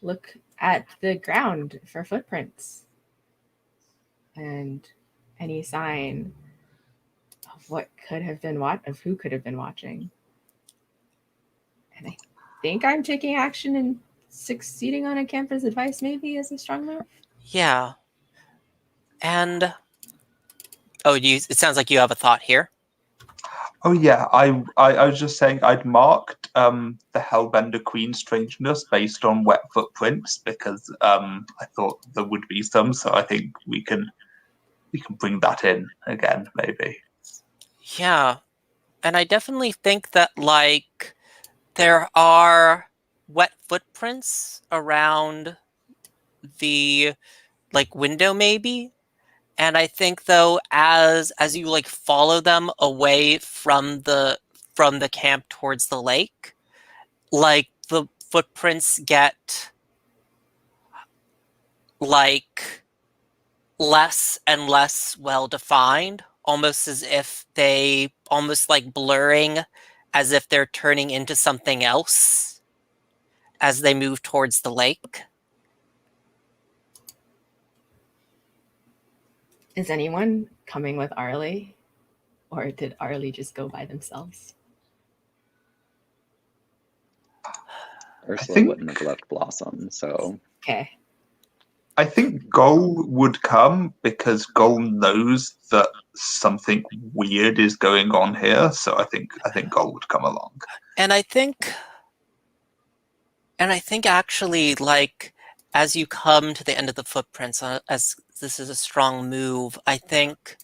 look at the ground for footprints and any sign of what could have been of who could have been watching. And I think I'm taking action and succeeding on a campus advice maybe is a strong move. Yeah. And it sounds like you have a thought here. Oh yeah, I was just saying I'd marked the Hellbender Queen strangeness based on wet footprints because I thought there would be some, so I think we can bring that in again, maybe. Yeah. And I definitely think that, like, there are wet footprints around the like window maybe. And I think though, as you like follow them away from the camp towards the lake, like the footprints get like less and less well defined, almost as if they almost like blurring, as if they're turning into something else as they move towards the lake. Is anyone coming with Arlie? Or did Arlie just go by themselves? Ursula think- wouldn't have left Blossom, so Okay. I think Goal would come because Goal knows that something weird is going on here. So I think Goal would come along. And I think actually, like, as you come to the end of the footprints, as this is a strong move, I think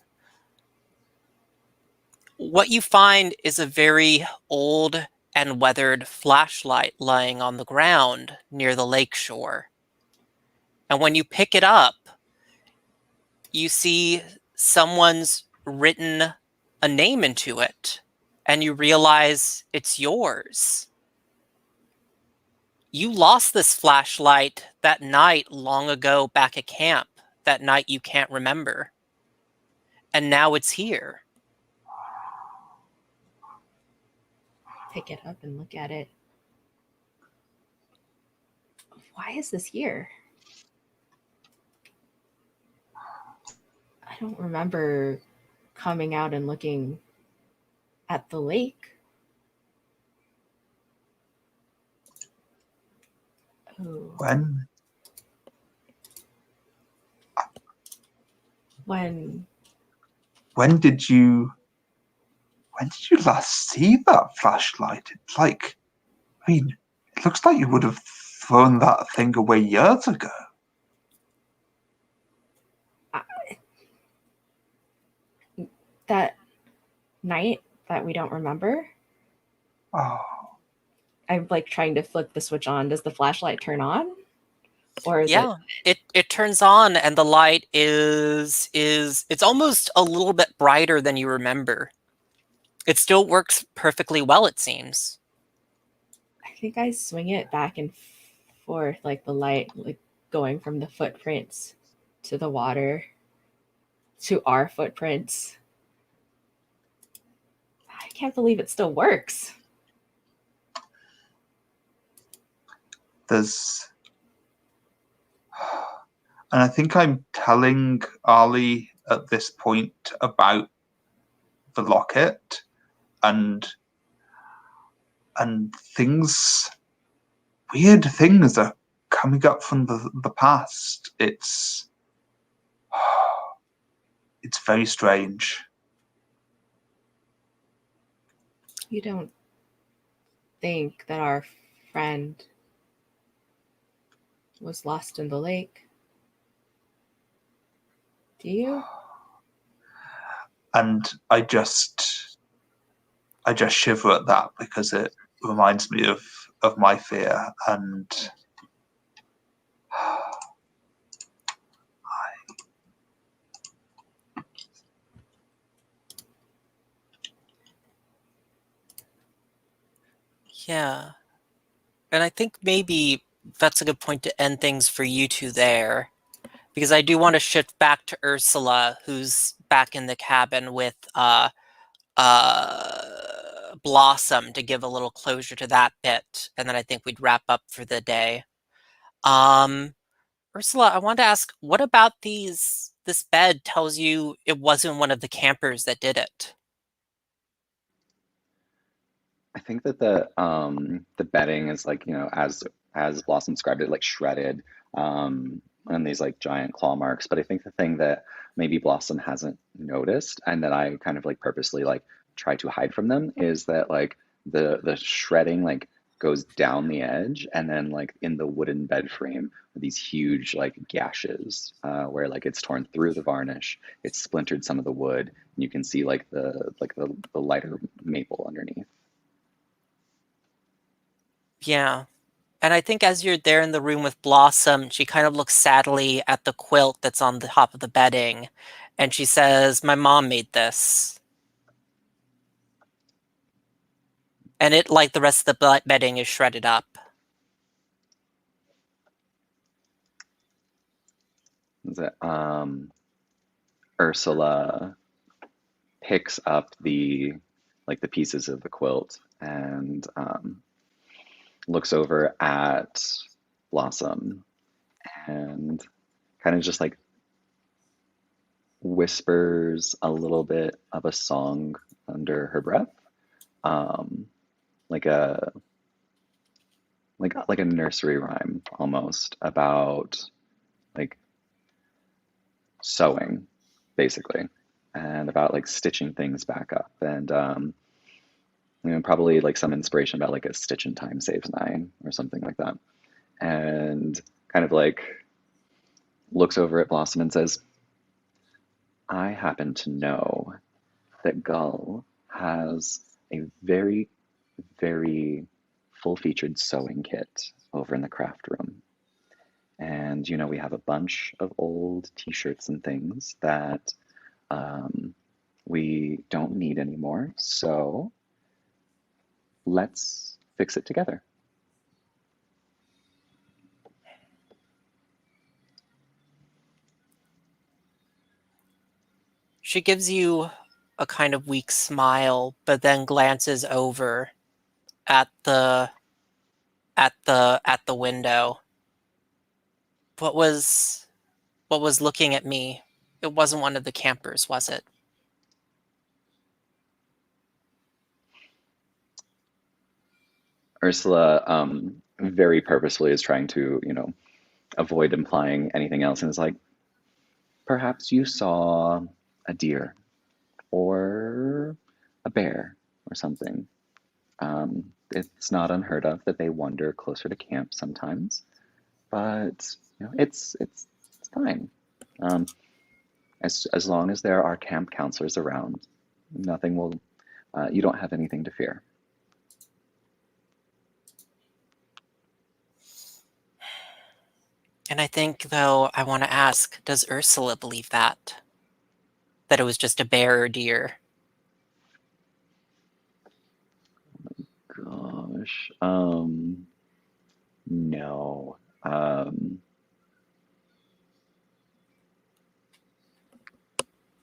what you find is a very old and weathered flashlight lying on the ground near the lake shore. And when you pick it up, you see someone's written a name into it, and you realize it's yours. You lost this flashlight that night long ago back at camp, that night you can't remember. And now it's here. Pick it up and look at it. Why is this here? I don't remember coming out and looking at the lake. Oh. When did you last see that flashlight? It's like, I mean, it looks like you would have thrown that thing away years ago. That night that we don't remember, Oh, I'm like trying to flick the switch on. Does the flashlight turn on? Or is Yeah, it turns on, and the light is it's almost a little bit brighter than you remember. It still works perfectly well, it seems. I think I swing it back and forth, like the light, like going from the footprints to the water to our footprints. I can't believe it still works. And I think I'm telling Arlie at this point about the locket and weird things are coming up from the past. It's very strange. You don't think that our friend was lost in the lake, do you? And I just shiver at that because it reminds me of my fear and Yeah. And I think maybe that's a good point to end things for you two there, because I do want to shift back to Ursula, who's back in the cabin with Blossom, to give a little closure to that bit, and then I think we'd wrap up for the day. Ursula, I wanted to ask, what about this bed tells you it wasn't one of the campers that did it? I think that the bedding is like, as Blossom described it, like shredded, and these like giant claw marks. But I think the thing that maybe Blossom hasn't noticed, and that I kind of like purposely like try to hide from them, is that like the shredding like goes down the edge, and then like in the wooden bed frame are these huge like gashes, where like it's torn through the varnish, it's splintered some of the wood, and you can see like the lighter maple underneath. Yeah. And I think as you're there in the room with Blossom, she kind of looks sadly at the quilt that's on the top of the bedding, and she says, "My mom made this." And it, like the rest of the bedding, is shredded up. Ursula picks up the pieces of the quilt and looks over at Blossom and kind of just like whispers a little bit of a song under her breath, um, like a like a nursery rhyme almost about like sewing, basically, and about like stitching things back up, and probably like some inspiration about like a stitch in time saves nine or something like that, and kind of like looks over at Blossom and says, "I happen to know that Gull has a very, very full-featured sewing kit over in the craft room. And, we have a bunch of old t-shirts and things that we don't need anymore. So let's fix it together." She gives you a kind of weak smile, but then glances over at the window. What was looking at me? It wasn't one of the campers, was it? Ursula very purposefully is trying to, avoid implying anything else and is like, "Perhaps you saw a deer or a bear or something. It's not unheard of that they wander closer to camp sometimes, but it's fine. Um, as long as there are camp counselors around, nothing will. You don't have anything to fear." And I think, though, I want to ask, does Ursula believe that? That it was just a bear or deer? Gosh, no.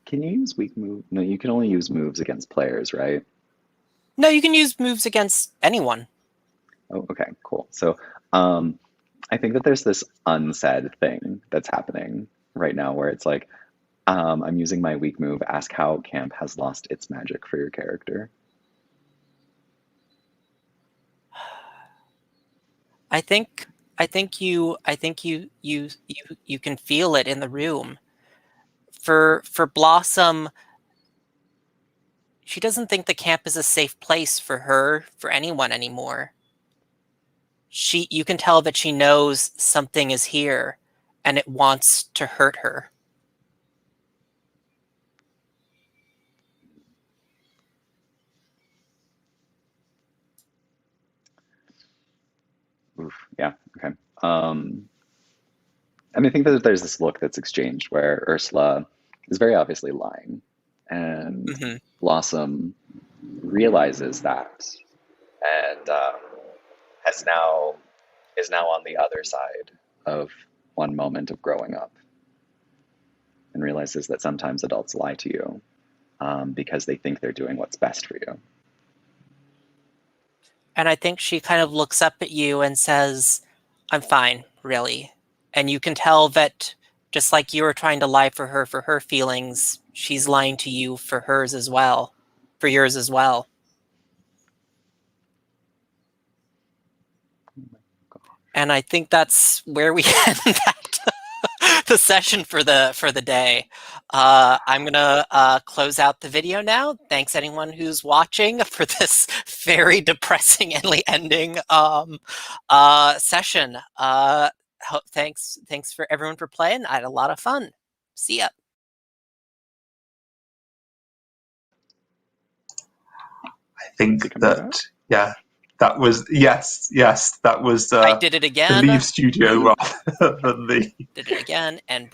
Can you use weak move? No, you can only use moves against players, right? No, you can use moves against anyone. Oh, okay, cool. So, I think that there's this unsaid thing that's happening right now where it's like, I'm using my weak move, ask how camp has lost its magic for your character. I think you can feel it in the room. For Blossom, she doesn't think the camp is a safe place for her, for anyone anymore. You can tell that she knows something is here and it wants to hurt her. Oof, yeah, okay. And I think that there's this look that's exchanged where Ursula is very obviously lying, and Mm-hmm. Blossom realizes that, and is now on the other side of one moment of growing up, and realizes that sometimes adults lie to you because they think they're doing what's best for you. And I think she kind of looks up at you and says, "I'm fine, really." And you can tell that just like you were trying to lie for her feelings, she's lying to you for hers as well, for yours as well. And I think that's where we end the session for the day. I'm gonna close out the video now. Thanks anyone who's watching for this very depressing ending session. Thanks for everyone for playing. I had a lot of fun. See ya. I think that, yeah, That was yes. That was I did it the again. Leave Studio rather than the. Did it again, and